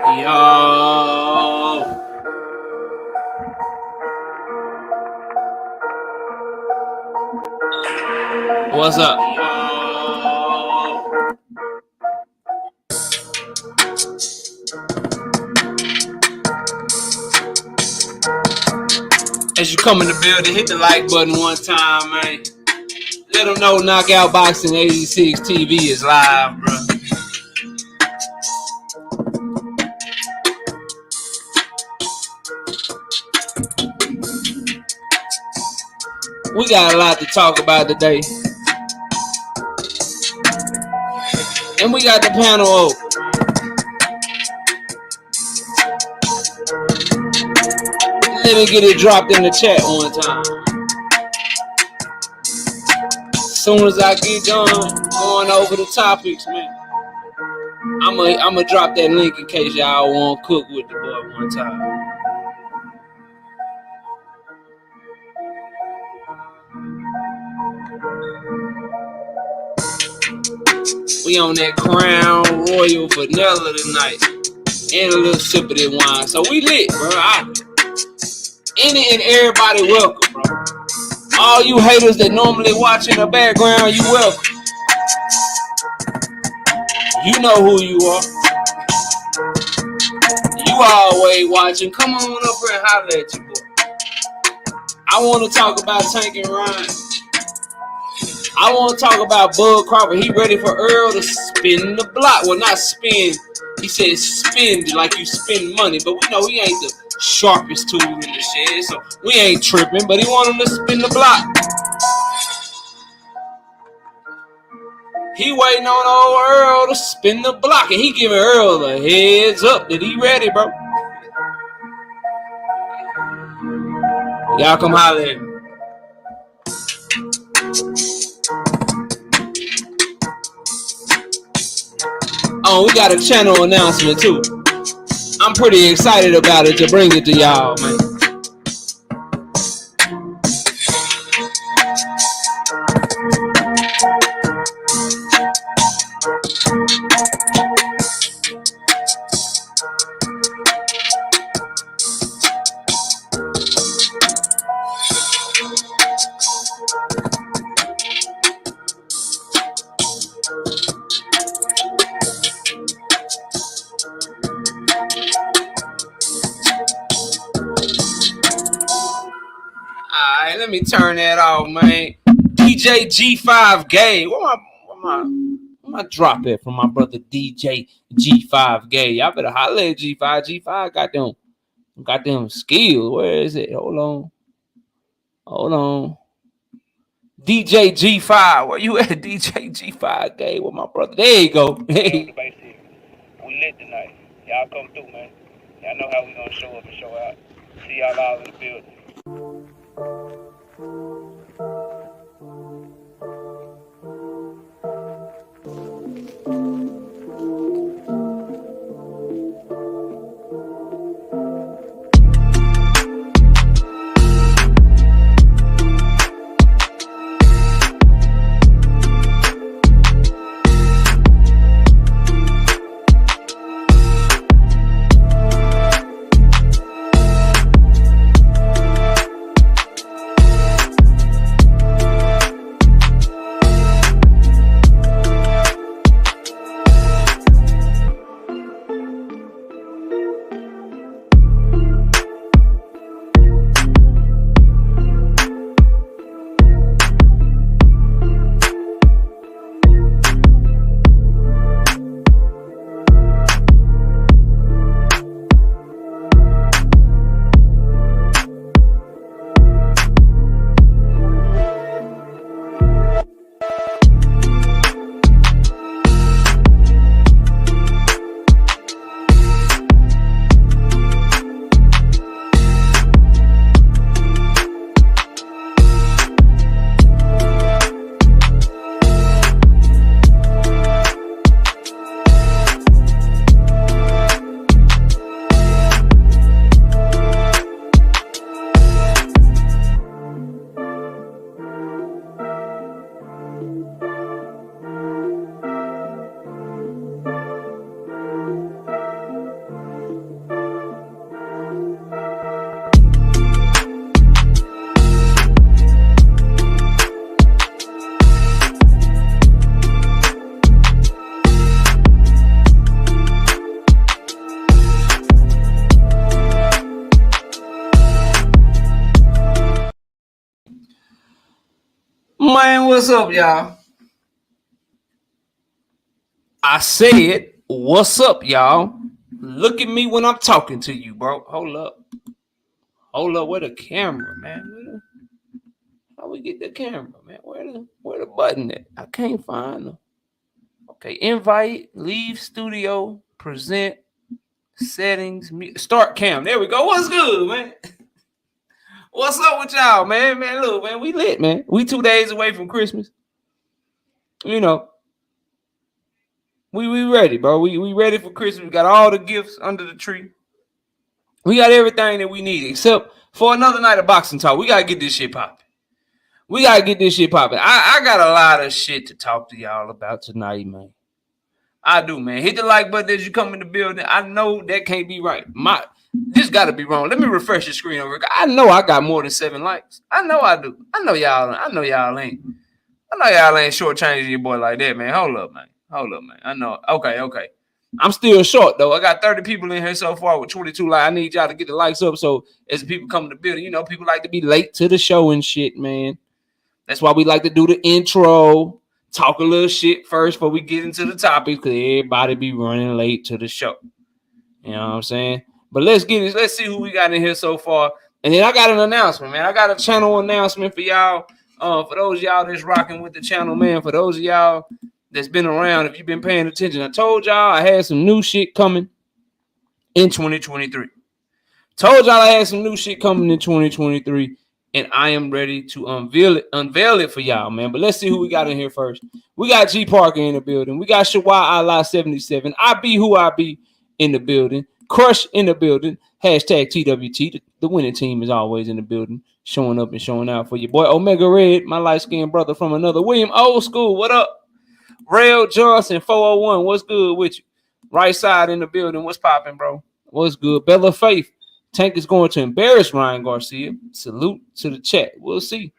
Yo. What's up? As you come in the building, hit the like button one time, man. Let them know Knockout Boxing 86 TV is live, bro. We got a lot to talk about today. And we got the panel open. Let me get it dropped in the chat one time. As soon as I get done going over the topics, man, I'ma drop that link in case y'all want to cook with the boy one time. We on that Crown Royal Vanilla tonight. And a little sip of that wine. So we lit, bro. Any and everybody welcome, bro. All you haters that normally watch in the background, you welcome. You know who you are. You always watching. Come on up here and holler at you, boy. I want to talk about Tank and Ryan. I want to talk about Bud Crawford. He ready for Earl to spin the block. Well, not spin. He said spend like you spend money. But we know he ain't the sharpest tool in the shed. So we ain't tripping. But he want him to spin the block. He waiting on old Earl to spin the block. And he giving Earl a heads up that he ready, bro. Y'all come holler at me. Oh, we got a channel announcement too. I'm pretty excited about it to bring it to y'all, man. Let me turn that off, man. DJ G5 Gay. Where my drop it from my brother DJ G5 Gay? Y'all better holler at G5. G5 got them skills. Where is it? Hold on. DJ G5. Where you at, DJ G5 Gay? With my brother. There you go. Hey. We lit tonight. Y'all come through, man. Y'all know how we gonna show up and show out. See y'all all in the building. what's up, y'all? I said, what's up, y'all? Look at me when I'm talking to you, bro. Hold up. Where the camera, man? How we get the camera, man? Where the button at? I can't find them. Okay, invite, leave studio, present, settings, start cam. There we go. What's good, man? What's up with y'all, man? Man, look, man, we lit, man. We 2 days away from Christmas. You know, we ready, bro. We ready for Christmas. We got all the gifts under the tree. We got everything that we need except for another night of boxing talk. We gotta get this shit popping. I got a lot of shit to talk to y'all about tonight, man. I do, man. Hit the like button as you come in the building. I know that can't be right. This got to be wrong. Let me refresh the screen over. I know I got more than 7 likes. I know I do. I know y'all ain't shortchanging your boy like that, man. Hold up, man. I know. Okay. I'm still short, though. I got 30 people in here so far with 22 likes. I need y'all to get the likes up so as the people come in the building, you know, people like to be late to the show and shit, man. That's why we like to do the intro, talk a little shit first before we get into the topics, because everybody be running late to the show. You know what I'm saying? But let's get it. Let's see who we got in here so far. And then I got an announcement, man. I got a channel announcement for y'all. For those of y'all that's rocking with the channel, man. For those of y'all that's been around, if you've been paying attention, I told y'all I had some new shit coming in 2023. And I am ready to unveil it for y'all, man. But let's see who we got in here first. We got G Parker in the building. We got Shawai Allah 77. I be who I be in the building. Crush in the building. Hashtag TWT. The winning team is always in the building, showing up and showing out for your boy Omega Red, my light-skinned brother from another William Old School. What up? Rail Johnson 401. What's good with you? Right side in the building. What's popping, bro? What's good? Bella Faith. Tank is going to embarrass Ryan Garcia. Salute to the chat. We'll see.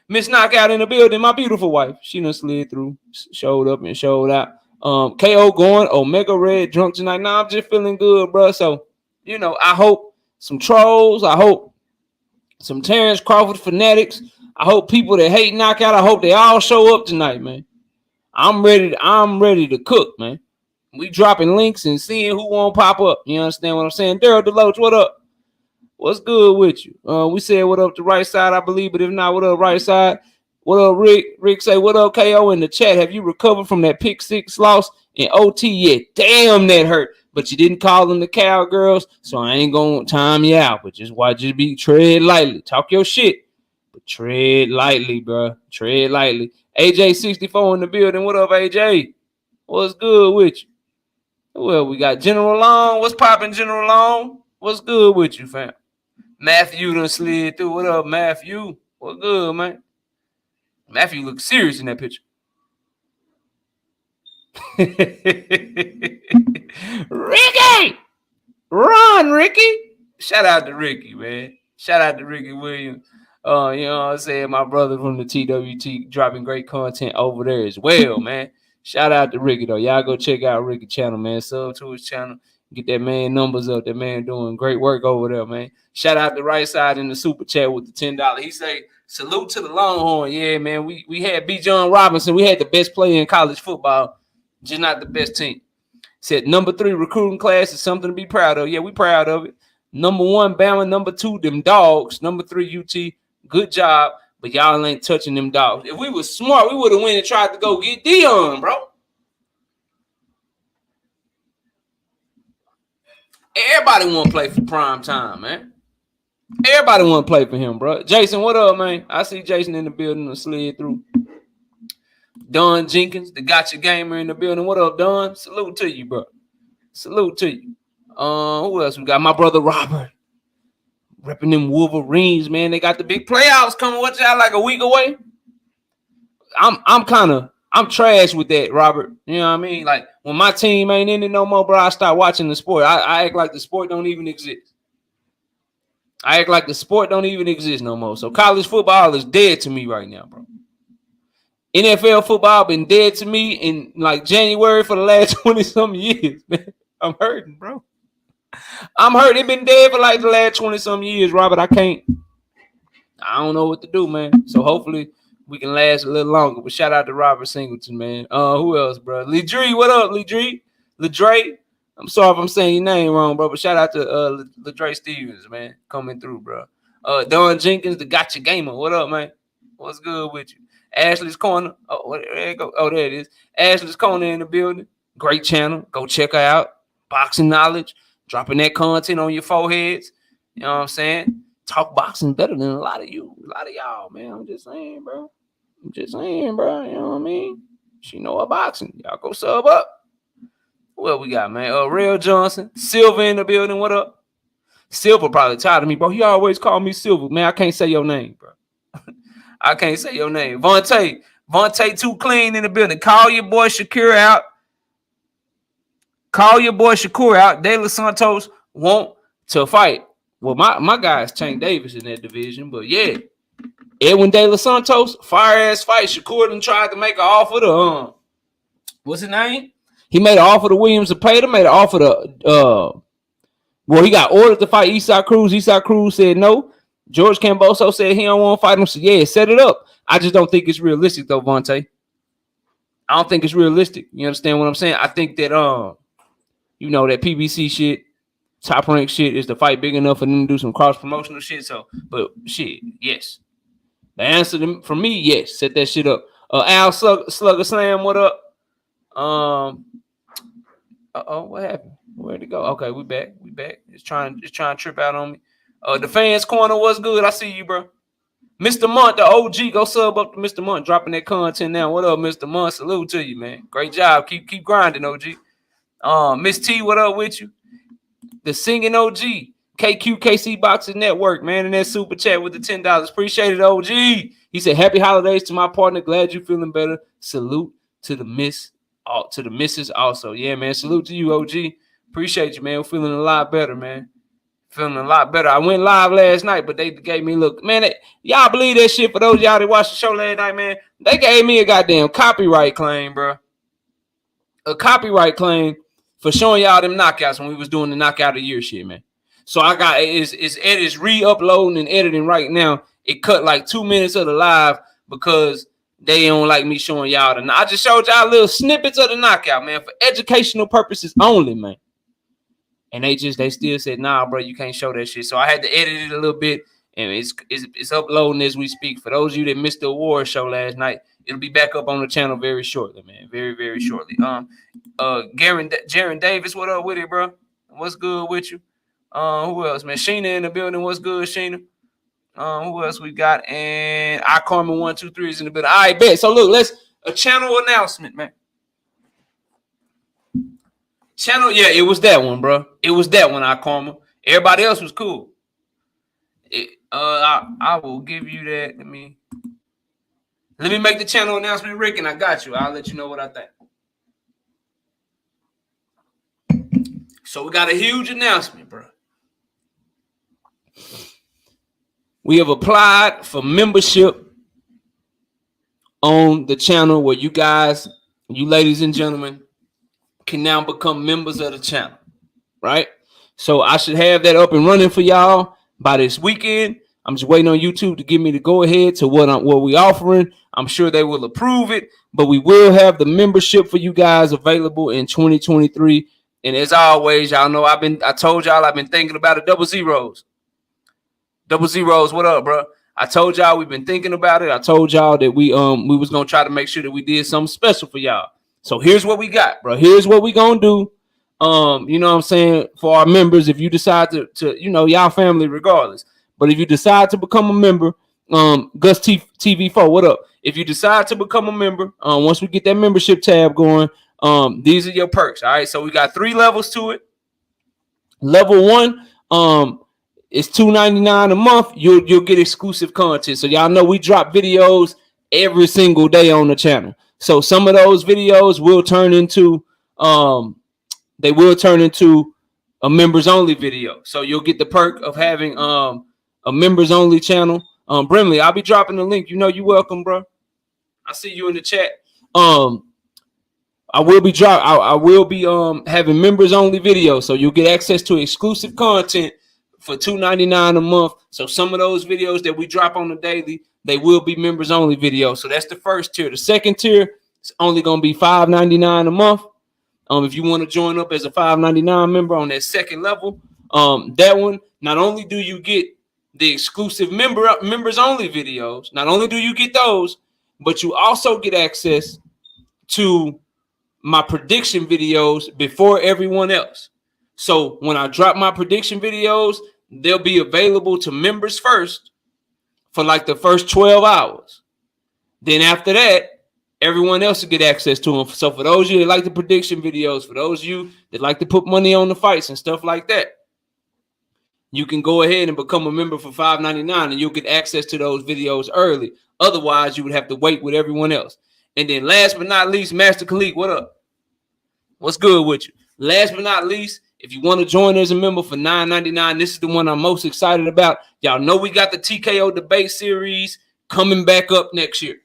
Miss Knockout in the building. My beautiful wife. She done slid through, showed up and showed out. KO going. Omega Red drunk tonight. Nah, I'm just feeling good, bro. So, you know, I hope some trolls. I hope some Terence Crawford fanatics. I hope people that hate Knockout. I hope they all show up tonight, man. I'm ready to cook, man. We dropping links and seeing who won't pop up. You understand what I'm saying? Daryl Deloach, what up? What's good with you? We said what up to right side, I believe, but if not, what up right side? What up, Rick? Rick say, what up, KO in the chat? Have you recovered from that pick 6 loss in OT yet? Damn, that hurt. But you didn't call them the Cowgirls, so I ain't gonna time you out. But just watch you be tread lightly. Talk your shit, but tread lightly, bro. Tread lightly. AJ64 in the building. What up, AJ? What's good with you? Well, we got General Long. What's popping, General Long? What's good with you, fam? Matthew done slid through. What up, Matthew? What's good, man? Matthew looks serious in that picture. Ricky! Run, Ricky! Shout out to Ricky, man. Shout out to Ricky Williams. You know what I'm saying? My brother from the TWT dropping great content over there as well, man. Shout out to Ricky, though. Y'all go check out Ricky's channel, man. Sub to his channel. Get that man numbers up. That man doing great work over there, man. Shout out to right side in the super chat with the $10. He say, salute to the Longhorn. Yeah, man. We had B. John Robinson. We had the best player in college football, just not the best team. Said number 3 recruiting class is something to be proud of. Yeah, we proud of it. Number 1, Bama. Number 2, them dogs. Number 3, UT. Good job. But y'all ain't touching them dogs. If we was smart, we would have went and tried to go get Dion, bro. Everybody want to play for prime time, man. Everybody want to play for him, bro. Jason, what up, man? I see Jason in the building and slid through. Don Jenkins, the Gotcha Gamer in the building. What up, Don? Salute to you, bro. Salute to you. Who else we got? My brother Robert. Repping them Wolverines, man. They got the big playoffs coming. What y'all like a week away? I'm trash with that, Robert. You know what I mean? Like when my team ain't in it no more, bro, I start watching the sport. I act like the sport don't even exist. I act like the sport don't even exist no more. So college football is dead to me right now, bro. NFL football been dead to me in like January for the last 20-something years, man. I'm hurting, bro. I'm hurt. It been dead for like the last 20-something years, Robert. I don't know what to do, man. So hopefully we can last a little longer. But shout out to Robert Singleton, man. Who else, bro? Ledre, what up, Ledre? Ledre. I'm sorry if I'm saying your name wrong, bro. But shout out to Ledre Stevens, man, coming through, bro. Don Jenkins, the Gotcha Gamer. What up, man? What's good with you? Ashley's Corner. Oh, there you go. Oh, there it is. Ashley's Corner in the building. Great channel. Go check her out. Boxing knowledge. Dropping that content on your foreheads. You know what I'm saying? Talk boxing better than a lot of y'all, man. I'm just saying, bro. You know what I mean? She know her boxing. Y'all go sub up. What we got, man? Real Johnson. Silver in the building. What up? Silver probably tired of me, bro. He always call me Silver. Man, I can't say your name, bro. I can't say your name. Vontae too clean in the building. Call your boy Shakur out. De Los Santos want to fight. Well, my guy is Tank Davis in that division, but yeah. Edwin De Los Santos, fire-ass fight. Shakur done tried to make an offer to, what's his name? He made an offer to Williams Zepeda, made an offer to, well, he got ordered to fight Eastside Cruz. Eastside Cruz said no. George Camboso said he don't want to fight him. So, yeah, set it up. I just don't think it's realistic, though, Vontae. I don't think it's realistic. You understand what I'm saying? I think that, you know, that PBC shit, top rank shit is the fight big enough for them to do some cross-promotional shit. So, but shit, yes. The answer for me, yes. Set that shit up. Al Slugger Slam, what up? What happened? Where'd it go? Okay, we back. It's trying to trip out on me. The fans corner, what's good? I see you, bro. Mr. Munt, the OG, go sub up to Mr. Munt, dropping that content now. What up, Mr. Munt? Salute to you, man. Great job. Keep grinding, OG. Miss T, what up with you? The singing OG, KQKC Boxing Network, man, in that super chat with the $10. Appreciate it, OG. He said, happy holidays to my partner. Glad you feeling better. Salute to the missus also. Yeah, man. Salute to you, OG. Appreciate you, man. We're feeling a lot better, man. Feeling a lot better. I went live last night, but they gave me a look. Man, y'all believe that shit? For those of y'all that watched the show last night, man, they gave me a goddamn copyright claim, bro. A copyright claim for showing y'all them knockouts when we was doing the knockout of the year shit, man. So I got it's re-uploading and editing right now. It cut like 2 minutes of the live because they don't like me showing y'all I just showed y'all little snippets of the knockout, man, for educational purposes only, man. And they still said, nah, bro, you can't show that shit. So I had to edit it a little bit, and it's uploading as we speak. For those of you that missed the award show last night, it'll be back up on the channel very shortly, man. Very, very shortly. Jaron Davis, what up with it, bro? What's good with you? Who else, man? Sheena in the building. What's good, Sheena? Who else we got? And I Carmen 123 is in the building. All right, bet. So look, a channel announcement, man. Channel, yeah, it was that one, bro. It was that one, I Karma. Everybody else was cool. I will give you that. Let me make the channel announcement, Rick, and I got you. I'll let you know what I think. So we got a huge announcement, bro. We have applied for membership on the channel where you guys, you ladies and gentlemen, can now become members of the channel, right? So I should have that up and running for y'all by this weekend. I'm just waiting on YouTube to give me the go ahead to what we offering. I'm sure they will approve it, but we will have the membership for you guys available in 2023. And as always, y'all know I told y'all I've been thinking about it. Double zeros, what up, bro? I told y'all we've been thinking about it. I told y'all that we was gonna try to make sure that we did something special for y'all. So here's what we got, bro. Here's what we gonna do. You know what I'm saying, for our members, if you decide to y'all family regardless. But if you decide to become a member, Gus TV4, what up? If you decide to become a member, once we get that membership tab going, these are your perks. All right. So we got 3 levels to it. Level 1, it's $2.99 a month. You'll get exclusive content. So y'all know we drop videos every single day on the channel. So some of those videos will turn into a members only video. So you'll get the perk of having a members only channel. Brimley, I'll be dropping the link. You know you're welcome, bro. I see you in the chat. I will be having members only videos. So you'll get access to exclusive content for $2.99 a month. So some of those videos that we drop on the daily, they will be members only videos. So that's the first tier. The second tier is only going to be $5.99 a month. If you want to join up as a $5.99 member on that second level, that one, not only do you get the exclusive members only videos, not only do you get those, but you also get access to my prediction videos before everyone else. So when I drop my prediction videos, they'll be available to members first for like the first 12 hours. Then after that, everyone else will get access to them. So for those of you that like the prediction videos, for those of you that like to put money on the fights and stuff like that, you can go ahead and become a member for $5.99 and you'll get access to those videos early. Otherwise, you would have to wait with everyone else. And then last but not least, Master Khalik, what up? What's good with you? Last but not least, if you want to join as a member for $9.99, this is the one I'm most excited about. Y'all know we got the TKO debate series coming back up next year.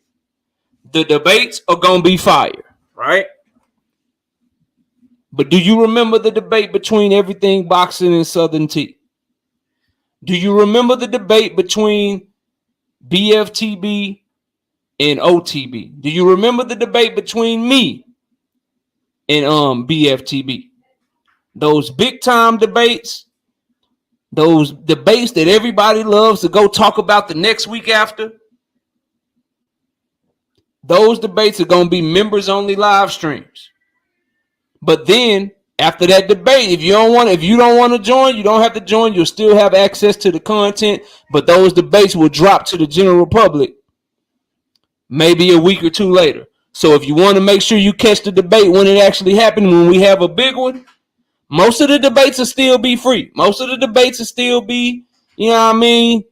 The debates are going to be fire, right? But do you remember the debate between Everything Boxing and Southern T? Do you remember the debate between BFTB and OTB? Do you remember the debate between me and BFTB? Those big time debates, those debates that everybody loves to go talk about the next week after. Those debates are going to be members only live streams. But then after that debate, if you don't want to join, you don't have to join. You'll still have access to the content, but those debates will drop to the general public maybe a week or two later. So if you want to make sure you catch the debate when it actually happened, when we have a big one, most of the debates will still be free. Most of the debates will still be, you know what I mean,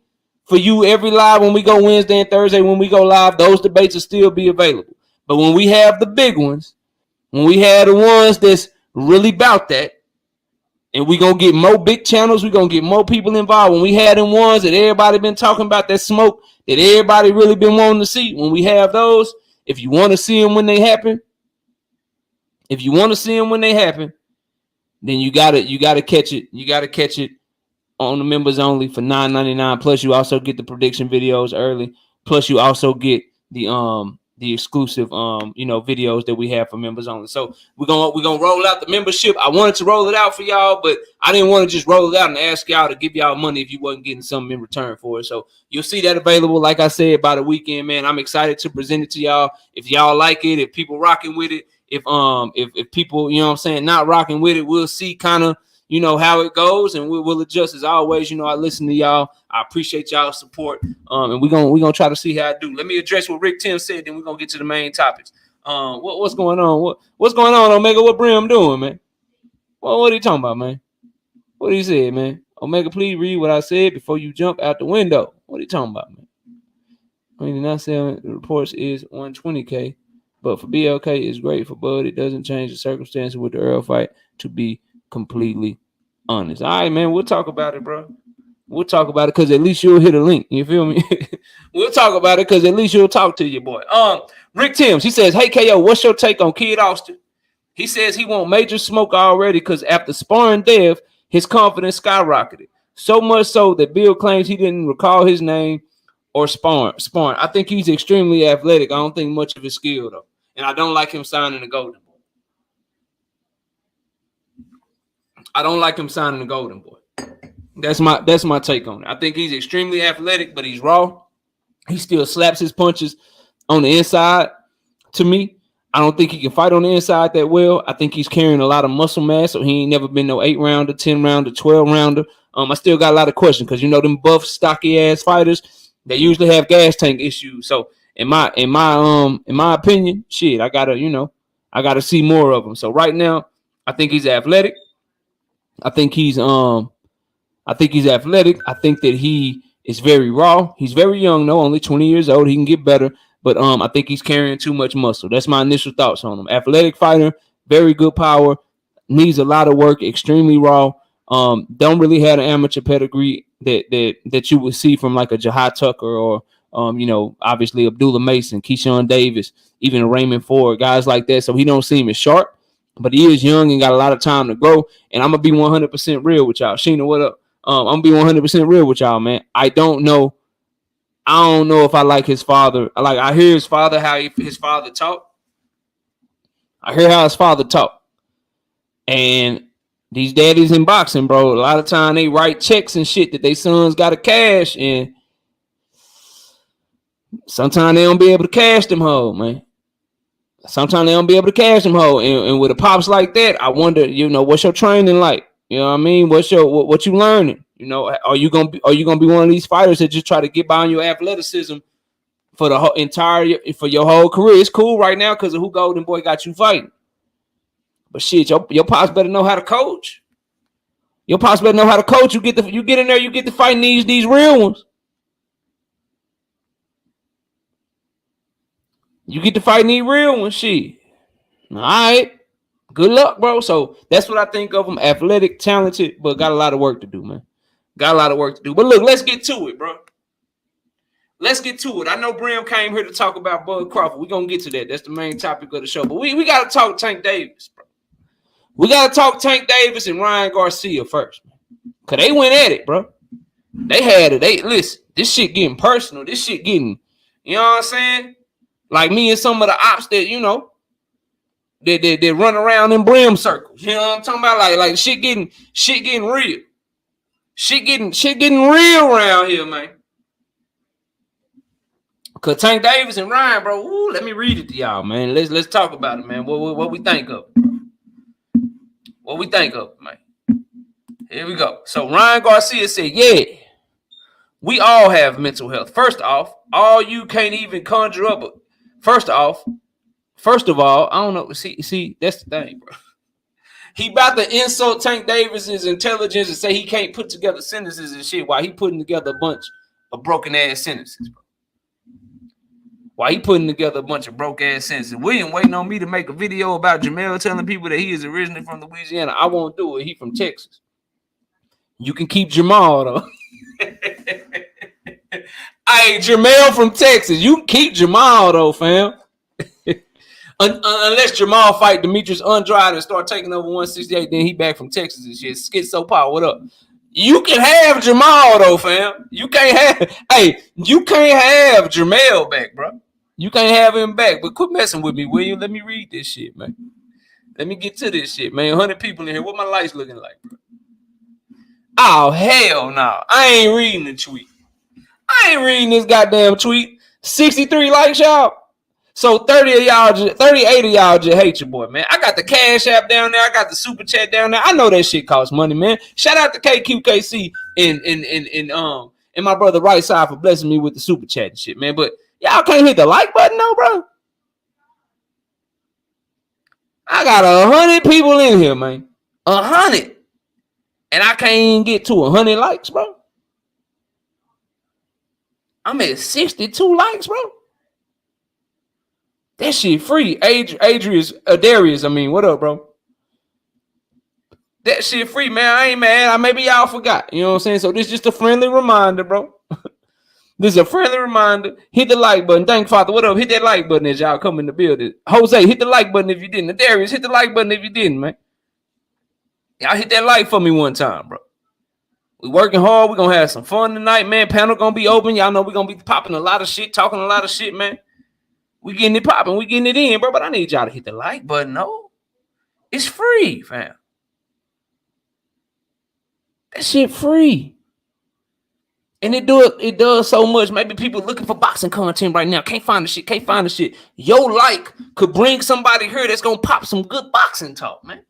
for you every live when we go Wednesday and Thursday when we go live, those debates will still be available. But when we have the big ones, when we have the ones that's really about that, and we're going to get more big channels, we're going to get more people involved. When we had them ones that everybody been talking about, that smoke that everybody really been wanting to see, when we have those, if you want to see them when they happen, then you gotta catch it. You gotta catch it on the members only for $9.99. Plus, you also get the prediction videos early. Plus, you also get the exclusive videos that we have for members only. So we're gonna roll out the membership. I wanted to roll it out for y'all, but I didn't want to just roll it out and ask y'all to give y'all money if you wasn't getting something in return for it. So you'll see that available, like I said, by the weekend, man. I'm excited to present it to y'all. If y'all like it, if people rocking with it, if people, you know what I'm saying, not rocking with it, we'll see kind of, how it goes, and we'll adjust as always. I listen to y'all. I appreciate y'all's support. And we're gonna try to see how I do. Let me address what Rick Tim said, then we're gonna get to the main topics. What's going on? What's going on, Omega? What Brim doing, man? What are you talking about, man? What he said, man? Omega, please read what I said before you jump out the window. What are you talking about, man? I mean, not saying the reports is 120K, but for BLK is great for Bud. It doesn't change the circumstances with the Earl fight, to be completely honest. All right, man, we'll talk about it, bro. We'll talk about it because at least you'll hit a link. You feel me? We'll talk about it because at least you'll talk to your boy. Rick Timms, he says, hey, KO, what's your take on Kid Austin? He says he want major smoke already because after sparring Dev, his confidence skyrocketed. So much so that Bill claims he didn't recall his name or sparring. I think he's extremely athletic. I don't think much of his skill, though. And I don't like him signing the Golden Boy. That's my take on it. I think he's extremely athletic, but he's raw. He still slaps his punches on the inside. To me, I don't think he can fight on the inside that well. I think he's carrying a lot of muscle mass, so he ain't never been no 8-rounder, 10-rounder, 12-rounder. I still got a lot of questions because them buff, stocky ass fighters, they usually have gas tank issues. So in my opinion, shit, I gotta see more of him. So right now, I think he's athletic. I think he's athletic. I think that he is very raw. He's very young, though, only 20 years old. He can get better, but I think he's carrying too much muscle. That's my initial thoughts on him. Athletic fighter, very good power, needs a lot of work, extremely raw. Don't really have an amateur pedigree that you would see from like a Jahai Tucker or obviously Abdullah Mason, Keyshawn Davis, even Raymond Ford, guys like that. So he don't seem as sharp, but he is young and got a lot of time to grow. And I'm gonna be 100% real with y'all. Sheena, what up? I'm gonna be 100% real with y'all, man. I don't know I don't know if I like his father. Like I hear his father, his father talk. I hear how his father talk. And these daddies in boxing, bro, a lot of time they write checks and shit that they sons got to cash, and sometimes they don't be able to cash them hoes, man. Sometimes they don't be able to cash them hoes. And with a pops like that, I wonder, what's your training like? You know what I mean? What you learning? Are you gonna be one of these fighters that just try to get by on your athleticism for the whole for your whole career? It's cool right now because of who Golden Boy got you fighting. But shit, your pops better know how to coach. Your pops better know how to coach. You get in there, you get to fighting these real ones. You get to fighting these real ones, shit. All right. Good luck, bro. So that's what I think of him. Athletic, talented, but got a lot of work to do, man. Got a lot of work to do. But look, let's get to it, bro. Let's get to it. I know Brim came here to talk about Bud Crawford. We're going to get to that. That's the main topic of the show. But we got to talk Tank Davis, bro. We got to talk Tank Davis and Ryan Garcia first, man. Because they went at it, bro. They had it. Listen, this shit getting personal. This shit getting, you know what I'm saying? Like me and some of the ops that, they run around in Brim circles. You know what I'm talking about? Like shit getting real. Shit getting real around here, man. Cause Tank Davis and Ryan, bro. Ooh, let me read it to y'all, man. Let's talk about it, man. What we think of it. What we think of it, man. Here we go. So Ryan Garcia said, yeah, we all have mental health. First off, all you can't even conjure up. First of all, I don't know. See, that's the thing, bro. He about to insult Tank Davis's intelligence and say he can't put together sentences and shit while he putting together a bunch of broken ass sentences, bro. While he putting together a bunch of broke ass sentences. William waiting on me to make a video about Jamel telling people that he is originally from Louisiana. I won't do it. He from Texas. You can keep Jamal though. Hey, Jamel from Texas. You can keep Jamal though, fam. Unless Jamal fight Demetrius Andrade and start taking over 168, then he back from Texas and shit. Schizo Power, what up? You can have Jamal though, fam. You can't have Jamel back, bro. You can't have him back. But quit messing with me, William. Let me read this shit, man. Let me get to this shit, man. 100 people in here. What my lights looking like, bro? Oh, hell no. I ain't reading the tweet. I ain't reading this goddamn tweet. 63 likes, y'all. So 38 of y'all just hate your boy, man. I got the Cash App down there. I got the Super Chat down there. I know that shit costs money, man. Shout out to KQKC and my brother Right Side for blessing me with the Super Chat and shit, man. But y'all can't hit the like button, though, bro. I got 100 people in here, man. 100. And I can't even get to 100 likes, bro. I'm at 62 likes, bro. That shit free. Darius, what up, bro? That shit free, man. I ain't mad. Maybe y'all forgot. You know what I'm saying? So this is just a friendly reminder, bro. This is a friendly reminder. Hit the like button. Thank Father. What up? Hit that like button as y'all come in the building. Jose, hit the like button if you didn't. Darius, hit the like button if you didn't, man. Y'all hit that like for me one time, bro. We working hard. We're going to have some fun tonight, man. Panel going to be open. Y'all know we're going to be popping a lot of shit, talking a lot of shit, man. We getting it popping. We getting it in, bro. But I need y'all to hit the like button, no. It's free, fam. That shit free. And it does so much. Maybe people looking for boxing content right now. Can't find the shit. Your like could bring somebody here that's going to pop some good boxing talk, man.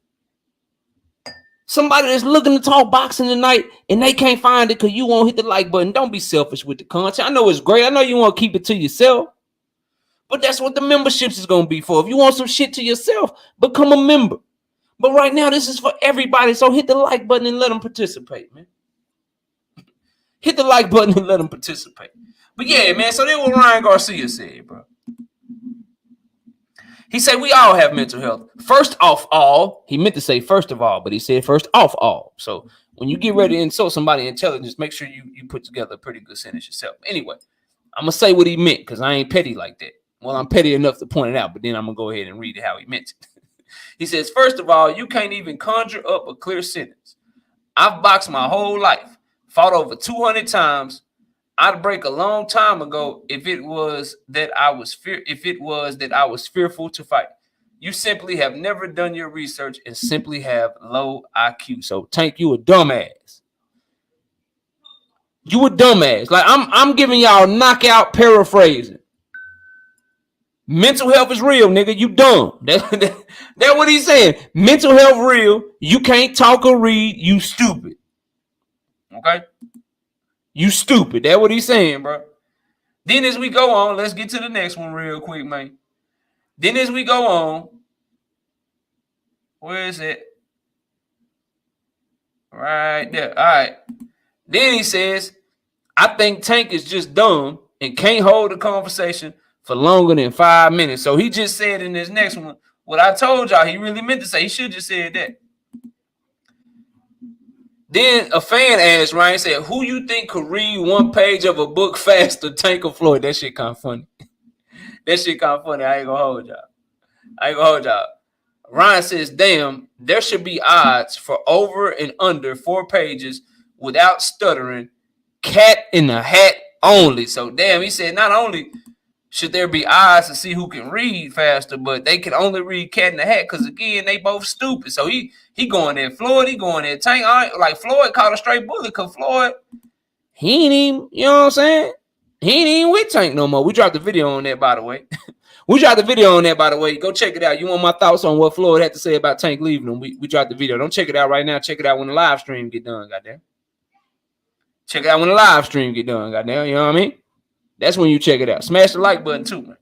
Somebody that's looking to talk boxing tonight and they can't find it because you won't hit the like button. Don't be selfish with the content. I know it's great. I know you want to keep it to yourself. But that's what the memberships is going to be for. If you want some shit to yourself, become a member. But right now, this is for everybody. So hit the like button and let them participate, man. Hit the like button and let them participate. But yeah, man, so that's what Ryan Garcia said, bro. He said we all have mental health. First off all, he meant to say first of all, but he said first off all. So when you get ready to insult somebody's intelligence, make sure you put together a pretty good sentence yourself. Anyway, I'm going to say what he meant because I ain't petty like that. Well, I'm petty enough to point it out, but then I'm going to go ahead and read it how he meant it. He says, first of all, you can't even conjure up a clear sentence. I've boxed my whole life, fought over 200 times. I'd break a long time ago if it was that I was fearful to fight. You simply have never done your research and simply have low IQ. So Tank, you a dumbass. You a dumbass. Like I'm giving y'all knockout paraphrasing. Mental health is real, nigga. You dumb. That's what he's saying. Mental health real. You can't talk or read. You stupid. Okay? You stupid. That's what he's saying, bro. Then as we go on, let's get to the next one real quick, man. Then as we go on, where is it? Right there. All right. Then he says, I think Tank is just dumb and can't hold a conversation for longer than 5 minutes. So he just said in this next one, what I told y'all, he really meant to say. He should just said that. Then a fan asked, Ryan said, who you think could read one page of a book faster, Tank or Floyd? That shit kind of funny. That shit kind of funny. I ain't gonna hold y'all. Ryan says, damn, there should be odds for over and under 4 pages without stuttering. Cat in the hat only. So, damn, he said not only should there be odds to see who can read faster, but they can only read Cat in the Hat because, again, they both stupid. So, he going there Floyd, he going there Tank. Like, Floyd caught a straight bullet because Floyd, he ain't even, you know what I'm saying? He ain't even with Tank no more. We dropped the video on that, by the way. Go check it out. You want my thoughts on what Floyd had to say about Tank leaving him? We dropped the video. Don't check it out right now. Check it out when the live stream get done, goddamn. Check it out when the live stream get done, goddamn. You know what I mean? That's when you check it out. Smash the like button too, man.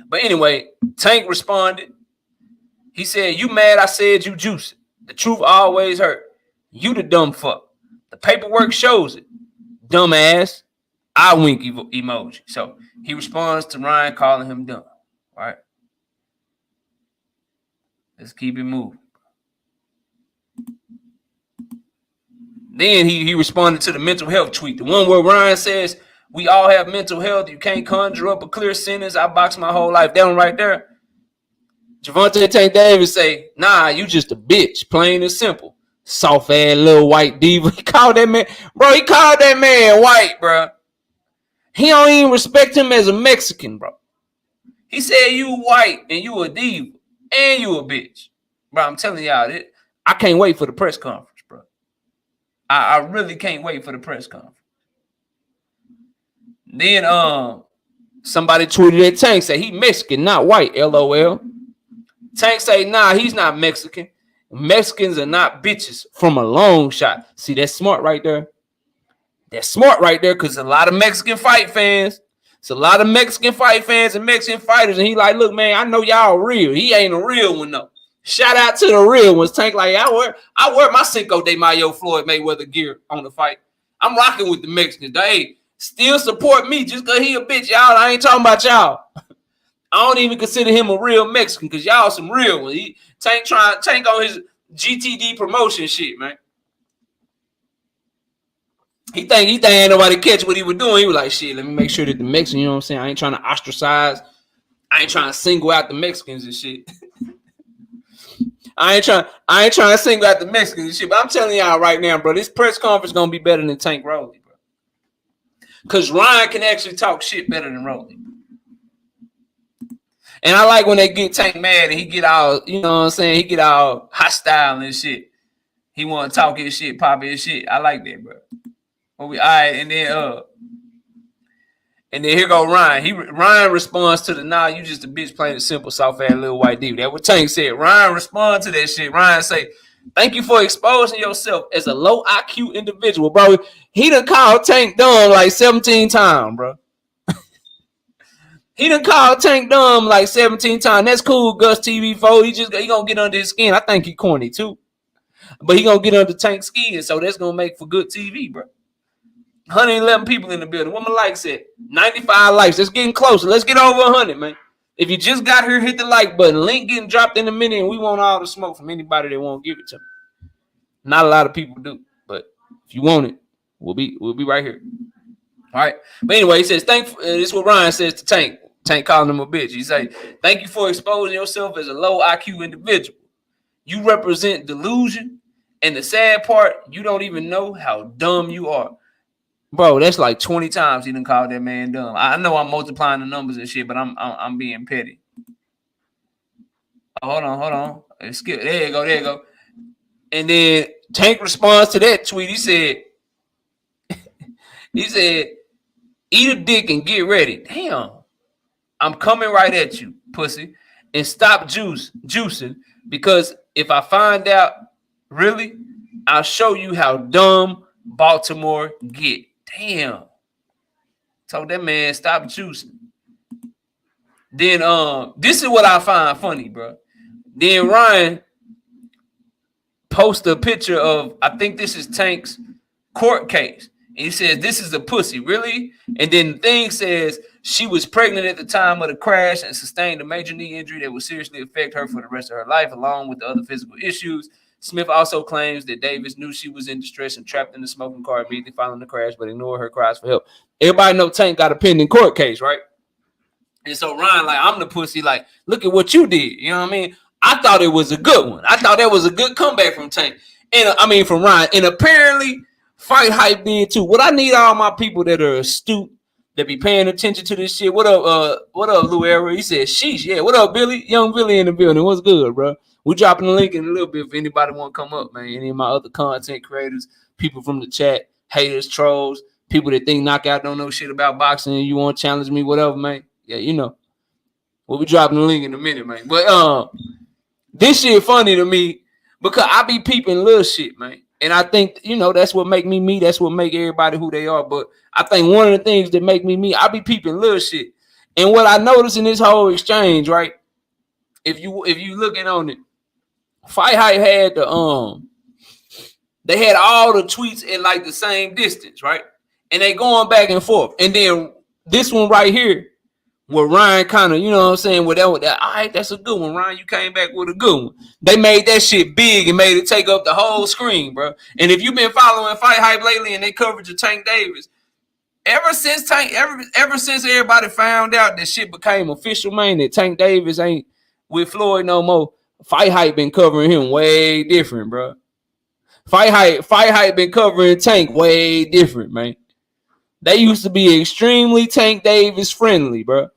But anyway, Tank responded. He said, you mad I said you juicy. The truth always hurt. You the dumb fuck. The paperwork shows it. Dumbass. I wink emoji. So he responds to Ryan calling him dumb. All right. Let's keep it moving. Then he responded to the mental health tweet. The one where Ryan says, we all have mental health. You can't conjure up a clear sentence. I boxed my whole life. That one right there. Gervonta Tank Davis say, nah, you just a bitch. Plain and simple. Soft ass little white diva. He called that man white, bro. He don't even respect him as a Mexican, bro. He said you white and you a diva and you a bitch. Bro, I'm telling y'all, I can't wait for the press conference, bro. I really can't wait for the press conference. Then somebody tweeted at Tank, say he Mexican, not white, LOL. Tank say, nah, he's not Mexican. Mexicans are not bitches from a long shot. See, that's smart right there. That's smart right there because a lot of Mexican fight fans. It's a lot of Mexican fight fans and Mexican fighters. And he like, look, man, I know y'all real. He ain't a real one, though. Shout out to the real ones. Tank like, I wear my Cinco de Mayo Floyd Mayweather gear on the fight. I'm rocking with the Mexicans. They still support me just because he a bitch, y'all. I ain't talking about y'all. I don't even consider him a real Mexican because y'all some real ones. Tank on his GTD promotion shit, man. He think ain't nobody catch what he was doing. He was like, shit, let me make sure that the Mexican, you know what I'm saying? I ain't trying to ostracize. I ain't trying to single out the Mexicans and shit. I ain't trying to single out the Mexicans and shit. But I'm telling y'all right now, bro, this press conference gonna be better than Tank Rolly, bro. Because Ryan can actually talk shit better than Rolly. And I like when they get Tank mad and he get all, you know what I'm saying? He get all hostile and shit. He want to talk his shit, pop his shit. I like that, bro. All right, and then here go Ryan. Ryan responds to the nah, you just a bitch playing a simple, soft ass little white dude. That's what Tank said. Ryan respond to that shit. Ryan say, thank you for exposing yourself as a low IQ individual, bro. He done called Tank dumb like 17 times, bro. He done called Tank dumb like 17 times. That's cool, Gus TV4. He gonna get under his skin. I think he corny too. But he gonna get under Tank's skin, so that's gonna make for good TV, bro. 111 people in the building. What my likes at? 95 likes. Let's get closer. Let's get over 100, man. If you just got here, hit the like button. Link getting dropped in a minute, and we want all the smoke from anybody that won't give it to me. Not a lot of people do, but if you want it, we'll be right here. All right. But anyway, he says, this is what Ryan says to Tank. Tank calling him a bitch. He say, thank you for exposing yourself as a low IQ individual. You represent delusion, and the sad part, you don't even know how dumb you are. Bro, that's like 20 times he done called that man dumb. I know I'm multiplying the numbers and shit, but I'm being petty. Oh, hold on. Skip. There you go. And then Tank responds to that tweet. He said, eat a dick and get ready. Damn. I'm coming right at you, pussy. And stop juicing, because if I find out, really, I'll show you how dumb Baltimore get. Damn. Told that man stop juicing. Then this is what I find funny, bro. Then Ryan post a picture of, I think this is Tank's court case. And he says, this is a pussy, really? And then the thing says she was pregnant at the time of the crash and sustained a major knee injury that would seriously affect her for the rest of her life, along with the other physical issues. Smith also claims that Davis knew she was in distress and trapped in the smoking car immediately following the crash, but ignored her cries for help. Everybody know Tank got a pending court case, right? And so Ryan, like, I'm the pussy, like, look at what you did. You know what I mean? I thought it was a good one. I thought that was a good comeback from Tank. And from Ryan. And apparently, Fight Hype did too. What I need all my people that are astute, that be paying attention to this shit. What up, Lou Era? He said, sheesh, yeah. What up, Billy? Young Billy in the building. What's good, bro? We're dropping the link in a little bit if anybody want to come up, man. Any of my other content creators, people from the chat, haters, trolls, people that think Knockout don't know shit about boxing and you want to challenge me, whatever, man. Yeah, you know. We'll be dropping the link in a minute, man. But this shit funny to me because I be peeping little shit, man. And I think, that's what make me me. That's what make everybody who they are. But I think one of the things that make me me, I be peeping little shit. And what I noticed in this whole exchange, right? If you looking on it, Fight Hype had they had all the tweets in like the same distance, right? And they going back and forth. And then this one right here, where Ryan kind of, with that, all right, that's a good one, Ryan. You came back with a good one. They made that shit big and made it take up the whole screen, bro. And if you've been following Fight Hype lately and they coverage of Tank Davis, ever since everybody found out that shit became official, man, that Tank Davis ain't with Floyd no more, Fight Hype been covering him way different, bro. Fight Hype been covering Tank way different, man. They used to be extremely Tank Davis friendly, bro.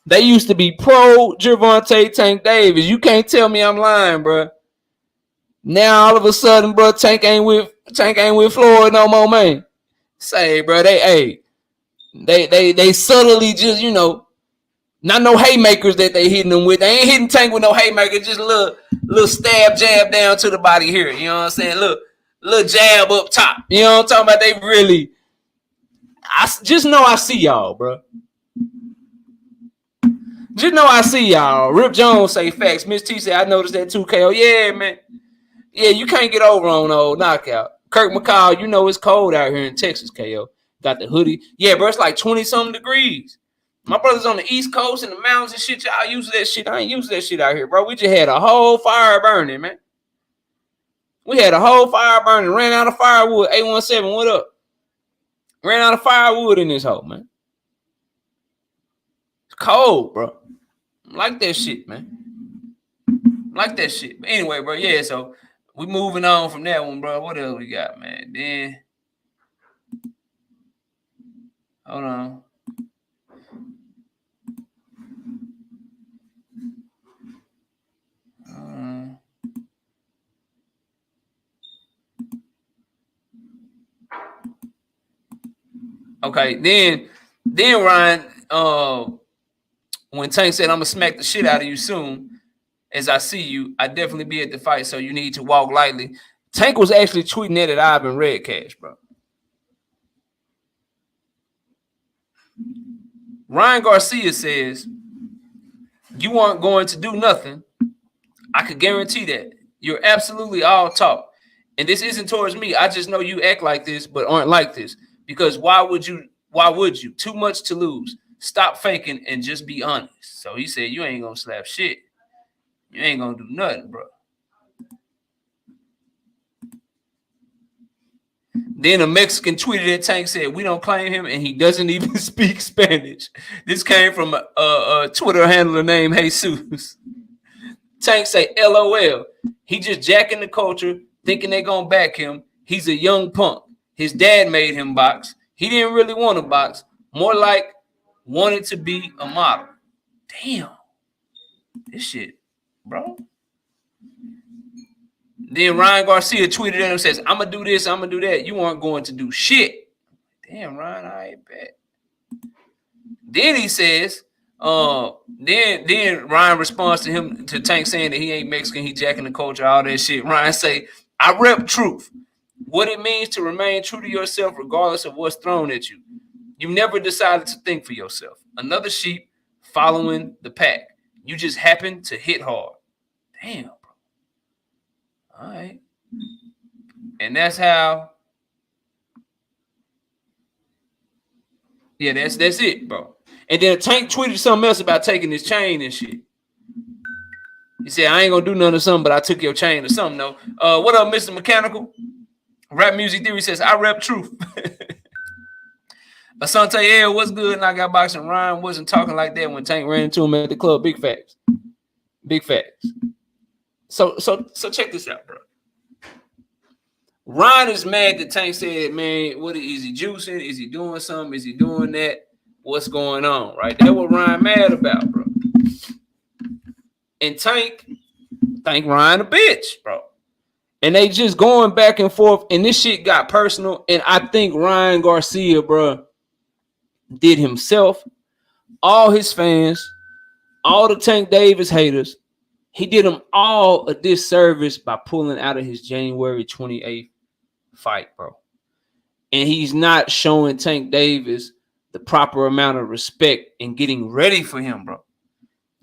They used to be pro Gervonta Tank Davis. You can't tell me I'm lying, bro. Now all of a sudden, bro, Tank ain't with Floyd no more, man. Say, bro, they subtly just, not no haymakers that they hitting them with. They ain't hitting Tank with no haymakers, just a little stab jab down to the body here. You know what I'm saying? Little jab up top. You know what I'm talking about? They really, I just know I see y'all, bro. Just know I see y'all. Rip Jones say facts. Miss T said, I noticed that too, KO. Yeah, man. Yeah, you can't get over on old Knockout. Kirk McCall, it's cold out here in Texas, KO. Got the hoodie. Yeah, bro, it's like 20-something degrees. My brother's on the East Coast in the mountains and shit. Y'all use that shit. I ain't used to that shit out here, bro. We just had a whole fire burning, man. We had a whole fire burning. Ran out of firewood. 817, what up? Ran out of firewood in this hole, man. It's cold, bro. Like that shit, man. Like that shit. But anyway, bro, yeah, so we moving on from that one, bro. What else we got, man? Then, hold on. Okay, then Ryan, when Tank said, I'm going to smack the shit out of you soon, as I see you, I definitely be at the fight, so you need to walk lightly. Tank was actually tweeting that at Ivan Redcash, bro. Ryan Garcia says, you aren't going to do nothing. I could guarantee that. You're absolutely all talk. And this isn't towards me. I just know you act like this, but aren't like this. Because why would you? Too much to lose. Stop faking and just be honest. So he said, you ain't going to slap shit. You ain't going to do nothing, bro. Then a Mexican tweeted at Tank, said, we don't claim him, and he doesn't even speak Spanish. This came from a Twitter handler named Jesus. Tank say, LOL. He just jacking the culture, thinking they going to back him. He's a young punk. His dad made him box. He didn't really want to box. More like wanted to be a model. Damn. This shit, bro. Then Ryan Garcia tweeted at him and says, I'm going to do this, I'm going to do that. You aren't going to do shit. Damn, Ryan, I ain't bad. Then he says, then Ryan responds to him, to Tank, saying that he ain't Mexican, he jacking the culture, all that shit. Ryan say, I rep truth. What it means to remain true to yourself regardless of what's thrown at you. You never decided to think for yourself. Another sheep following the pack. You just happen to hit hard. Damn, bro. All right. And that's how. Yeah, that's it, bro. And then Tank tweeted something else about taking his chain and shit. He said, I ain't gonna do nothing or something, but I took your chain or something, though. What up, Mr. Mechanical? Rap Music Theory says, I rep truth. Asante L, what's good? And I got boxing. Ryan wasn't talking like that when Tank ran into him at the club. Big facts. Big facts. So check this out, bro. Ryan is mad that Tank said, man, what is he juicing? Is he doing something? Is he doing that? What's going on? Right? That's what Ryan mad about, bro. And Tank Ryan a bitch, bro. And they just going back and forth, and this shit got personal. And I think Ryan Garcia, bro, did himself, all his fans, all the Tank Davis haters, he did them all a disservice by pulling out of his January 28th fight, bro. And he's not showing Tank Davis the proper amount of respect and getting ready for him, bro.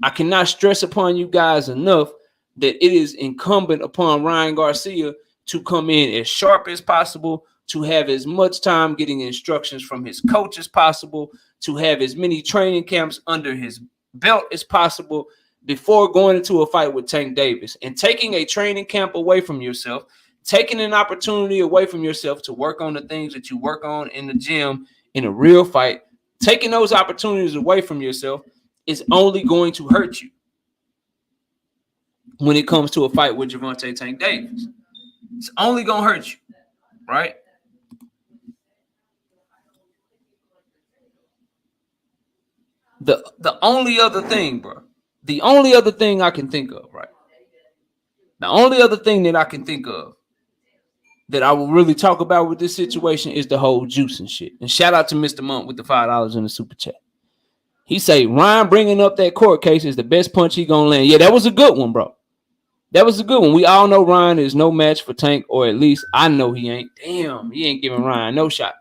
I cannot stress upon you guys enough that it is incumbent upon Ryan Garcia to come in as sharp as possible, to have as much time getting instructions from his coach as possible, to have as many training camps under his belt as possible before going into a fight with Tank Davis. And taking a training camp away from yourself, taking an opportunity away from yourself to work on the things that you work on in the gym in a real fight, taking those opportunities away from yourself is only going to hurt you when it comes to a fight with Gervonta Tank Davis. It's only going to hurt you, right? The only other thing, bro, the only other thing I can think of, right? The only other thing that I can think of that I will really talk about with this situation is the whole juicing shit. And shout out to Mr. Monk with the $5 in the super chat. He say Ryan bringing up that court case is the best punch he gonna land. Yeah, that was a good one, bro. That was a good one. We all know Ryan is no match for Tank, or at least I know he ain't. Damn, he ain't giving Ryan no shot.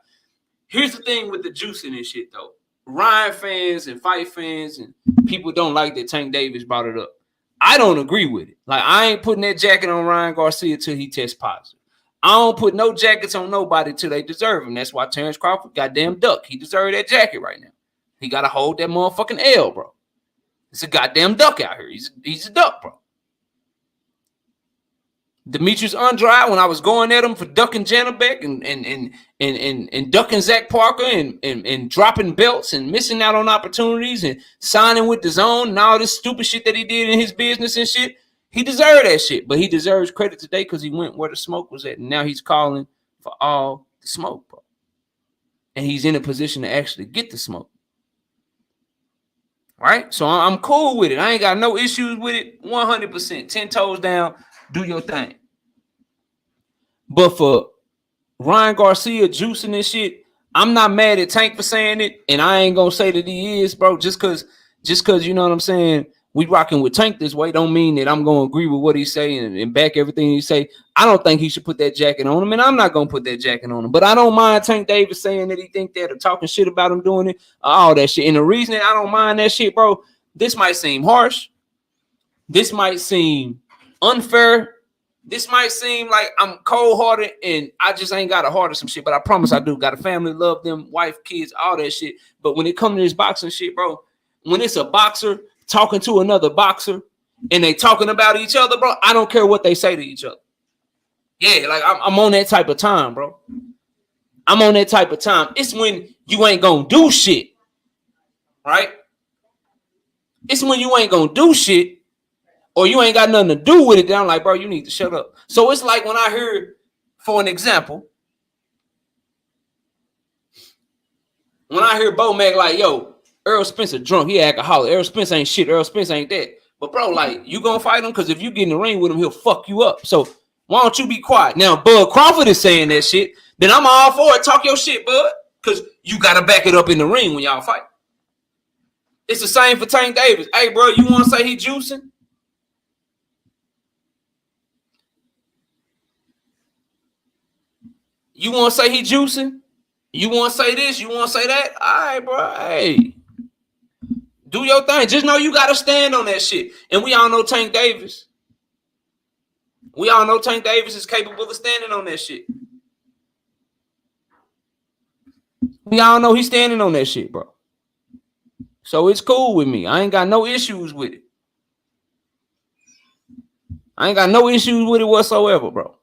Here's the thing with the juicing and shit, though. Ryan fans and fight fans and people don't like that Tank Davis brought it up. I don't agree with it. Like, I ain't putting that jacket on Ryan Garcia till he tests positive. I don't put no jackets on nobody till they deserve him. That's why Terence Crawford goddamn duck. He deserves that jacket right now. He got to hold that motherfucking L, bro. It's a goddamn duck out here. He's a duck, bro. Demetrius Andrade, when I was going at him for ducking Janabek and ducking Zach Parker and dropping belts and missing out on opportunities and signing with the zone and all this stupid shit that he did in his business and shit, he deserved that shit. But he deserves credit today because he went where the smoke was at. And now he's calling for all the smoke, bro. And he's in a position to actually get the smoke. Right? So I'm cool with it. I ain't got no issues with it. 100%. 10 toes down. Do your thing. But for Ryan Garcia juicing this shit, I'm not mad at Tank for saying it. And I ain't going to say that he is, bro. Just because, you know what I'm saying, we rocking with Tank this way don't mean that I'm going to agree with what he's saying and back everything he say. I don't think he should put that jacket on him, and I'm not going to put that jacket on him. But I don't mind Tank Davis saying that he think that or talking shit about him doing it, all that shit. And the reason that I don't mind that shit, bro, this might seem harsh. This might seem unfair. This might seem like I'm cold-hearted and I just ain't got a heart or some shit, but I promise I do. Got a family, love them, wife, kids, all that shit. But when it comes to this boxing shit, bro, when it's a boxer talking to another boxer and they talking about each other, bro, I don't care what they say to each other. Yeah, like I'm on that type of time, bro. I'm on that type of time. It's when you ain't gonna do shit, right? It's when you ain't gonna do shit or you ain't got nothing to do with it. Then I'm like, bro, you need to shut up. So it's like when I heard, for an example, When I hear Bo Mac like, yo, Earl Spence drunk, he alcoholic. Earl Spence ain't shit. Earl Spence ain't that. But bro, like, you gonna fight him? Because if you get in the ring with him, he'll fuck you up. So why don't you be quiet? Now, Bud Crawford is saying that shit. Then I'm all for it. Talk your shit, Bud. Because you gotta back it up in the ring when y'all fight. It's the same for Tank Davis. Hey, bro, you want to say he juicing? You want to say he juicing? You want to say this? You want to say that? All right, bro. Hey, do your thing. Just know you got to stand on that shit. And we all know Tank Davis. We all know Tank Davis is capable of standing on that shit. We all know he's standing on that shit, bro. So it's cool with me. I ain't got no issues with it. I ain't got no issues with it whatsoever, bro.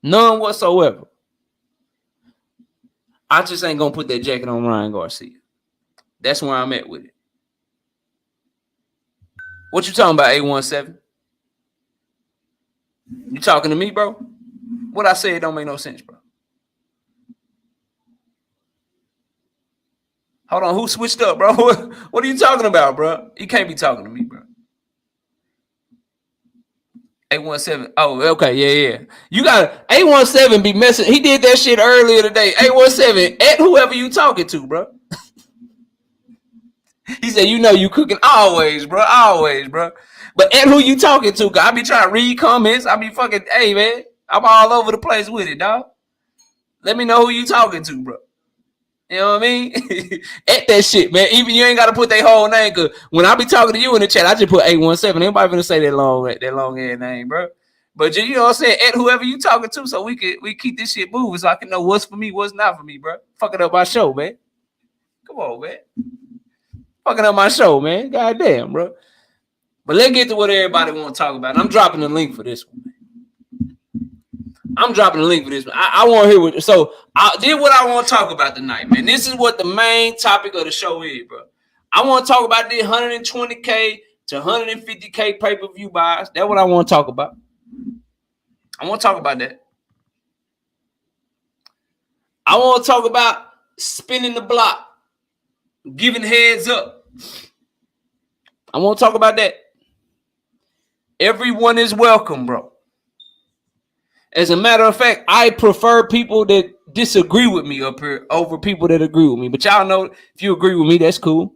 None whatsoever. I just ain't gonna put that jacket on Ryan Garcia. That's where I'm at with it. What you talking about, A17? You talking to me, bro? What I said don't make no sense, bro. Hold on, who switched up, bro? What are you talking about, bro? You can't be talking to me, bro. A17. Oh, okay, yeah. You got A17 be messing. He did that shit earlier today. A17, at whoever you talking to, bro. He said, you know you cooking always, bro. Always, bro. But at who you talking to? I be trying to read comments. I be fucking, hey, man. I'm all over the place with it, dog. Let me know who you talking to, bro. You know what I mean? At that shit, man. Even you ain't got to put their whole name. Cause when I be talking to you in the chat, I just put 817. Anybody gonna say that long ass name, bro? But you know what I'm saying? At whoever you talking to, so we keep this shit moving, so I can know what's for me, what's not for me, bro. Fucking up my show, man. Come on, man. Fucking up my show, man. Goddamn, bro. But let's get to what everybody want to talk about. I'm dropping the link for this one. I'm dropping the link for this one. I want to hear what. So I did what I want to talk about tonight, man. This is what the main topic of the show is, bro. I want to talk about the 120K to 150K pay-per-view buys. That's what I want to talk about. I want to talk about that. I want to talk about spinning the block, giving heads up. I want to talk about that. Everyone is welcome, bro. As a matter of fact, I prefer people that disagree with me up here over people that agree with me. But y'all know if you agree with me, that's cool.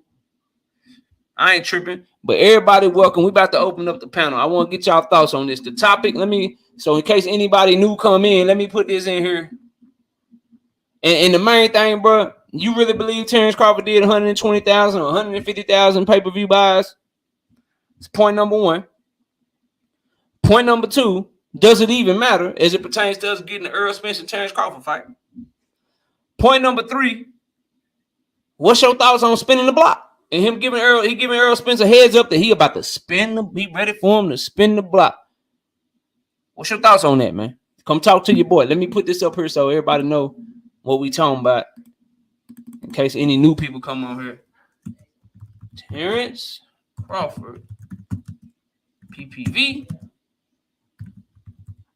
I ain't tripping. But everybody welcome. We about to open up the panel. I want to get y'all thoughts on this. The topic, so in case anybody new come in, let me put this in here. And the main thing, bro, you really believe Terence Crawford did 120,000 or 150,000 pay-per-view buys? It's point number one. Point number two, does it even matter as it pertains to us getting the Earl Spence and Terence Crawford fight? Point number three, what's your thoughts on spinning the block? And him giving Earl Spence a heads up that he about to be ready for him to spin the block. What's your thoughts on that, man? Come talk to your boy. Let me put this up here so everybody know what we talking about. In case any new people come on here. Terence Crawford PPV.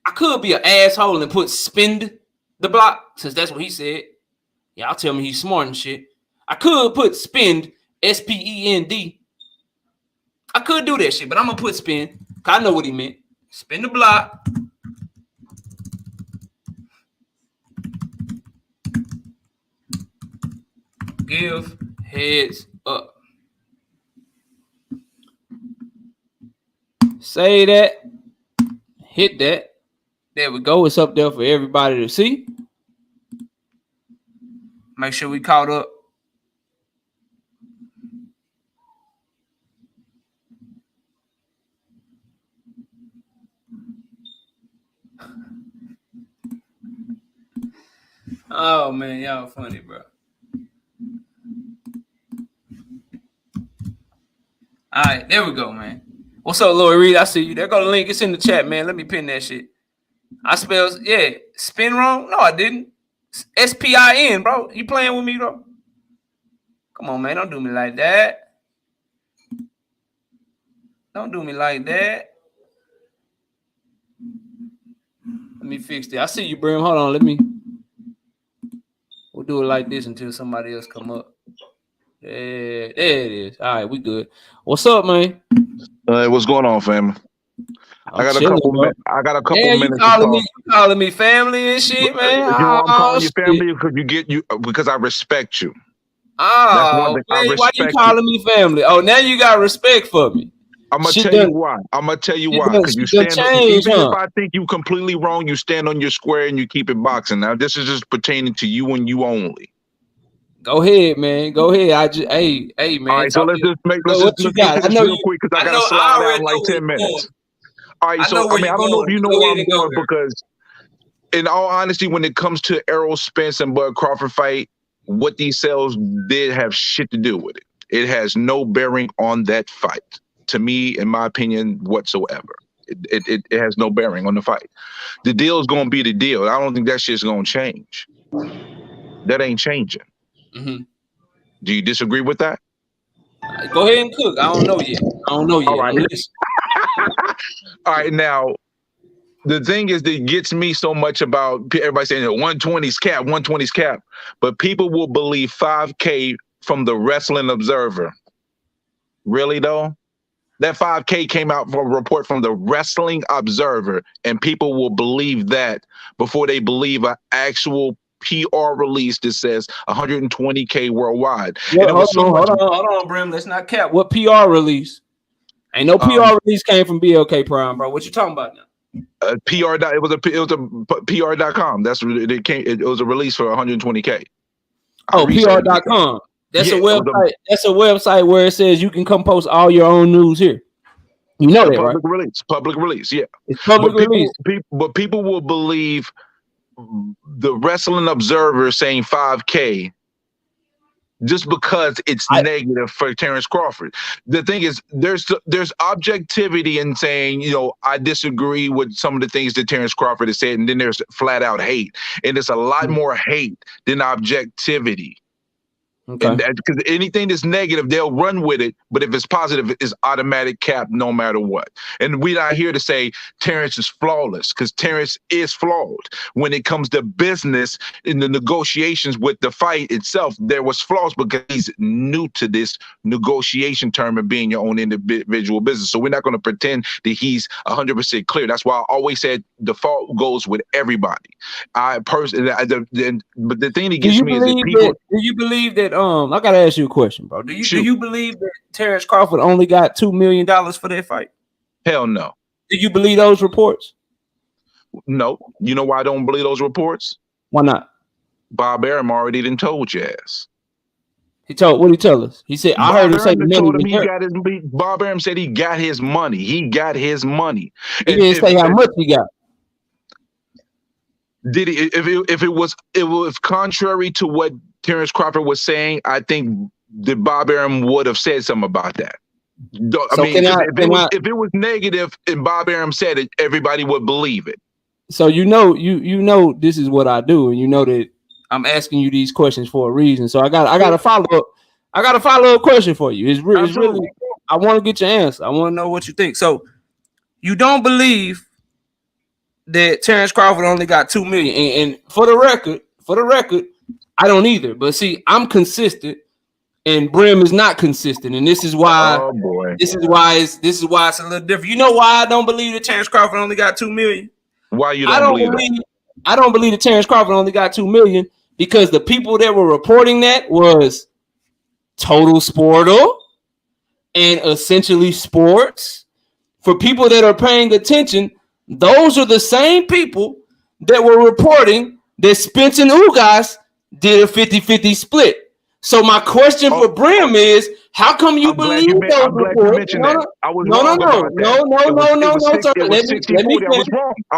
I could be an asshole and put spin the block, since that's what he said. Y'all tell me he's smart and shit. I could put spend, S-P-E-N-D. I could do that shit, but I'm going to put spin, because I know what he meant. Spin the block. Give heads up. Say that. Hit that. There we go. It's up there for everybody to see. Make sure we caught up. Oh, man. Y'all funny, bro. All right. There we go, man. What's up, Lori Reed? I see you. There go the link. It's in the chat, man. Let me pin that shit. I spelled, spin wrong? No, I didn't. S-P-I-N, bro. You playing with me, bro? Come on, man. Don't do me like that. Don't do me like that. Let me fix that. I see you, Brim. Hold on. We'll do it like this until somebody else come up. Yeah, there it is. All right, we good. What's up, man? What's going on, family? I got a couple minutes. I got a couple Damn, minutes. You calling me family and shit, man? You know I'm calling you family because I respect you. Oh, man, why you calling me family? Oh, now you got respect for me. I'm gonna tell you why. Because you stand. Even if I think you completely wrong, you stand on your square and you keep it boxing. Now this is just pertaining to you and you only. Go ahead, man. Go ahead. Hey, man. All right, so let's get this real quick because I gotta slide out in like 10 minutes. All right, so I don't know if you know where I'm going because, in all honesty, when it comes to Errol Spence and Bud Crawford fight, what these sales did have shit to do with it. It has no bearing on that fight, to me, in my opinion, whatsoever. It has no bearing on the fight. The deal is going to be the deal. I don't think that shit's going to change. That ain't changing. Mm-hmm. Do you disagree with that? Go ahead and cook. I don't know yet. All right. All right, now, the thing is that gets me so much about everybody saying 120's cap, but people will believe 5K from the Wrestling Observer. Really, though? That 5K came out from a report from the Wrestling Observer, and people will believe that before they believe an actual PR release that says 120K worldwide. Yeah, hold on, Brim. Let's not cap. What PR release? Ain't no PR release came from BLK Prime, bro. What you talking about now? It was a PR.com. That's what it came. It was a release for 120K. Oh, PR.com. That's a website. That's a website where it says you can come post all your own news here. You know that, public right? Public release. Yeah, it's public release. But people will believe the Wrestling Observer saying 5K just because it's negative for Terence Crawford. The thing is, there's objectivity in saying, I disagree with some of the things that Terence Crawford has said, and then there's flat out hate. And there's a lot more hate than objectivity. Okay. Because anything that's negative, they'll run with it. But if it's positive, it's automatic cap no matter what. And we're not here to say Terence is flawless, because Terence is flawed. When it comes to business, in the negotiations with the fight itself, there was flaws because he's new to this negotiation term of being your own individual business. So we're not going to pretend that he's 100% clear. That's why I always said the fault goes with everybody. But the thing that gets me is that people. Do you believe that? I gotta ask you a question, bro. Do you believe that Terence Crawford only got $2 million for that fight? Hell no. Do you believe those reports? No. You know why I don't believe those reports? Why not? Bob Arum already done told your ass. What did he tell us? He said, I heard him say Bob Arum said he got his money. He got his money. He didn't say how much he got. Did he? If it was contrary to what Terence Crawford was saying, I think that Bob Arum would have said something about that. If it was negative and Bob Arum said it, everybody would believe it. So you know this is what I do, and you know that I'm asking you these questions for a reason. So I got a follow up. I got a follow up question for you. It's really I want to get your answer. I want to know what you think. So you don't believe that Terence Crawford only got $2 million, and for the record, I don't either. But see, I'm consistent, and Brim is not consistent, and this is why. Oh boy. This is why it's a little different. You know why I don't believe that Terence Crawford only got $2 million? Why you don't believe that? I don't believe that Terence Crawford only got $2 million because the people that were reporting that was Total Sportal and Essentially Sports. For people that are paying attention, those are the same people that were reporting that Spence and Ugas did a 50-50 split. So my question for Brim is, how come you believe those reports? No. I was wrong.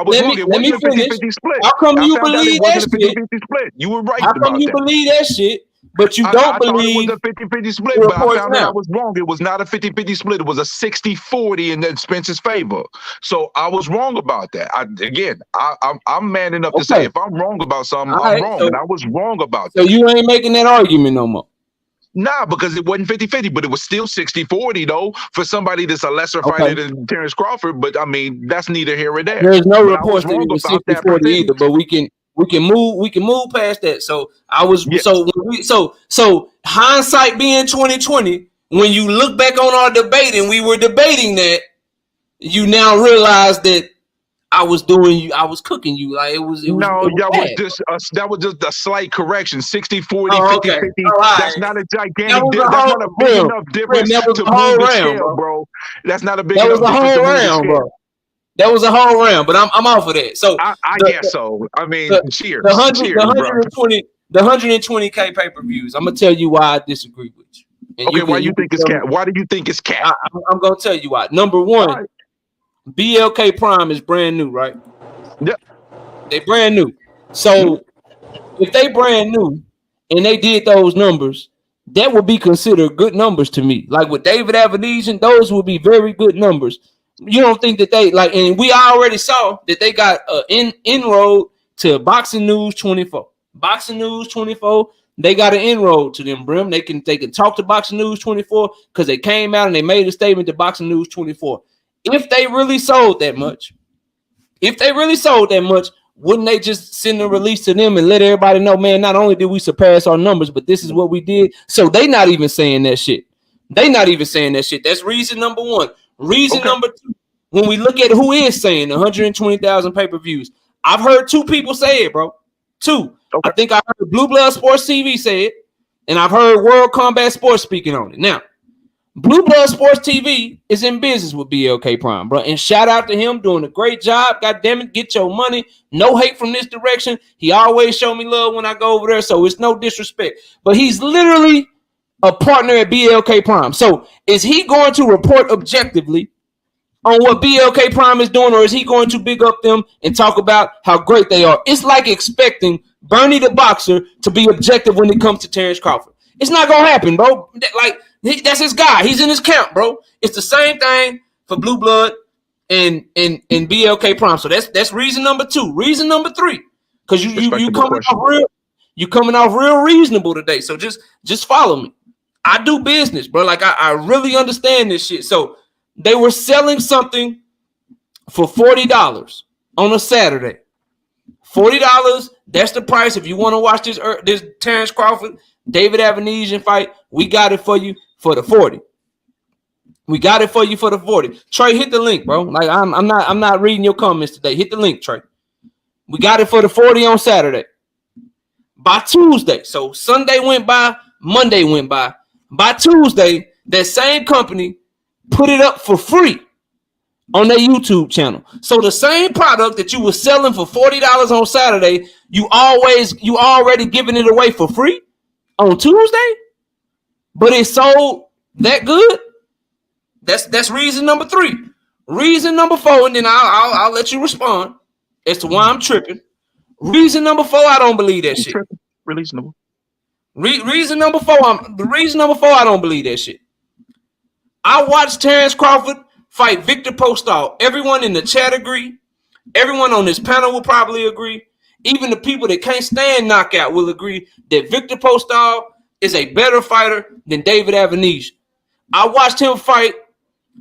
Let me finish. How come you believe that shit? You were right. How come you believe that shit? But you don't believe it was a 50-50 split, but I found out I was wrong. It was not a 50-50 split. It was a 60-40 in Spence's favor. So I was wrong about that. I'm man enough to say if I'm wrong about something, I'm wrong. And I was wrong about that. So you ain't making that argument no more. Nah, because it wasn't 50-50, but it was still 60-40 though for somebody that's a lesser fighter than Terence Crawford. But I mean, that's neither here or there. There's no reports that it was 60-40 either, but we can We can move past that. So I was Yes. so hindsight being 2020, when you look back on our debate and we were debating that, you now realize that I was cooking you. Like it was No, that was bad. just that was just a slight correction. 60, 40, Oh, 50, okay. 50. All right. That's not a gigantic That was a that's whole not a big round. enough difference That was to a whole move the round, scale, bro. That's not a big That was enough a difference whole to move the round, scale. bro. That was a whole round, but I'm off of that. So I guess so. I mean, cheers. Cheers, bro. The 120K pay-per-views. I'm gonna tell you why I disagree with you. And Okay, why you think it's cat? Why do you think it's cat? I'm gonna tell you why. Number one, BLK Prime is brand new, right? Yep. They brand new. So if they brand new and they did those numbers, that would be considered good numbers to me. Like with David Avenesian, those would be very good numbers. You don't think that they like, and we already saw that they got an inroad to Boxing News 24. Boxing News 24, they got an inroad to them, Brim. They can talk to Boxing News 24 because they came out and they made a statement to Boxing News 24. If they really sold that much, wouldn't they just send a release to them and let everybody know, man, not only did we surpass our numbers, but this is what we did? So they not even saying that shit. That's reason number one. Reason number two, when we look at who is saying 120,000 pay-per-views, I've heard two people say it, bro. Two. Okay. I think I heard Blue Blood Sports TV say it, and I've heard World Combat Sports speaking on it. Now, Blue Blood Sports TV is in business with BLK Prime, bro. And shout out to him doing a great job. God damn it, get your money. No hate from this direction. He always show me love when I go over there, so it's no disrespect. But he's literally a partner at BLK Prime. So is he going to report objectively on what BLK Prime is doing, or is he going to big up them and talk about how great they are? It's like expecting Bernie the boxer to be objective when it comes to Terence Crawford. It's not going to happen, bro. Like, that's his guy. He's in his camp, bro. It's the same thing for Blue Blood and BLK Prime. So that's reason number two. Reason number three, because you coming off real reasonable today. So just follow me. I do business, bro. Like I really understand this shit. So they were selling something for $40 on a Saturday. $40. That's the price. If you want to watch this Terence Crawford David Avenesian fight, we got it for you for the 40. We got it for you for the 40. Trey, hit the link, bro. Like I'm not reading your comments today. Hit the link, Trey. We got it for the 40 on Saturday. By Tuesday, so Sunday went by, Monday went by. By Tuesday, that same company put it up for free on their YouTube channel. So the same product that you were selling for $40 on Saturday, you already giving it away for free on Tuesday, but it sold that good. That's reason number three. Reason number four, and then I'll let you respond as to why I'm tripping. Reason number four, I don't believe that shit. Reasonable. Reason number four, I don't believe that shit. I watched Terence Crawford fight Victor Postol. Everyone in the chat agree. Everyone on this panel will probably agree. Even the people that can't stand knockout will agree that Victor Postol is a better fighter than David Avenesian. I watched him fight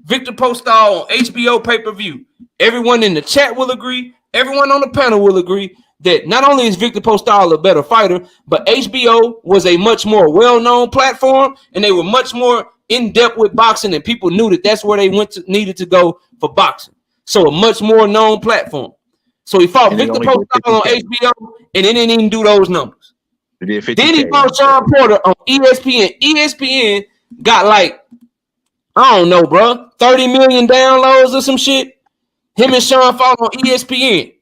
Victor Postol on HBO pay-per-view. Everyone in the chat will agree. Everyone on the panel will agree that not only is Victor Postol a better fighter, but HBO was a much more well-known platform, and they were much more in-depth with boxing, and people knew that that's where they needed to go for boxing. So a much more known platform. So he fought Victor Postol on HBO, and it didn't even do those numbers. Then he fought Sean Porter on ESPN. ESPN got like, I don't know, bro, 30 million downloads or some shit. Him and Sean fought on ESPN,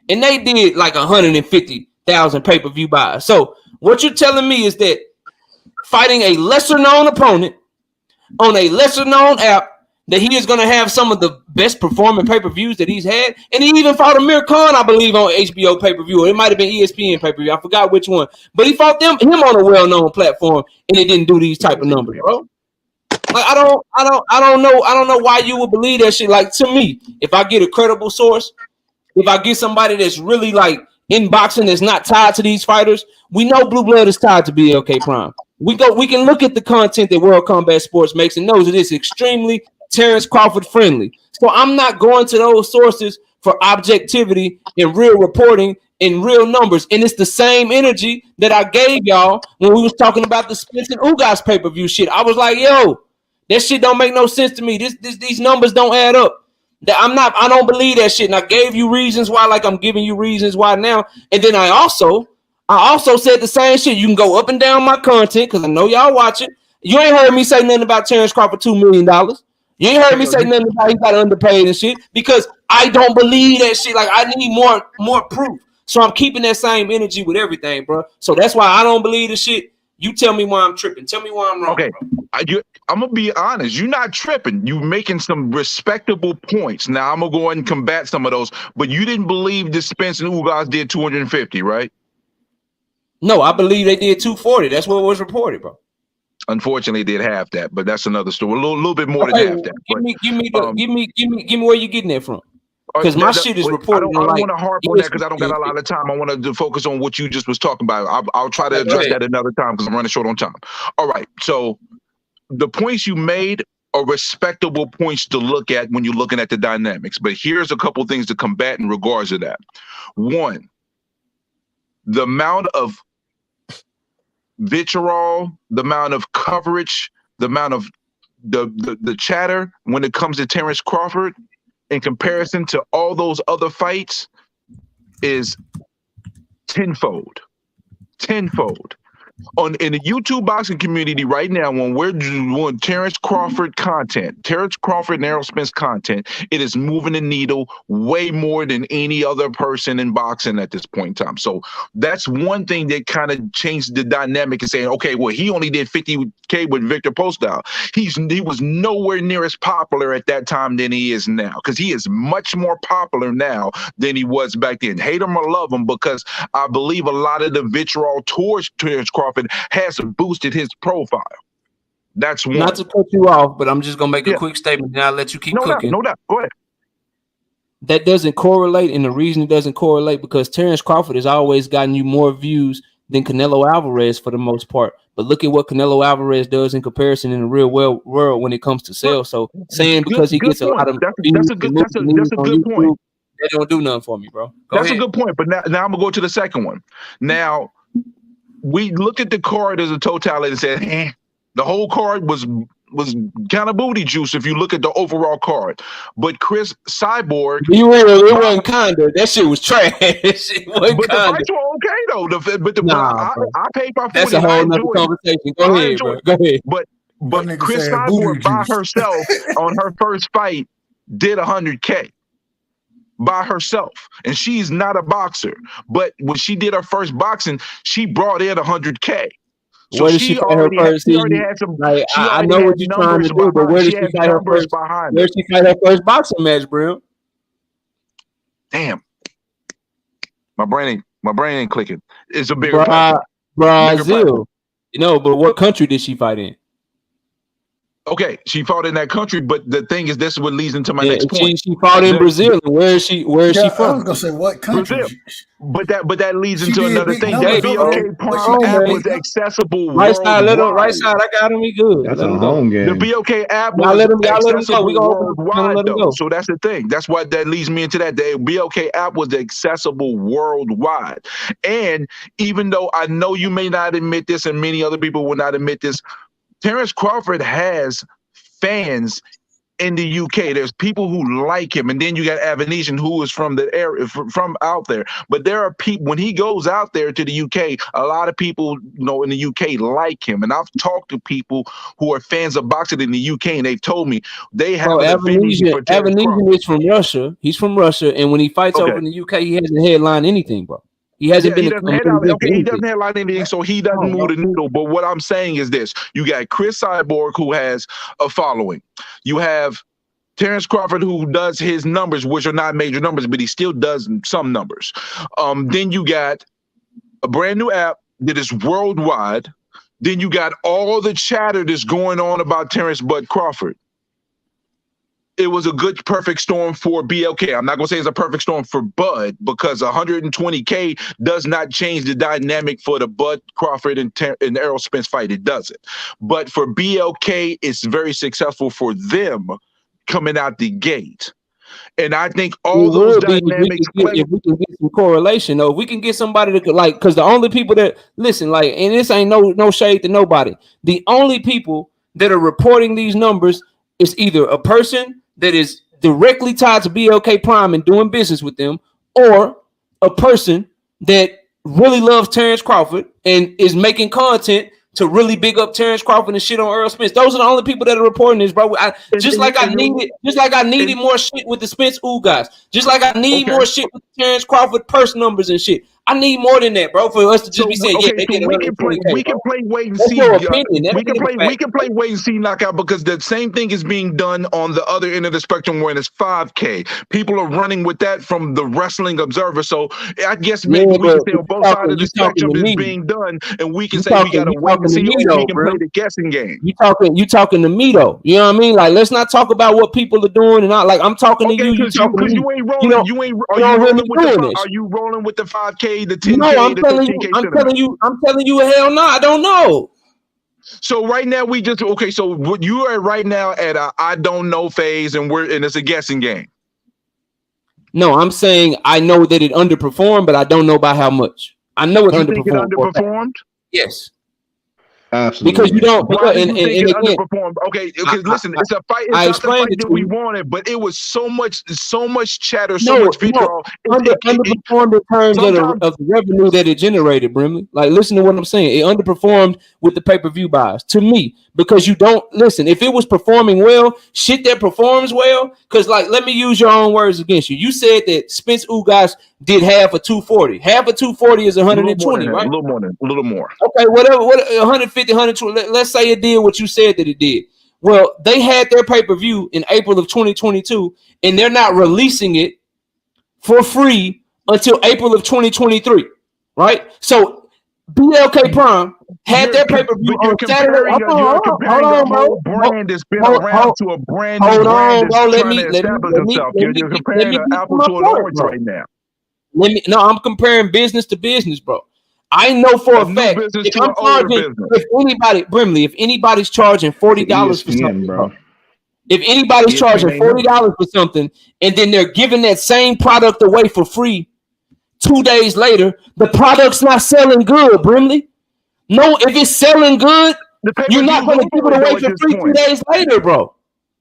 and they did like 150,000 pay-per-view buys. So what you're telling me is that fighting a lesser-known opponent on a lesser-known app, that he is going to have some of the best performing pay-per-views that he's had. And he even fought Amir Khan, I believe, on HBO pay-per-view, or it might have been ESPN pay-per-view. I forgot which one. But he fought him on a well-known platform, and it didn't do these type of numbers, bro. Like I don't know why you would believe that shit. Like, to me, if I get a credible source, if I get somebody that's really like in boxing that's not tied to these fighters, we know Blue Blood is tied to BLK Prime. We can look at the content that World Combat Sports makes and knows it is extremely Terence Crawford friendly. So I'm not going to those sources for objectivity and real reporting in real numbers, and it's the same energy that I gave y'all when we was talking about the Spence and Ugas pay-per-view shit. I was like, yo, that shit don't make no sense to me. These numbers don't add up. I don't believe that shit. And I gave you reasons why, like I'm giving you reasons why now. And then I also said the same shit. You can go up and down my content because I know y'all watching. You ain't heard me say nothing about Terence Crawford $2 million. You ain't heard me say nothing about he got underpaid and shit because I don't believe that shit. Like I need more proof. So I'm keeping that same energy with everything, bro. So that's why I don't believe the shit. You tell me why I'm tripping. Tell me why I'm wrong. Okay, I'm gonna be honest. You're not tripping. You making some respectable points. Now I'm gonna go ahead and combat some of those. But you didn't believe that Spence and Ugas did 250, right? No, I believe they did 240. That's what was reported, bro. Unfortunately, they did half that, but that's another story. A little bit more than half that. Give me where you getting that from. Because my shit is reported. I don't want to harp on that because I don't got a lot of time. I want to focus on what you just was talking about. I'll try to address that another time because I'm running short on time. All right. So the points you made are respectable points to look at when you're looking at the dynamics. But here's a couple things to combat in regards to that. One, the amount of vitriol, the amount of coverage, the amount of the chatter when it comes to Terence Crawford in comparison to all those other fights is tenfold. In the YouTube boxing community right now, when we're doing Terence Crawford content, Terence Crawford and Errol Spence content, it is moving the needle way more than any other person in boxing at this point in time. So that's one thing that kind of changed the dynamic and saying, okay, well, he only did 50K with Victor Postol. He was nowhere near as popular at that time than he is now, because he is much more popular now than he was back then. Hate him or love him, because I believe a lot of the vitriol towards Terence Crawford has boosted his profile. That's one. Not to cut you off, but I'm just gonna make a quick statement and I'll let you keep cooking. No doubt. Go ahead. That doesn't correlate, and the reason it doesn't correlate because Terence Crawford has always gotten you more views than Canelo Alvarez for the most part. But look at what Canelo Alvarez does in comparison in the real world when it comes to sales. So saying because he gets a lot of that's a good point. They don't do nothing for me, bro. That's a good point. But now I'm gonna go to the second one. Now, we looked at the card as a totality and said, the whole card was kind of booty juice if you look at the overall card. But Chris Cyborg, it wasn't kinda. That shit was trash. It wasn't but kinda. the fights were okay though. I paid my 40. That's a whole nother conversation. Go ahead. But Chris Cyborg by herself on her first fight did 100K. By herself, and she's not a boxer, but when she did her first boxing, she brought in 100K. So she already had some. Like, I know what you're trying to do, but where did she fight her first? Where did she fight her first boxing match, bro? Damn, my brain ain't clicking. It's a bigger Brazil. But what country did she fight in? Okay, she fought in that country, but the thing is, this is what leads into my next point. She fought in Brazil. Where is she from? I was gonna say what country? Brazil. But that leads into another thing. That BOK Prime app was accessible. Right side, I got him. We good. That's a home game. The BOK app was accessible worldwide, though. So that's the thing. That's why that leads me into that. The BOK app was accessible worldwide. And even though I know you may not admit this, and many other people will not admit this, Terence Crawford has fans in the UK. There's people who like him, and then you got Avanesian, who is from the area, from out there. But there are people, when he goes out there to the UK, a lot of people, in the UK like him. And I've talked to people who are fans of boxing in the UK, and they've told me they have Avanesian is from Russia. He's from Russia, and when he fights over in the UK, he hasn't headlined anything, bro. He hasn't been. He doesn't headline anything, so he doesn't move the needle. But what I'm saying is this: you got Chris Cyborg, who has a following. You have Terence Crawford, who does his numbers, which are not major numbers, but he still does some numbers. Then you got a brand new app that is worldwide. Then you got all the chatter that's going on about Terence Bud Crawford. It was a good perfect storm for BLK. I'm not going to say it's a perfect storm for Bud, because 120K does not change the dynamic for the Bud Crawford and Errol Spence fight. It doesn't. But for BLK, it's very successful for them coming out the gate. And I think all those dynamics play. If we can get some correlation, though, if we can get somebody to like, because the only people that listen, like, and this ain't no shade to nobody. The only people that are reporting these numbers is either a person that is directly tied to BLK Prime and doing business with them, or a person that really loves Terence Crawford and is making content to really big up Terence Crawford and shit on Earl Spence. Those are the only people that are reporting this, bro. I needed more shit with the Spence guys. Just like I need more shit with the Terence Crawford purse numbers and shit. I need more than that, bro, for us to just be saying, we can play wait and see. We can play wait and see knockout, because the same thing is being done on the other end of the spectrum when it's 5K. People are running with that from the Wrestling Observer. So I guess maybe we can say on both sides of the spectrum is being done, and we can say we got to wait and see, or we can play the guessing game. You talking to me though? You know what I mean? Like, let's not talk about what people are doing, and not like I'm talking to you. Because you ain't rolling. Are you rolling with the 5K? The 10K, no, I'm telling you, hell no, I don't know. So right now so what you are right now at a I don't know phase, and it's a guessing game. No, I'm saying I know that it underperformed, but I don't know by how much. I know it underperformed. Yes. Absolutely. Because you don't. Underperformed. Okay. Listen, it's a fight. It's not the fight that we wanted, but it was so much chatter, so much vitriol. Underperformed in terms of the revenue that it generated, Brimley. Like, listen to what I'm saying. It underperformed with the pay-per-view buys to me, because you don't listen. If it was performing well, shit that performs well, because like, let me use your own words against you. You said that Spence guys did half of 240. Half of 240 is 120, right? A little more. Okay, whatever. 150, 120. Let's say it did what you said that it did. Well, they had their pay-per-view in April of 2022, and they're not releasing it for free until April of 2023, right? So BLK Prime had their pay-per-view on Saturday. Hold on, bro. Brand has been around to a brand new brand that's trying to establish itself. You're comparing an apple to an orange right now. I'm comparing business to business, bro. I know for a fact if anybody's charging $40 for something, bro. If anybody's charging $40 for something, and then they're giving that same product away for free 2 days later, the product's not selling good, Brimley. No, if it's selling good, you're not going to give it away for free 2 days later, bro.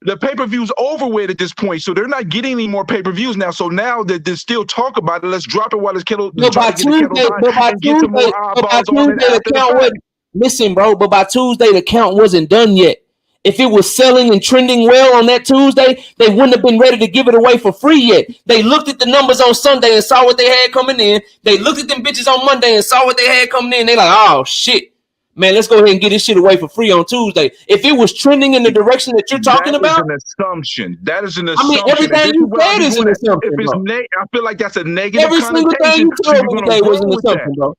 The pay-per-view's over with at this point, so they're not getting any more pay-per-views now. So now that there's still talk about it, let's drop it while it's kettle. By Tuesday, listen, bro. But by Tuesday, the count wasn't done yet. If it was selling and trending well on that Tuesday, they wouldn't have been ready to give it away for free yet. They looked at the numbers on Sunday and saw what they had coming in. They looked at them bitches on Monday and saw what they had coming in. They like, oh shit. Man, let's go ahead and get this shit away for free on Tuesday. If it was trending in the direction that you're talking about, that is an assumption. I mean, everything you said is an assumption. I feel like that's a negative. Every single thing you told me today was an assumption, bro.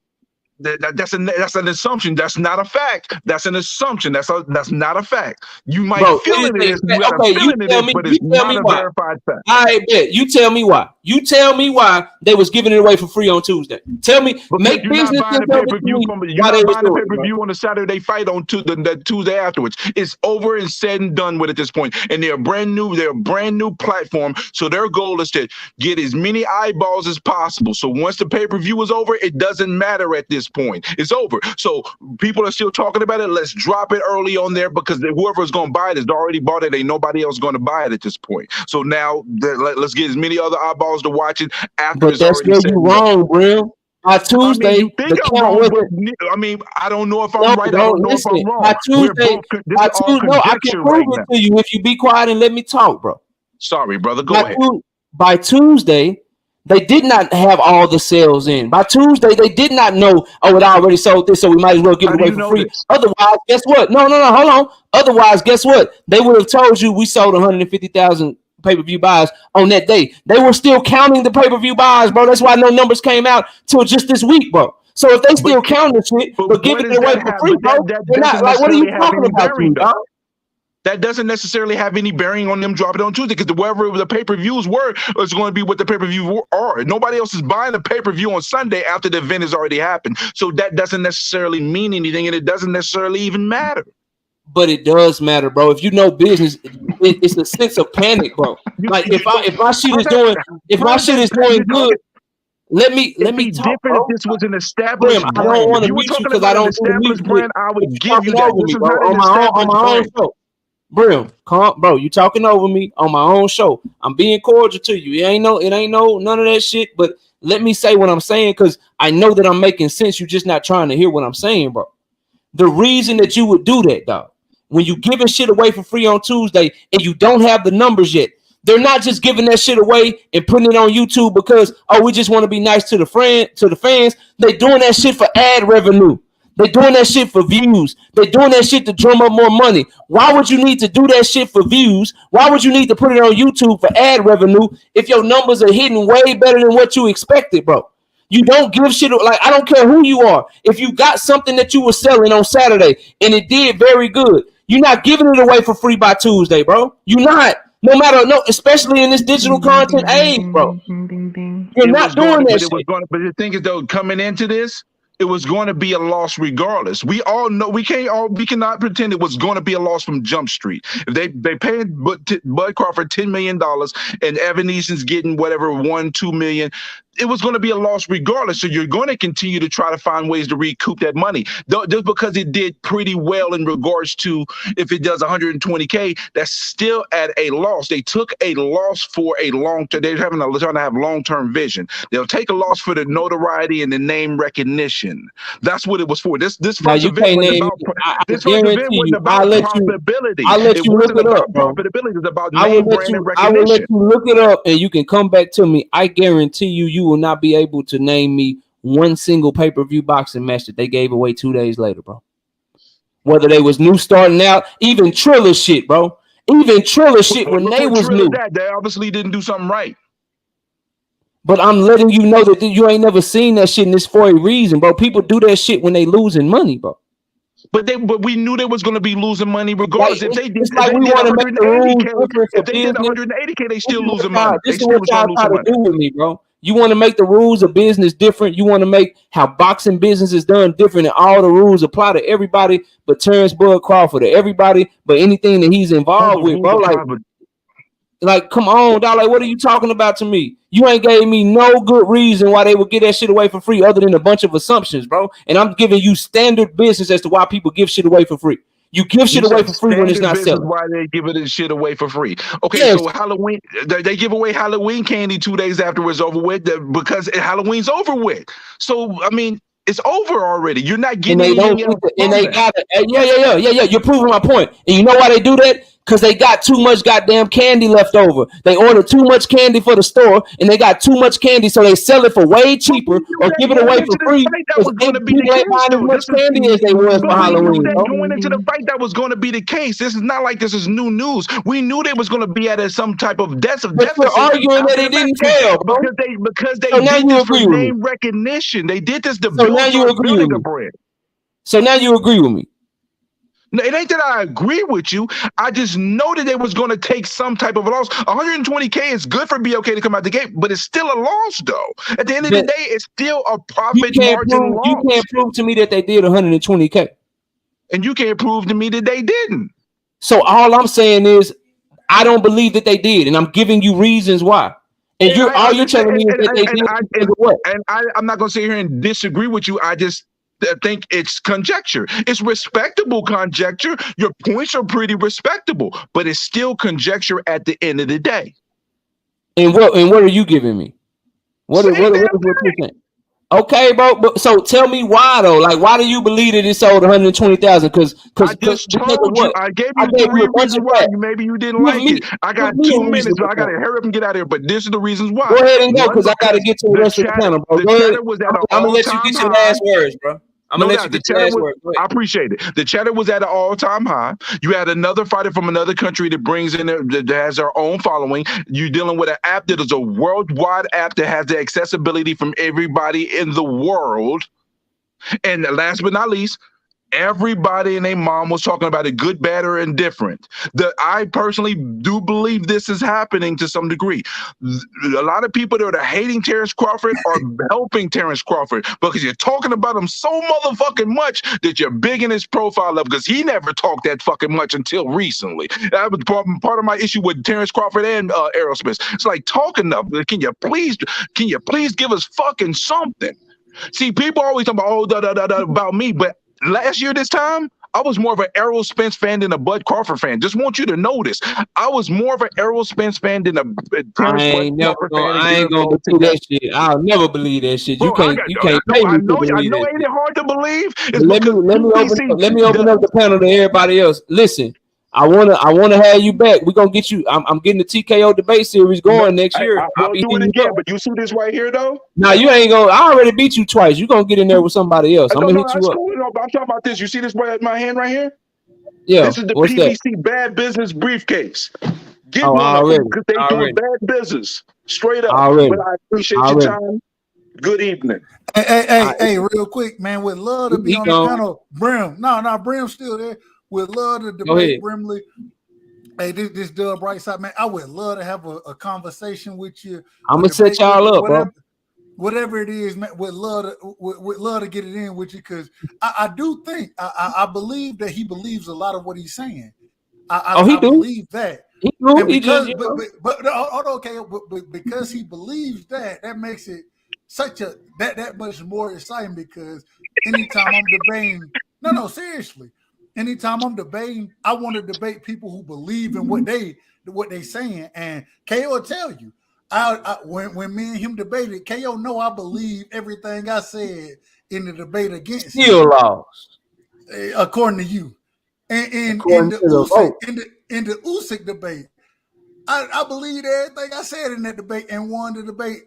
That's an assumption. That's not a fact. That's an assumption. That's not a fact. You might feel it is. But it's not a verified fact. I bet. You tell me why. You tell me why they was giving it away for free on Tuesday. Tell me. Make business. You're not buying the pay-per-view on the Saturday fight on the Tuesday afterwards. It's over and said and done with at this point. And they're brand new. They're a brand new platform. So their goal is to get as many eyeballs as possible. So once the pay-per-view is over, it doesn't matter at this point. It's over. So people are still talking about it. Let's drop it early on there, because whoever's going to buy it has already bought it. Ain't nobody else going to buy it at this point. So now let's get as many other eyeballs to watch it after. But that's where you're wrong, bro. By Tuesday, I don't know if I'm right. I don't know if I'm wrong. By Tuesday, I can prove it to you if you be quiet and let me talk, bro. Sorry, brother. Go ahead. By Tuesday, they did not have all the sales in. By Tuesday, they did not know, it already sold this, so we might as well give it away for free. Otherwise, guess what? No, hold on. Otherwise, guess what? They would have told you we sold 150,000 pay-per-view buys on that day. They were still counting the pay-per-view buys, bro. That's why no numbers came out till just this week, bro. So if they still counting shit, but giving it away for free, bro, they're not like, what are you talking about, dog? That doesn't necessarily have any bearing on them dropping on Tuesday, because wherever the pay-per-views were, it's going to be what the pay-per-view are. Nobody else is buying the pay-per-view on Sunday after the event has already happened. So that doesn't necessarily mean anything, and it doesn't necessarily even matter. But it does matter, bro. If you know business, it's a sense of panic, bro. Like if my shit is doing good, let me talk, different bro. if this was an established I don't brand. want If to you were mute you talking because I about an don't do the mute established brand, I would give you that. over This me, was bro. not an On my own established brand. show. Bro, you talking over me on my own show. I'm being cordial to you. It ain't no none of that shit. But let me say what I'm saying because I know that I'm making sense. You're just not trying to hear what I'm saying, bro. The reason that you would do that, dog, when you giving shit away for free on Tuesday and you don't have the numbers yet, they're not just giving that shit away and putting it on YouTube because we just want to be nice to the fans. They doing that shit for ad revenue. They're doing that shit for views. They're doing that shit to drum up more money. Why would you need to do that shit for views? Why would you need to put it on YouTube for ad revenue if your numbers are hitting way better than what you expected, bro? You don't give shit. Like, I don't care who you are. If you got something that you were selling on Saturday and it did very good, you're not giving it away for free by Tuesday, bro. You're not. Especially in this digital content age, bro. You're not doing that shit. But the thing is, though, coming into this, it was going to be a loss regardless. We all know we cannot pretend it was going to be a loss from Jump Street. If they paid Bud Crawford $10 million and Evan Eason's getting whatever $1-2 million, it was going to be a loss regardless. So you're going to continue to try to find ways to recoup that money. Just because it did pretty well in regards to if it does 120K, that's still at a loss. They took a loss for a long term. They're trying to have long-term vision. They'll take a loss for the notoriety and the name recognition. That's what it was for. This first event wasn't about profitability. I'll let you look it up, bro. Profitability is about name, brand, and recognition. I will let you look it up, and you can come back to me. I guarantee you will not be able to name me one single pay-per-view boxing match that they gave away 2 days later, bro. Whether they was new starting out, even Triller shit, bro. Even Triller shit when they was new. They obviously didn't do something right. But I'm letting you know that you ain't never seen that shit, and it's for a reason, bro. People do that shit when they losing money, bro. But we knew they was going to be losing money regardless. Like, if they did, it's like we want to make the rules different. If they did 180K, they still losing money. This is what y'all try to do with me, bro. You want to make the rules of business different. You want to make how boxing business is done different, and all the rules apply to everybody but Terence Bud Crawford, or everybody but anything that he's involved with, bro. Like, come on, dog. Like, what are you talking about to me? You ain't gave me no good reason why they would get that shit away for free other than a bunch of assumptions, bro. And I'm giving you standard business as to why people give shit away for free. You give shit away for free when it's not selling. Why they give it shit away for free? Okay, so Halloween, they give away Halloween candy 2 days after it's over with because Halloween's over with. So, I mean, it's over already. You're not getting anything else. And they got it. Yeah. You're proving my point. And you know why they do that? Because they got too much goddamn candy left over. They order too much candy for the store, and they got too much candy, so they sell it for way cheaper or give it away for free. That was going to be the case. Buying as much candy as they was for Halloween. Going into the fight, that was going to be the case. This is not like this is new news. We knew they was going to be at some type of deficit. You're arguing that they didn't fail, bro. Because they did this for name recognition. They did this to build the brand. So now you agree with me. No, it ain't that I agree with you. I just know that they was going to take some type of a loss. 120K is good for BOK to come out the gate, but it's still a loss, though. At the end of the day, it's still a profit margin loss. You can't prove to me that they did 120K. And you can't prove to me that they didn't. So all I'm saying is I don't believe that they did, and I'm giving you reasons why. And you're telling me that they did what? And I'm not going to sit here and disagree with you. I just think it's conjecture. It's respectable conjecture. Your points are pretty respectable, but it's still conjecture at the end of the day. And what are you giving me? What is what you're saying? Okay, bro. But so tell me why though. Like, why do you believe that it sold 120,000? Because I just told you. I gave you 3 reasons why. Maybe you didn't like it. I got 2 minutes, but I gotta hurry up and get out of here. But this is the reasons why. Go ahead and go, because I gotta get to the rest of the panel, bro. I'm gonna let you get your last words, bro. I'm gonna let you get your last word. I appreciate it. The chatter was at an all-time high. You had another fighter from another country that brings in that has their own following. You're dealing with an app that is a worldwide app that has the accessibility from everybody in the world. And last but not least, everybody and their mom was talking about it, good, bad, or indifferent. I personally do believe this is happening to some degree. A lot of people that are hating Terence Crawford are helping Terence Crawford because you're talking about him so motherfucking much that you're bigging his profile up, because he never talked that fucking much until recently. That was part of my issue with Terence Crawford and Errol Spence. It's like, talk enough. Can you please give us fucking something? See, people always talk about, about me, but last year this time, I was more of an Errol Spence fan than a Bud Crawford fan. Just want you to know this. I was more of an Errol Spence fan than a Terence Crawford fan. I ain't gonna believe that shit. I'll never believe that shit. You can't pay me to believe that. I know, ain't it hard to believe? Let me open up the panel to everybody else. Listen, I wanna have you back. We're gonna get you. I'm getting the TKO debate series going next year. I'll do it again, but you see this right here though? Now you ain't gonna. I already beat you twice. You gonna get in there with somebody else. I'm gonna hit you up. Cool, but I'm talking about this. You see this right at my hand right here? Yeah. This is the PVC Bad Business briefcase. Get one already, because they doing bad business. Straight up. Already. But I appreciate your time. Good evening. Hey, real quick, man. Would love to be on the panel. Brim. No, Brim's still there. Would love to debate Brimley. Hey, this Dub Brightside, man. I would love to have a conversation with you. I'm gonna set y'all up, bro. Whatever it is, man, would love to get it in with you, because I do think I believe that he believes a lot of what he's saying. I believe that. He do. But because he believes that makes it such a that much more exciting, because anytime I'm debating, no, seriously. Anytime I'm debating, I want to debate people who believe in what they saying. And KO will tell you, when me and him debated, KO know I believe everything I said in the debate against still lost, according to you. And in the Usyk debate, I believe everything I said in that debate and won the debate.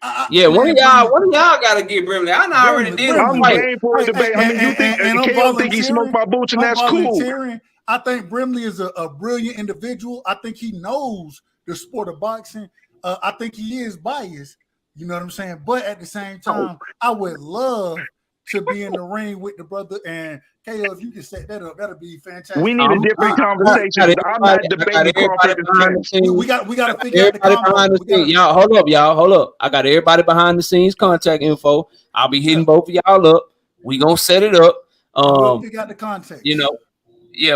One of y'all gotta get Brimley. I already did it. I'm game for a debate. I mean, you think he smoked my boots, and that's cool. I think Brimley is a brilliant individual. I think he knows the sport of boxing. I think he is biased. You know what I'm saying? But at the same time, I would love to be in the ring with the brother. And KO, if you can set that up, that'll be fantastic. We need a different conversation. I'm not debating Crawford. We got to figure out the combo. Y'all, hold up. I got everybody behind the scenes contact info. I'll be hitting both of y'all up. We gonna set it up. We'll figure out the context. You know,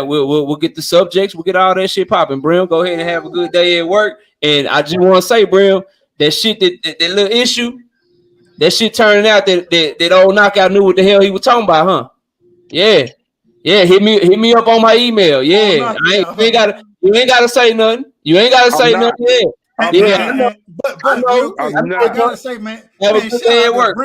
we'll get the subjects. We'll get all that shit popping. Brim, go ahead and have a good day at work. And I just want to say, Brim, that shit, that little issue, that shit turning out that old knockout knew what the hell he was talking about, huh? Yeah. Hit me up on my email. Yeah, you ain't gotta say nothing. You ain't gotta say nothing. But I gotta say, man, have a good day at work.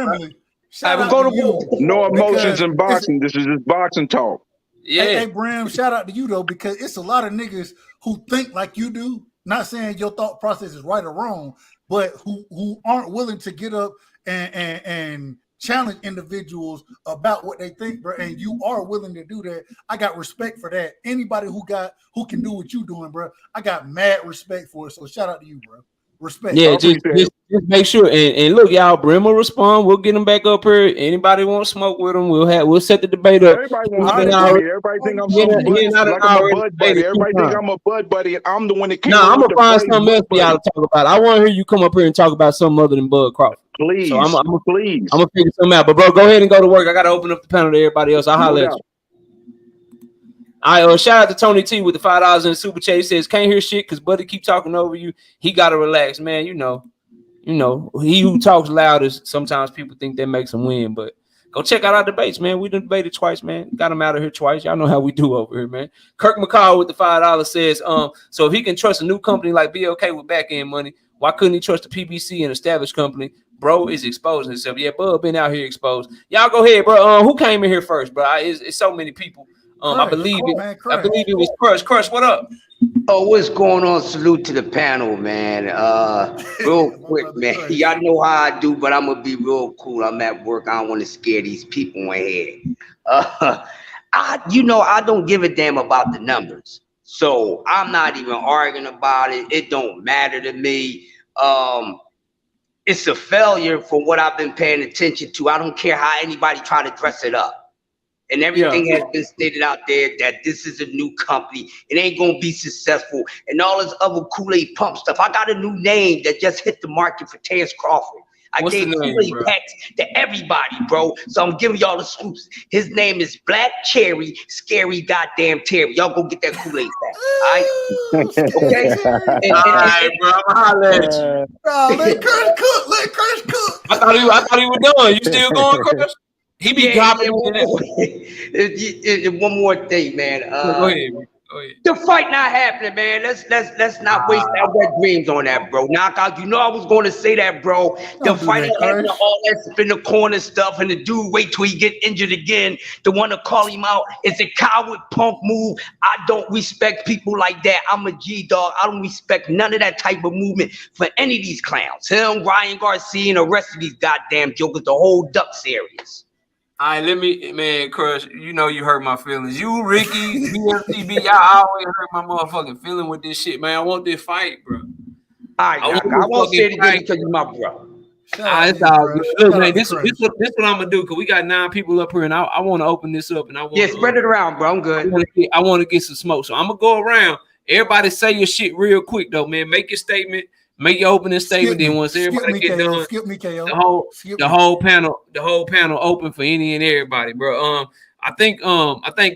Shout out to you. No emotions in boxing. This is just boxing talk. Yeah. Hey, Brim, shout out to you though, because it's a lot of niggas who think like you do. Not saying your thought process is right or wrong, but who aren't willing to get up and challenge individuals about what they think, bro. And you are willing to do that. I got respect for that. Anybody who can do what you doing, bro, I got mad respect for it. So shout out to you, bro. Respect. Yeah, just make sure and look, y'all. Brim will respond. We'll get him back up here. Anybody want to smoke with him? We'll set the debate up. Everybody think I'm a bud buddy. Everybody think I'm a bud buddy, and I'm the one that came. No, I'm gonna find something else for y'all to talk about. I want to hear you come up here and talk about something other than Bud Crawford. Please, so I'm gonna figure something out. But bro, go ahead and go to work. I gotta open up the panel to everybody else. I'll holler at you. All right, shout out to Tony T with the $5 in the super chat. He says, can't hear shit because Buddy keep talking over you. He got to relax, man. You know, he who talks loudest, sometimes people think that makes him win. But go check out our debates, man. We done debated twice, man. Got him out of here twice. Y'all know how we do over here, man. Kirk McCall with the $5 says, so if he can trust a new company like BLK with back-end money, why couldn't he trust the PBC and established company? Bro is exposing himself. Yeah, Bud been out here exposed. Y'all go ahead, bro. Who came in here first, bro? It's so many people. I believe it was Crush. Crush, what up? Oh, what's going on? Salute to the panel, man. Real quick, man. Y'all know how I do, but I'm gonna be real cool. I'm at work. I don't want to scare these people in here. I don't give a damn about the numbers, so I'm not even arguing about it. It don't matter to me. It's a failure for what I've been paying attention to. I don't care how anybody try to dress it up. and everything has been stated out there that this is a new company. It ain't gonna be successful, and all this other Kool-Aid pump stuff. I got a new name that just hit the market for Terence Crawford. I gave Kool-Aid packs to everybody, bro. So I'm giving y'all the scoops. His name is Black Cherry, Scary Goddamn Terry. Y'all go get that Kool-Aid pack. All right? Okay. All right, bro. I'm holler at you. Bro, let Crush cook. Let Crush cook. I thought he was done. You still going, Crush? He be dropping. One more thing, man. Go ahead. The fight not happening, man. Let's not waste our wet dreams on that, bro. Knockout. You know I was going to say that, bro. The fight ain't happening. All that spin the corner stuff, and the dude wait till he get injured again. The one to call him out is a coward punk move. I don't respect people like that. I'm a G dog. I don't respect none of that type of movement for any of these clowns. Him, Ryan Garcia, and the rest of these goddamn jokers. The whole Duck series. All right, let me, man, Crush, you know you hurt my feelings. You, Ricky, BFTB, y'all always hurt my motherfucking feeling with this shit, man. I want this fight, bro. All right, I won't say it again because you're my brother. It's all good. Look, man, this what I'm going to do, because we got 9 people up here, and I want to open this up. And I want spread it around, bro. I'm good. I want to get some smoke. So I'm going to go around. Everybody say your shit real quick, though, man. Make your statement. Make your opening statement. Then once everybody get done, the whole panel open for any and everybody, bro. I think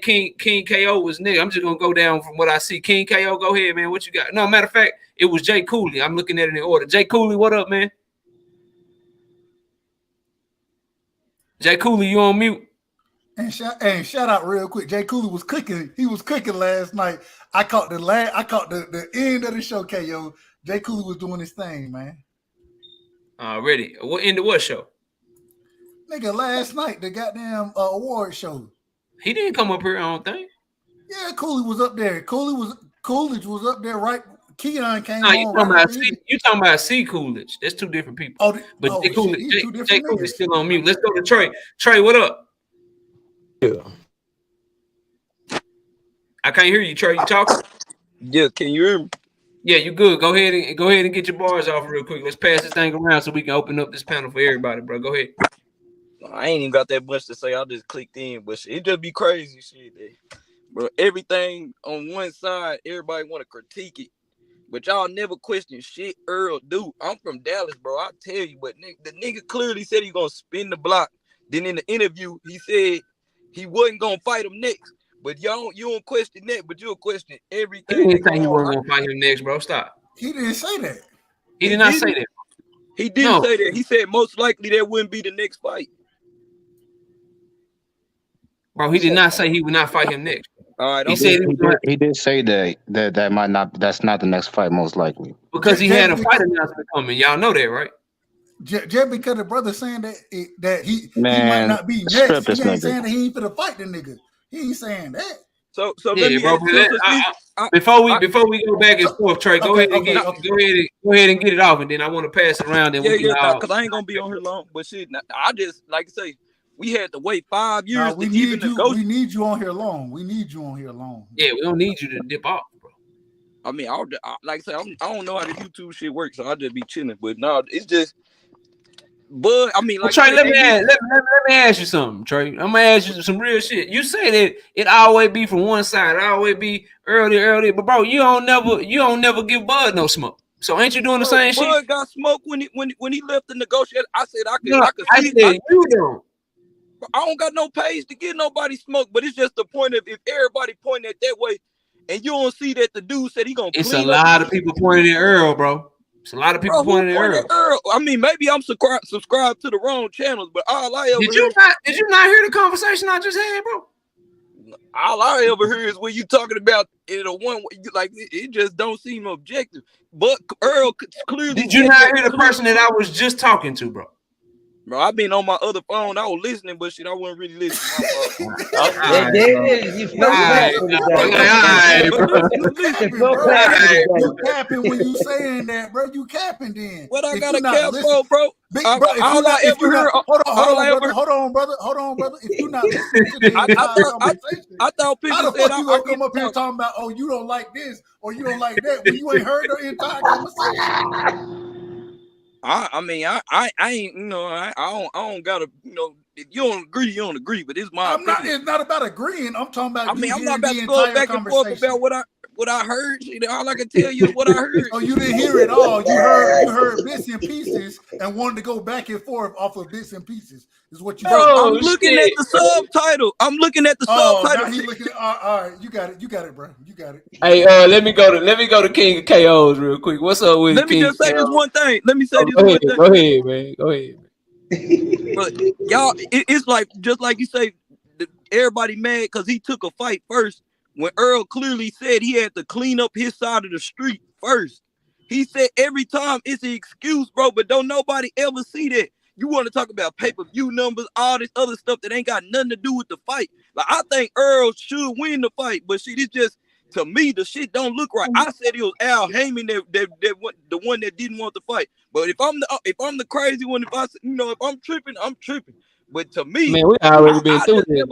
King KO was nigga. I'm just gonna go down from what I see. King KO, go ahead, man. What you got? No, matter of fact, it was Jay Cooley. I'm looking at it in order. Jay Cooley, what up, man? Jay Cooley, you on mute? And shout out real quick. Jay Cooley was cooking. He was cooking last night. I caught the end of the show, KO. Jay Cooley was doing his thing, man. Ready. What end of what show? Nigga, last night, the goddamn award show. He didn't come up here, I don't think. Yeah, Cooley was up there. Coolidge was up there, right? Keon came on. You talking about C. Coolidge. That's 2 different people. Jay Coolidge still on mute. Let's go to Trey. Trey, what up? Yeah. I can't hear you, Trey. You talking? Yeah, can you hear me? Yeah, you good. Go ahead and get your bars off real quick. Let's pass this thing around so we can open up this panel for everybody, bro. Go ahead. I ain't even got that much to say. I just clicked in, but it just be crazy shit. Bro, everything on one side, everybody want to critique it, but y'all never question shit Earl do. I'm from Dallas, bro. I tell you, but the nigga clearly said he gonna spin the block. Then in the interview, he said he wasn't gonna fight him next. But you don't question that, but you'll question everything. He didn't say he wasn't gonna fight him next, bro. Stop. He didn't say that. He did not say that. He didn't say that. He said most likely that wouldn't be the next fight. Bro, he did not say he would not fight him next. All right. He did say that might not. That's not the next fight, most likely. Because he had a fight announcement coming. Y'all know that, right? Just because the brother saying that he might not be next. He ain't saying that he ain't finna fight the nigga. He ain't saying that. So yeah, bro. Before we go back and forth, Trey, go ahead and get it off, and then I want to pass it around. And because I ain't gonna be on here long. But shit, I just like to say we had to wait 5 years to even negotiate. We need you on here long. Yeah, we don't need you to dip off, bro. I mean, like I say, I don't know how the YouTube shit works, so I'll just be chilling. But no, it's just. But I mean, like, Trey, let me ask you something, Trey. I'm gonna ask you some real shit. You say that it always be from one side, it always be early, but bro, you don't never give Bud no smoke. So ain't you doing the same shit? Bud got smoke when he left the negotiator. I said I could see. You don't. I don't got no page to get nobody smoke, but it's just the point of if everybody pointing it that way, and you don't see that the dude said he gonna. It's a lot of people pointing at Earl, bro. It's a lot of people pointing at Earl. I mean, maybe I'm subscribed to the wrong channels, but all I ever did you not hear the conversation I just had, bro? All I ever hear is when you talking about it a one way, like it just don't seem objective. But Earl clearly. Did you not hear the person that I was just talking to, bro? Bro, I've been on my other phone. I was listening, but shit, I wasn't really listening. You capping when you saying that, bro. You capping then. What I got a cap for, bro? Hold on, brother. If you not listening to this I thought people how the fuck you gonna come up here talking about, oh, you don't like this or you don't like that when you ain't heard the entire conversation? I mean, I ain't, I don't gotta, if you don't agree, you don't agree. But it's my opinion. It's not about agreeing. I'm talking about. I mean, I'm not about to go back and forth about what I heard. All I can tell you is what I heard. Oh, you didn't hear it all. You heard bits and pieces and wanted to go back and forth off of bits and pieces. Is what you. I'm looking at the subtitle. I'm looking at the subtitle. Now he looking at, all right, you got it, bro. You got it. Hey, let me go to King of KOs real quick. What's up with? Let me just say this one thing. Let me say this one thing. Go ahead, man. Go ahead. But y'all, it's like just like you say, everybody mad because he took a fight first. When Earl clearly said he had to clean up his side of the street first. He said every time it's an excuse, bro, but don't nobody ever see that. You want to talk about pay-per-view numbers, all this other stuff that ain't got nothing to do with the fight. Like, I think Earl should win the fight, but shit, it's just, to me, the shit don't look right. I said it was Al Heyman that the one that didn't want the fight. But if I'm the crazy one, if I'm tripping, I'm tripping. But to me, man, we already been through this.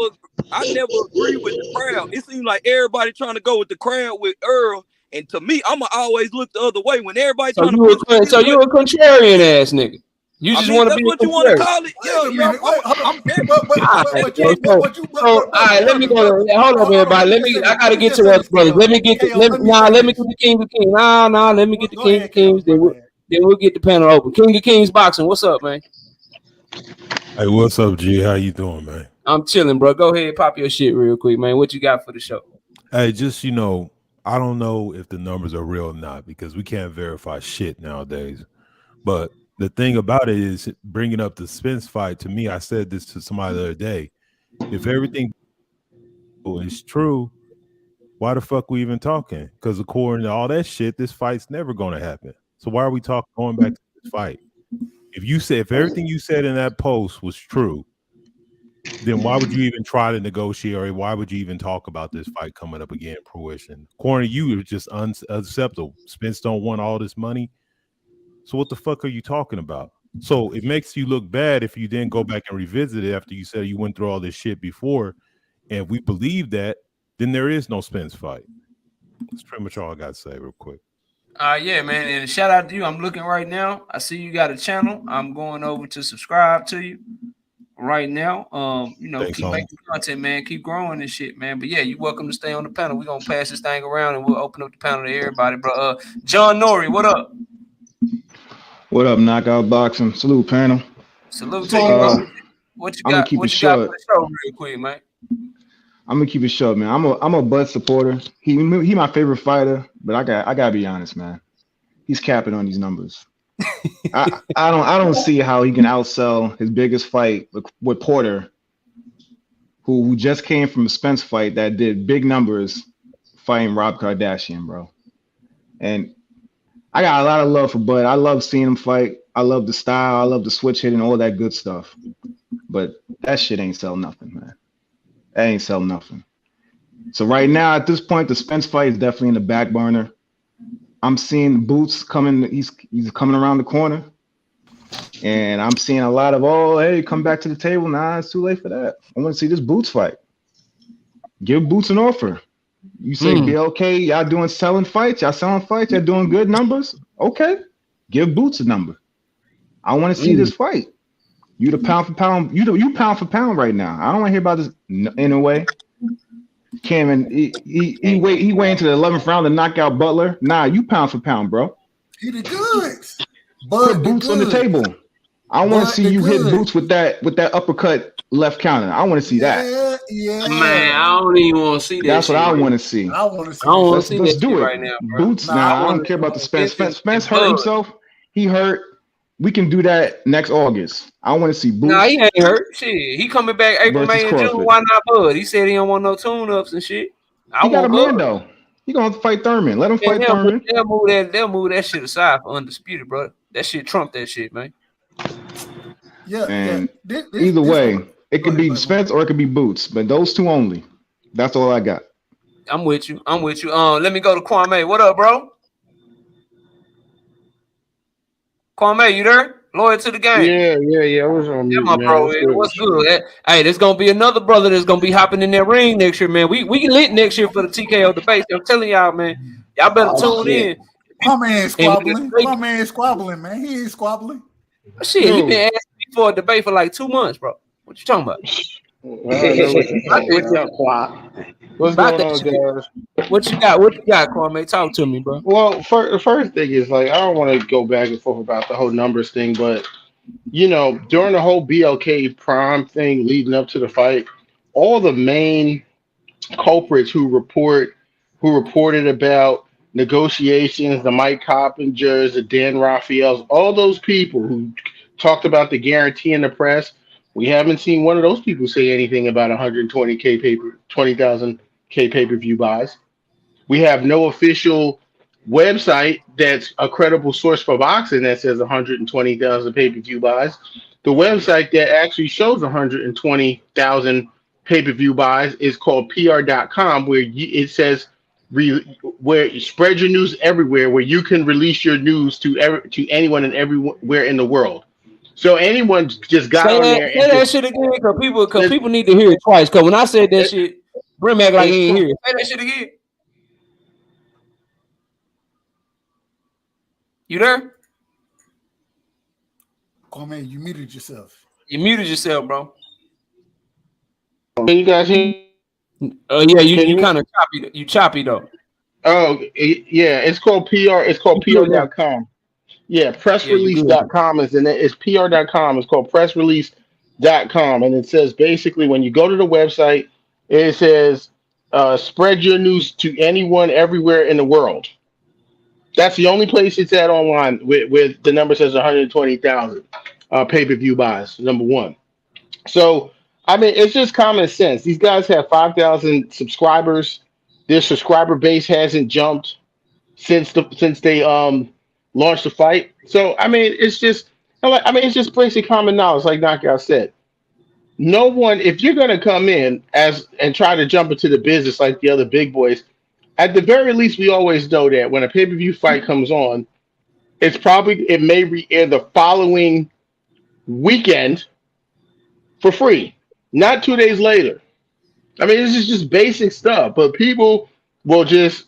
I never agree with the crowd. It seems like everybody trying to go with the crowd with Earl, and to me, I'ma always look the other way when everybody trying to. So you a contrarian ass nigga. You just want to be. That's what you want to call it. All right, let me go. Hold on, everybody. I gotta get to us, brothers. Let me get the King of Kings. Nah. Let me get the King of Kings. Then we'll get the panel open. King of Kings boxing. What's up, man? Hey, what's up, G? How you doing, man? I'm chilling, bro. Go ahead, pop your shit real quick, man. What you got for the show? Hey, just I don't know if the numbers are real or not because we can't verify shit nowadays. But the thing about it is, bringing up the Spence fight, to me, I said this to somebody the other day. If everything is true, why the fuck we even talking? Because according to all that shit, this fight's never going to happen. So why are we going back to this fight? If everything you said in that post was true, then why would you even try to negotiate, or why would you even talk about this fight coming up again, fruition? According to you, it's just unacceptable. Spence don't want all this money. So what the fuck are you talking about? So it makes you look bad if you then go back and revisit it after you said you went through all this shit before. And if we believe that, then there is no Spence fight. That's pretty much all I got to say real quick. Yeah, man, and shout out to you. I'm looking right now. I see you got a channel. I'm going over to subscribe to you right now. Thanks, keep making content, man. Keep growing and shit, man. But yeah, you're welcome to stay on the panel. We're gonna pass this thing around and we'll open up the panel to everybody, bro. John Norrie, what up? What up, Knockout Boxing? Salute, panel. Salute to you, bro. What you got? What you got for the show, real quick, man? I'm gonna keep it short, man. I'm a Bud supporter. He my favorite fighter, but I gotta be honest, man. He's capping on these numbers. I don't see how he can outsell his biggest fight with Porter, who just came from a Spence fight that did big numbers fighting Rob Kardashian, bro. And I got a lot of love for Bud. I love seeing him fight. I love the style. I love the switch hitting, all that good stuff. But that shit ain't sell nothing, man. That ain't sell nothing. So right now, at this point, the Spence fight is definitely in the back burner. I'm seeing Boots coming. He's coming around the corner. And I'm seeing a lot of, hey, come back to the table. Nah, it's too late for that. I want to see this Boots fight. Give Boots an offer. You say, BLK, y'all doing selling fights? Y'all selling fights? Y'all doing good numbers? Okay. Give Boots a number. I want to see this fight. You the pound for pound. You pound for pound right now. I don't want to hear about this in a way. Cameron, he wait into the 11th round to knock out Butler. Nah, you pound for pound, bro. He did good. Put Boots on the table. I want to see you hit Boots with that uppercut left counter. I want to see that. Yeah. Man, I don't even want to see that. That's what I want to see. I want to see. I don't want to see let's that do it right now, bro. Boots. I don't care about the Spence. Spence hurt himself. He hurt. We can do that next August. I want to see Boots. Nah, he ain't hurt. Shit, he coming back April, May, and June. Why not Bud? He said he don't want no tune-ups and shit. He got a man though. He gonna fight Thurman. Let him fight Thurman. They'll move that shit aside for undisputed, bro. That shit trump that shit, man. Yeah. And either way, it could be Spence or it could be Boots, but those two only. That's all I got. I'm with you. Let me go to Kwame. What up, bro? Kwame, you there? Loyal to the game. Yeah. What's on mute, my bro. What's good? Hey, there's gonna be another brother that's gonna be hopping in that ring next year, man. We lit next year for the TKO debate. I'm telling y'all, man. Y'all better tune in. My man squabbling, man. He ain't squabbling. Shit, he been asking me for a debate for like 2 months, bro. What you talking about? I know what you're talking What's about. up, Quad? What's About going that on, shit. guys? What you got? What you got, Kwame? Talk to me, bro. Well, the first thing is like I don't want to go back and forth about the whole numbers thing, but during the whole BLK Prime thing leading up to the fight, all the main culprits who reported about negotiations, the Mike Coppingers, the Dan Raphaels, all those people who talked about the guarantee in the press. We haven't seen one of those people say anything about 120K 20,000K pay-per-view buys. We have no official website that's a credible source for boxing that says 120,000 pay-per-view buys. The website that actually shows 120,000 pay-per-view buys is called PR.com, where it says where you spread your news everywhere, where you can release your news to anyone and everywhere in the world. So anyone just got on there and say that just shit again, because people need to hear it twice. Because when I said that shit, Brim act like it's he ain't cool. hear it. Say that shit again. You there? Kwame, you muted yourself. You muted yourself, bro. Can you guys hear? Oh yeah, you kind of choppy. You choppy though. Oh yeah, it's called PR. It's called PR.com. Yeah, pressrelease.com is in it. It's PR.com. It's called pressrelease.com. And it says basically when you go to the website, it says spread your news to anyone everywhere in the world. That's the only place it's at online with the number says 120,000 pay-per-view buys, number one. So, I mean, it's just common sense. These guys have 5,000 subscribers. Their subscriber base hasn't jumped since they launched the fight. So I mean, it's just basic common knowledge, like Knockout said. No one, if you're gonna come in and try to jump into the business like the other big boys, at the very least, we always know that when a pay-per-view fight comes on, it may re-air the following weekend for free, not 2 days later. I mean, this is just basic stuff, but people will just,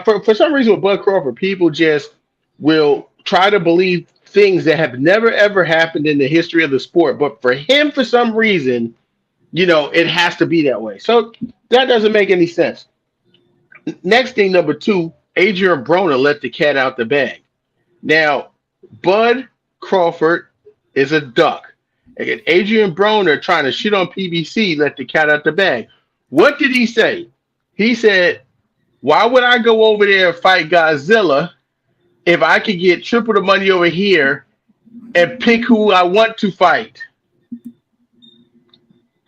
for some reason with Bud Crawford, people just will try to believe things that have never ever happened in the history of the sport. But for him, for some reason, it has to be that way. So that doesn't make any sense. Next thing, number two, Adrian Broner let the cat out the bag. Now, Bud Crawford is a duck. And Adrian Broner trying to shit on PBC let the cat out the bag. What did he say? He said, why would I go over there and fight Godzilla if I could get triple the money over here and pick who I want to fight?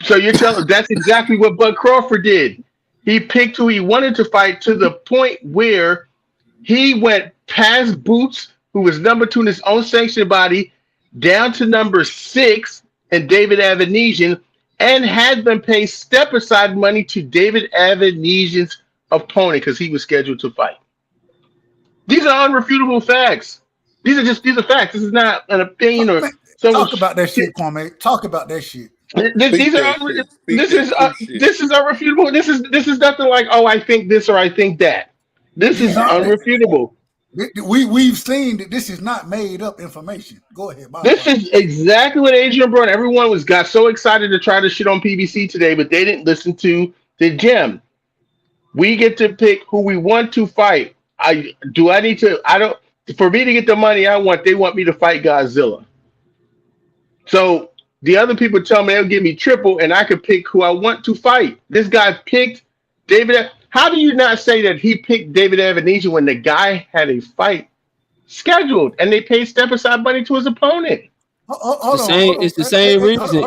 So you're telling that's exactly what Bud Crawford did. He picked who he wanted to fight to the point where he went past Boots, who was number 2 in his own sanctioned body, down to number 6 and David Avanesian, and had them pay step aside money to David Avanesian's opponent because he was scheduled to fight. These are unrefutable facts. These are facts. This is not an opinion or talk about that shit, Kwame. Talk about that shit. This is unrefutable. This is nothing like, oh, I think this or I think that. This is unrefutable. We've seen that this is not made up information. Go ahead. This is exactly what Adrian Broner. Everyone got so excited to try to shit on PBC today, but they didn't listen to the gem. We get to pick who we want to fight. For me to get the money I want, they want me to fight Godzilla. So the other people tell me they'll give me triple and I could pick who I want to fight. This guy picked David. How do you not say that he picked David Avanesian when the guy had a fight scheduled and they paid step aside money to his opponent? It's the same reason.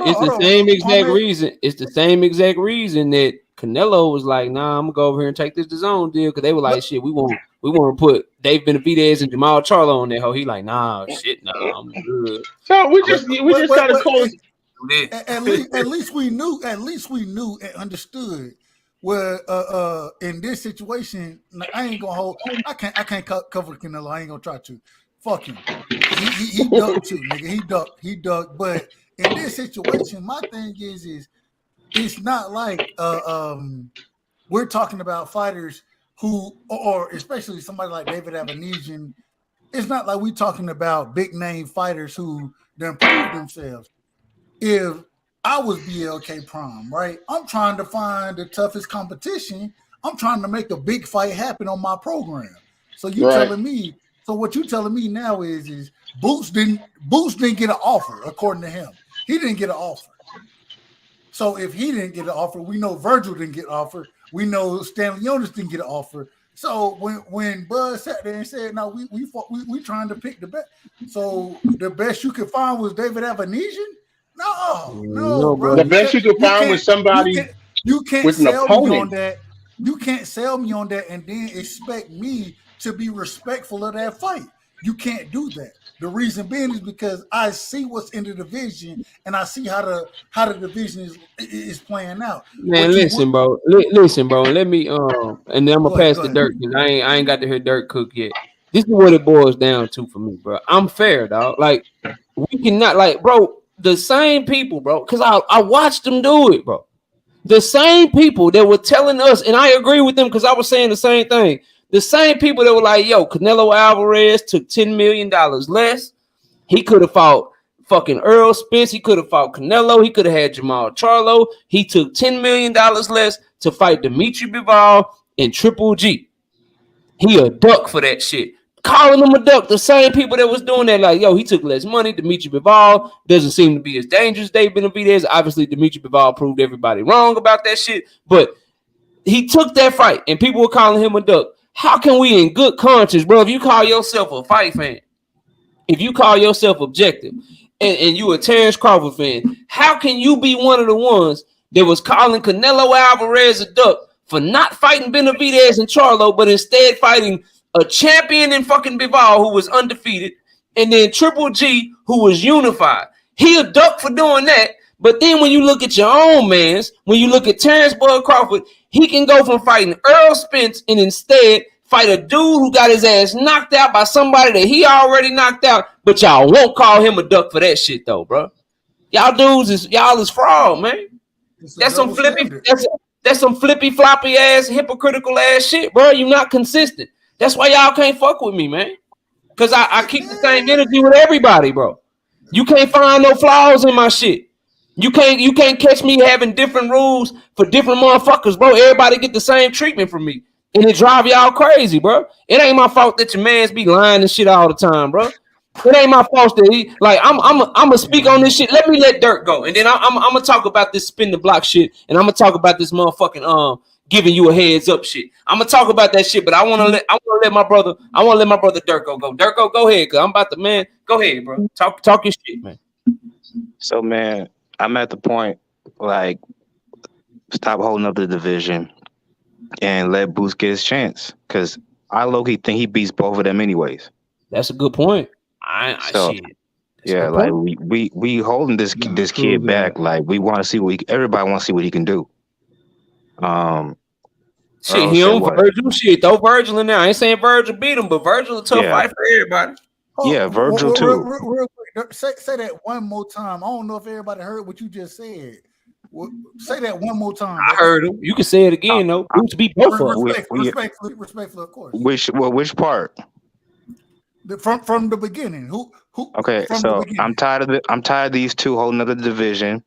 It's the same exact reason that Canelo was like, nah, I'm gonna go over here and take this DAZN deal, because they were like, shit, we want to put Dave Benavidez and Jamal Charlo on there. He like, nah, shit, nah, I'm good. So we just gotta call it. At least we knew and understood where in this situation, I ain't gonna hold. I can't cover Canelo. I ain't gonna try to. Fuck him. He ducked too, nigga. He ducked. But in this situation, my thing is it's not like we're talking about fighters who, or especially somebody like David Avanesian. It's not like we're talking about big name fighters who done proved themselves. If I was BLK Prime, right? I'm trying to find the toughest competition. I'm trying to make a big fight happen on my program. So you telling me? So what you telling me now is Boots didn't get an offer according to him. He didn't get an offer. So if he didn't get an offer, we know Virgil didn't get an offer. We know Stanley Jonas didn't get an offer. So when Bud sat there and said, "No, we trying to pick the best," so the best you could find was David Avanesian? No, bro. The best you could find was somebody. You can't with sell an opponent. me on that. You can't sell me on that and then expect me to be respectful of that fight. You can't do that. The reason being is because I see what's in the division and I see how the division is playing out. Man, listen, bro. Listen, bro. Let me and then I'm gonna pass the dirt because I ain't got to hear dirt cook yet. This is what it boils down to for me, bro. I'm fair, dog. Like we cannot, like, bro. The same people, bro, because I watched them do it, bro. The same people that were telling us, and I agree with them because I was saying the same thing. The same people that were like, yo, Canelo Alvarez took $10 million less. He could have fought fucking Earl Spence. He could have fought Canelo. He could have had Jamal Charlo. He took $10 million less to fight Dimitri Bivol and Triple G. He a duck for that shit. Calling him a duck. The same people that was doing that, like, yo, he took less money. Dimitri Bivol doesn't seem to be as dangerous. They've been to be there. Obviously, Dimitri Bivol proved everybody wrong about that shit. But he took that fight, and people were calling him a duck. How can we, in good conscience, bro, if you call yourself a fight fan, if you call yourself objective, and you a Terence Crawford fan, how can you be one of the ones that was calling Canelo Alvarez a duck for not fighting Benavidez and Charlo, but instead fighting a champion in fucking Bivol who was undefeated, and then Triple G who was unified? He a duck for doing that. But then when you look at your own mans, when you look at Terence Bud Crawford, he can go from fighting Earl Spence and instead fight a dude who got his ass knocked out by somebody that he already knocked out. But y'all won't call him a duck for that shit though, bro. Y'all dudes is fraud, man. That's some flippy. That's some flippy floppy ass hypocritical ass shit, bro. You not consistent. That's why y'all can't fuck with me, man. Cause I keep the same energy with everybody, bro. You can't find no flaws in my shit. You can't catch me having different rules for different motherfuckers, bro. Everybody get the same treatment from me. And it drive y'all crazy, bro. It ain't my fault that your mans be lying and shit all the time, bro. It ain't my fault that he, like, I'm gonna speak on this shit. Let me let dirt go. And then I'm gonna talk about this spin the block shit. And I'm gonna talk about this motherfucking giving you a heads up shit. I'm gonna talk about that shit, but I wanna let my brother Dirt go. Dirt go ahead, cause I'm about to, man. Go ahead, bro. Talk your shit, man. So, man, I'm at the point, like, stop holding up the division and let Boots get his chance. Because I low-key think he beats both of them anyways. That's a good point. Like we holding this kid back. Like, we want to see everybody wants to see what he can do. Shit, Virgil. Shit, throw Virgil in there. I ain't saying Virgil beat him, but Virgil a tough fight for everybody. Virgil too. Real quick, say that one more time. I don't know if everybody heard what you just said. Say that one more time. I heard him. You can say it again, though. Boots beat both of them. Respectfully, of course. Which part? From the beginning. Who? Okay, so I'm tired of these two holding up the division.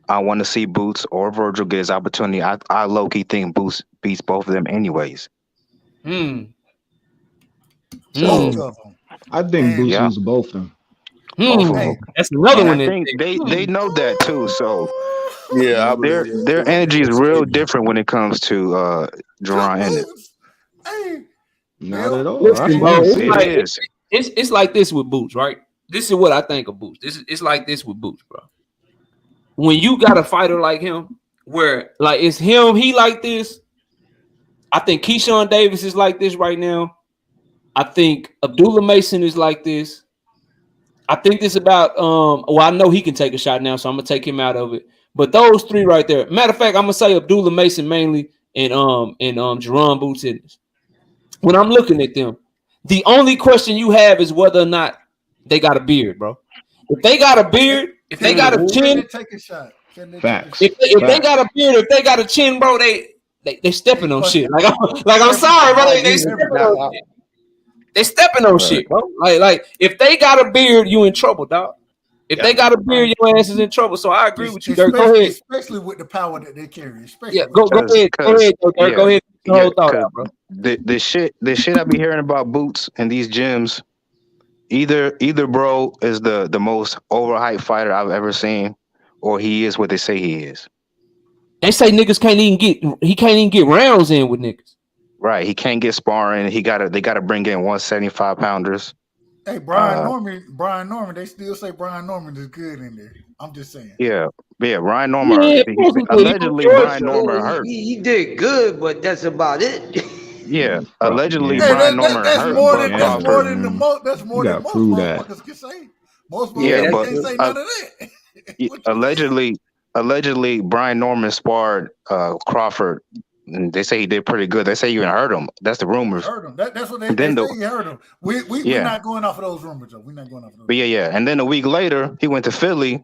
I want to see Boots or Virgil get his opportunity. I low-key think Boots beats both of them anyways. I think Boots beats both of them. That's another one. I think they know that too. So yeah, their energy is real different when it comes to Jerron Ennis. Not at all. Listen, bro, it's like this with Boots, right? This is what I think of Boots. It's like this with Boots, bro. When you got a fighter like him, where like it's him, he like this. I think Keyshawn Davis is like this right now. I think Abdullah Mason is like this. I think this about I know he can take a shot now, so I'm gonna take him out of it. But those three right there. Matter of fact, I'm gonna say Abdullah Mason mainly and Jerron Boots Ennis. When I'm looking at them, the only question you have is whether or not they got a beard, bro. If they got a beard, if they got a chin, take a shot. Facts. If they got a beard, if they got a chin, bro, they stepping on shit. Like I'm sorry, bro. They stepping on shit. They stepping on shit, bro. Like if they got a beard, you in trouble, dog. If they got a beard, your ass is in trouble. So I agree with you, Dirk. Go ahead. Especially with the power that they carry. Yeah, go ahead. Go ahead, Dirk. Go ahead. The whole thought out, bro. The shit I be hearing about Boots and these gyms, either bro is the most overhyped fighter I've ever seen, or he is what they say he is. They say niggas can't even get rounds in with niggas. Right, he can't get sparring. They gotta bring in 175 pounders. Hey, Brian Norman, they still say Brian Norman is good in there. I'm just saying. Yeah, Brian Norman. Allegedly, Brian Norman hurt. He did good, but that's about it. Yeah, allegedly, Brian Norman hurt. That's more than most motherfuckers can say. Most motherfuckers can't say none of that. Allegedly, Brian Norman sparred Crawford. And they say he did pretty good. They say you even hurt him. That's the rumors. Heard him. That's what they say. You heard him. We're not going off of those rumors, though. We're not going off of those. But yeah. And then a week later, he went to Philly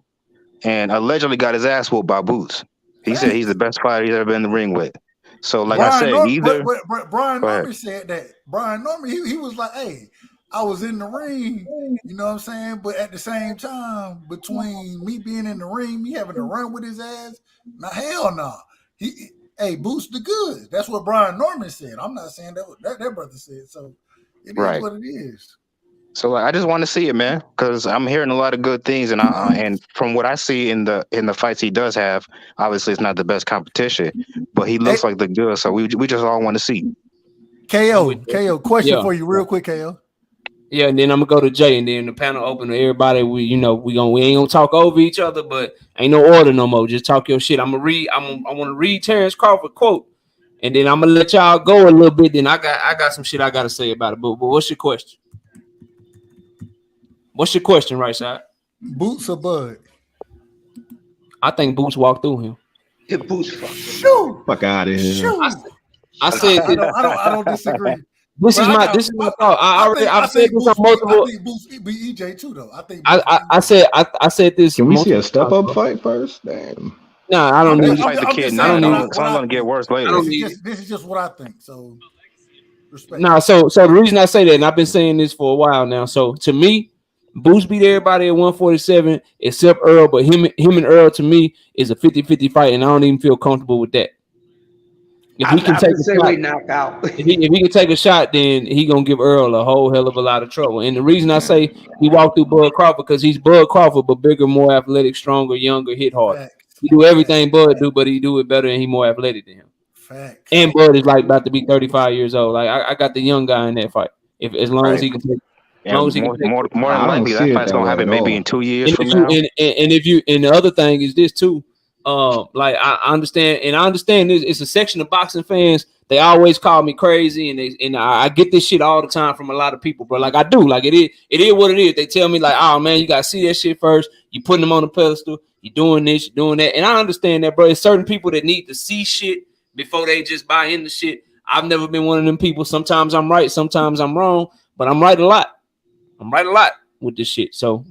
and allegedly got his ass whooped by Boots. He said he's the best fighter he's ever been in the ring with. So, like Brian Brian Norman said that. Brian Norman, he was like, "Hey, I was in the ring, you know what I'm saying? But at the same time, between me being in the ring, me having to run with his ass, nah, hell no. Hey, Boost the good. That's what Brian Norman said. I'm not saying that brother said. So it is what it is. So like, I just want to see it, man, because I'm hearing a lot of good things, and and from what I see in the fights he does have, obviously it's not the best competition, but he looks like the good. So we just all want to see. KO, question for you, real quick, KO. Yeah, and then I'm gonna go to Jay, and then the panel open to everybody. We ain't gonna talk over each other, but ain't no order no more. Just talk your shit. I want to read Terence Crawford quote, and then I'm gonna let y'all go a little bit. Then I got some shit I gotta say about it. But what's your question? What's your question, right side? Boots or Bud? I think Boots walked through him. Yeah, Boots. Fuck out of here. I said I don't disagree. This is my thought. I've said this on multiple. I think Boots beat EJ too, though. I said this. Can we see a step up fight first? Damn. Nah, I don't need to fight the kid now. It's gonna get worse later. This is just what I think. So respect. Nah, so the reason I say that, and I've been saying this for a while now. So to me, Boots beat everybody at 147 except Earl, but him and Earl to me is a 50-50 fight, and I don't even feel comfortable with that. If he can take a shot, knockout. if he can take a shot, then he gonna give Earl a whole hell of a lot of trouble. And the reason I say he walked through Bud Crawford because he's Bud Crawford, but bigger, more athletic, stronger, younger, hit hard. Facts. He do everything Bud do, but he do it better, and he more athletic than him. Facts. And Bud is like about to be 35 years old. Like I got the young guy in that fight. As long as he can take. More than likely, that fight's gonna happen maybe in 2 years from now. And the other thing is this too. Like I understand this. It's a section of boxing fans. They always call me crazy, and I get this shit all the time from a lot of people, bro. Like I do. Like it is what it is. They tell me like, oh man, you gotta see that shit first. You putting them on the pedestal. You doing this, you doing that, and I understand that, bro. It's certain people that need to see shit before they just buy into shit. I've never been one of them people. Sometimes I'm right, sometimes I'm wrong, but I'm right a lot. I'm right a lot with this shit. So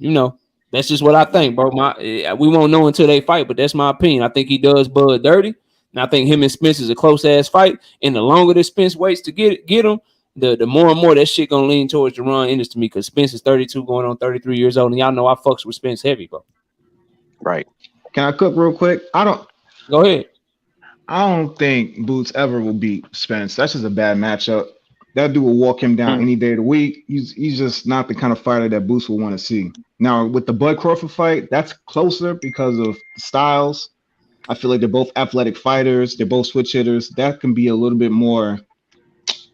that's just what I think, bro. We won't know until they fight, but that's my opinion. I think he does Bud dirty. And I think him and Spence is a close ass fight. And the longer that Spence waits to get him, the more and more that shit gonna lean towards the run industry to me, because Spence is 32 going on 33 years old. And y'all know I fucks with Spence heavy, bro. Right. Can I cook real quick? Go ahead. I don't think Boots ever will beat Spence. That's just a bad matchup. That dude will walk him down any day of the week. He's just not the kind of fighter that Boots will want to see. Now, with the Bud Crawford fight, that's closer because of styles. I feel like they're both athletic fighters. They're both switch hitters. That can be a little bit more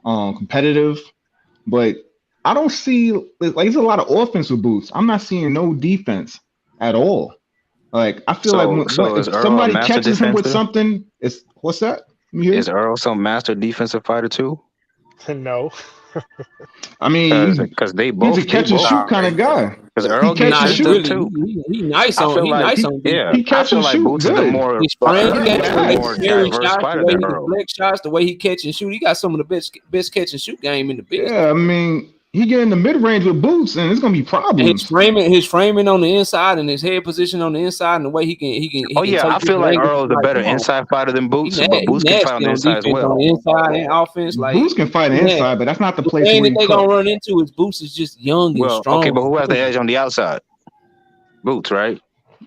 competitive. But I don't see like there's a lot of offense with Boots. I'm not seeing no defense at all. Like I feel if somebody catches him with something, it's what's that? Is Earl some master defensive fighter too? No. I mean, because they both he's a catch and shoot kind of guy. Because Earl catch and shoot too. He nice on. He nice on. Yeah, he catch and shoot. Boots is the more diverse fighter than Earl. Shots, the way he catch and shoot, he got some of the best catch and shoot game in the business. Yeah, I mean, he get in the mid range with Boots, and it's gonna be problems. His framing on the inside and his head position on the inside, and the way he can. I feel like Earl is a better inside fighter than Boots, but Boots can fight on the inside as well. Inside and offense, like Boots can fight inside, but that's not the place where they gonna run into. Is Boots is just young and strong. Okay, but who has the edge on the outside? Boots, right?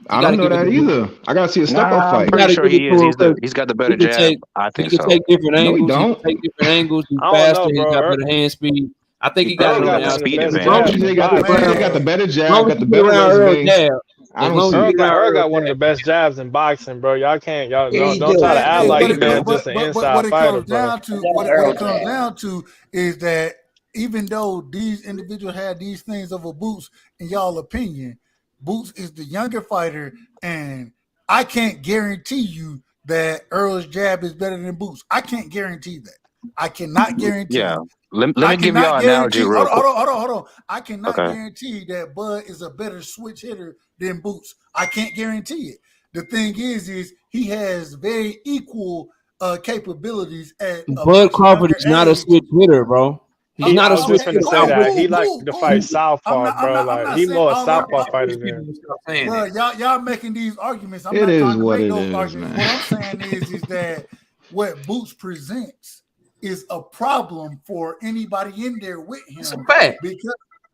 I don't know that either. I gotta see a step up I'm fight. pretty sure he is. He's got the better jab. I He think can so. take different No, he angles. He don't. can take different angles. He's I don't faster. know, He's bro. got better hand speed. I think he got Earl it on got the one of the outside. best As long as jabs you in TJ got the boxing. TJ got the better as jab, long as got the you get better around Earl resume. jab. I As don't long as see you Earl get it. got around Earl one of the jab. best jabs in boxing, bro. Y'all can't Yeah, he don't try to do. act He like do. the man just an But inside what it fighter, comes bro. down to, what it comes down to is that even though these individuals had these things over Boots, in y'all opinion, Boots is the younger fighter, and I can't guarantee you that Earl's jab is better than Boots. I can't guarantee that. I cannot guarantee. Yeah. Let me give y'all an analogy real quick. Hold on. I cannot Okay. guarantee that Bud is a better switch hitter than Boots. I can't guarantee it. The thing is he has very equal capabilities at a Bud much Crawford younger is not a age. switch hitter, bro. He's not I a was switch just hitter. finna say that. He like to fight I'm southpaw, not. bro. I'm Like not he saying more a all southpaw fighter than. Bro, y'all making these arguments. I'm It not is trying to what make it those is, arguments. man. What I'm saying is that what Boots presents is a problem for anybody in there with him. It's a fact.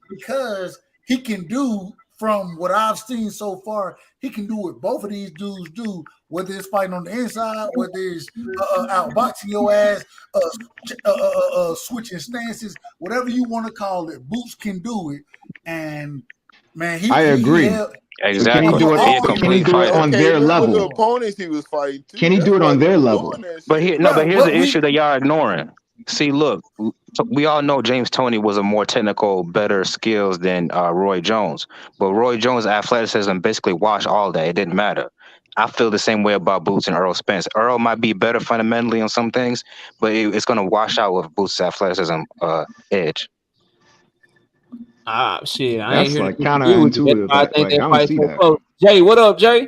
Because he can do, from what I've seen so far, he can do what both of these dudes do, whether it's fighting on the inside, whether it's outboxing your ass, switching stances, whatever you want to call it. Boots can do it, and man, I agree. Exactly. But can he do it? He a But can he complete do it fighter. on their look what the level? opponents he was fighting too. Can he That's do it why on he their was level? doing that But shit. here's the issue that y'all ignoring. See, look, we all know James Toney was a more technical, better skills than Roy Jones. But Roy Jones' athleticism basically washed all that. It didn't matter. I feel the same way about Boots and Earl Spence. Earl might be better fundamentally on some things, but it's going to wash out with Boots' athleticism edge. Shit, I ain't That's here like to disagree with you. That's counterintuitive. why I think Like, I that don't fight's see so that. close. Jay, what up, Jay?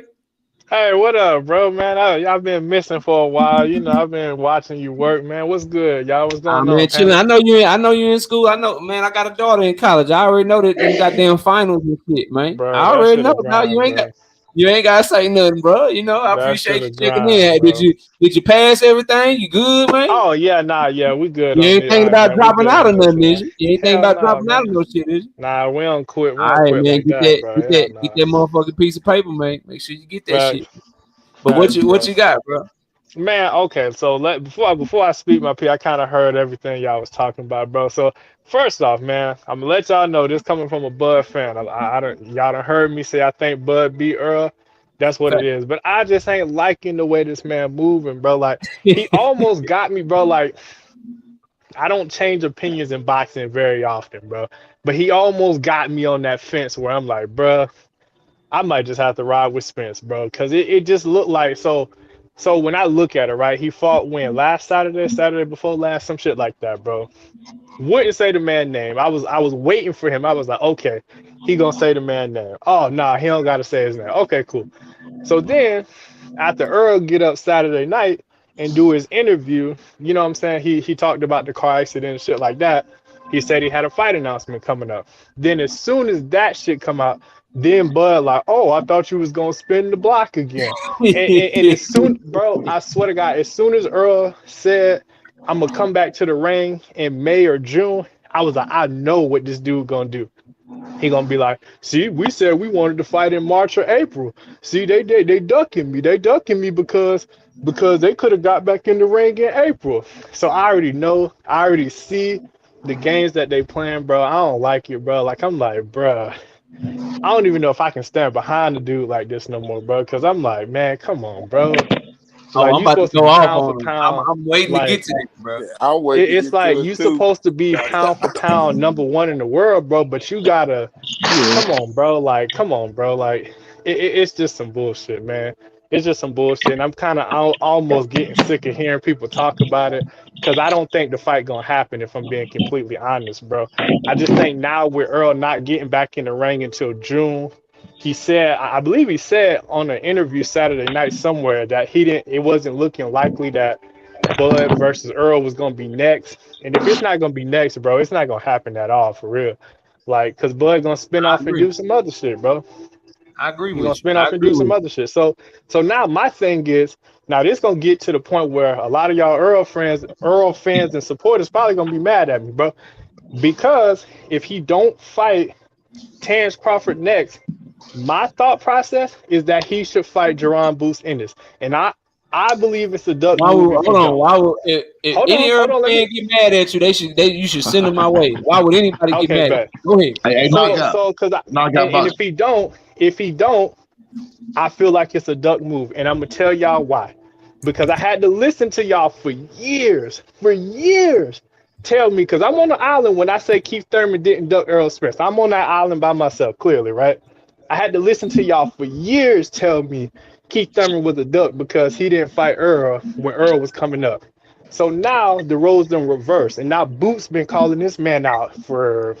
Hey, what up, bro, man? I've been missing for a while. You know, I've been watching you work, man. What's good, y'all? What's going on, Man, chilling. Panic? I know you in school. I know, man. I got a daughter in college. I already know that them goddamn finals and shit, man. Bro, I that already shit know. a Now grind, bro. you ain't gotta say nothing, bro. You know, I That appreciate shit a you checking grind, in. bro. Did you pass everything? You good, man? Oh yeah, we good You on ain't this. thinking All right, about man, we dropping good out on or this nothing, is one. you? You ain't thinking Hell about nah, dropping out man. or no shit, is you? Nah, we don't quit. We All don't right, quit man. like that, bro. Hell nah. Get that motherfucking piece of paper, man. Make sure you get that Facts. shit. But what Facts, bro. you got, bro? Man, okay, so before I speak my piece, I kind of heard everything y'all was talking about, bro. So first off, man, I'm gonna let y'all know this coming from a Bud fan. Y'all done heard me say I think Bud beat Earl. That's what it is. But I just ain't liking the way this man moving, bro. Like he almost got me, bro. Like I don't change opinions in boxing very often, bro. But he almost got me on that fence where I'm like, bro, I might just have to ride with Spence, bro, because it just looked like so. So when I look at it, right, he fought when last Saturday before last, some shit like that, bro. Wouldn't say the man name. I was waiting for him. I was like, okay, he gonna say the man name. Oh nah, he don't gotta say his name. Okay, cool. So then after Earl get up Saturday night and do his interview, you know what I'm saying? He talked about the car accident and shit like that. He said he had a fight announcement coming up. Then as soon as that shit come out, then Bud like, oh, I thought you was gonna spin the block again. And as soon, bro, I swear to God, as soon as Earl said I'm gonna come back to the ring in May or June, I was like, I know what this dude gonna do. He gonna be like, see, we said we wanted to fight in March or April. See, they ducking me. They ducking me because they could have got back in the ring in April. So I already know. I already see the games that they playing, bro. I don't like it, bro. Like I'm like, bro, I don't even know if I can stand behind a dude like this no more, bro. Because I'm like, man, come on, bro. Like I'm you about to supposed to go be off pound for on him. pound. I'm waiting to Like get to this, bro. I'm waiting to it's get to like it you too. supposed to be pound for pound #1 in the world, bro. But you gotta come on, bro. Like, come on, bro. Like, it's just some bullshit, man. It's just some bullshit. And I'm kind of almost getting sick of hearing people talk about it because I don't think the fight gonna happen. If I'm being completely honest, bro. I just think now with Earl not getting back in the ring until June. He said, I believe he said on an interview Saturday night somewhere that it wasn't looking likely that Bud versus Earl was gonna be next. And if it's not gonna be next, bro, it's not gonna happen at all for real. Like, cause Bud gonna spin I off and agree. do some other shit, bro. I agree He gonna with you. spin I off and agree do some with other shit. So now my thing is, now this gonna get to the point where a lot of y'all Earl fans and supporters probably gonna be mad at me, bro. Because if he don't fight Terence Crawford next, My thought process is that he should fight Jerron Boots Ennis, and I believe it's a duck move. Hold on. Why would if any Urban fan get mad at you? You should send them my way. Why would anybody get mad at you? Go ahead. And if he don't, I feel like it's a duck move, and I'm gonna tell y'all why. Because I had to listen to y'all for years. Tell me, because I'm on the island when I say Keith Thurman didn't duck Errol Spence. I'm on that island by myself, clearly, right? I had to listen to y'all for years tell me Keith Thurman was a duck because he didn't fight Earl when Earl was coming up. So now the roles done reversed, and now Boots been calling this man out for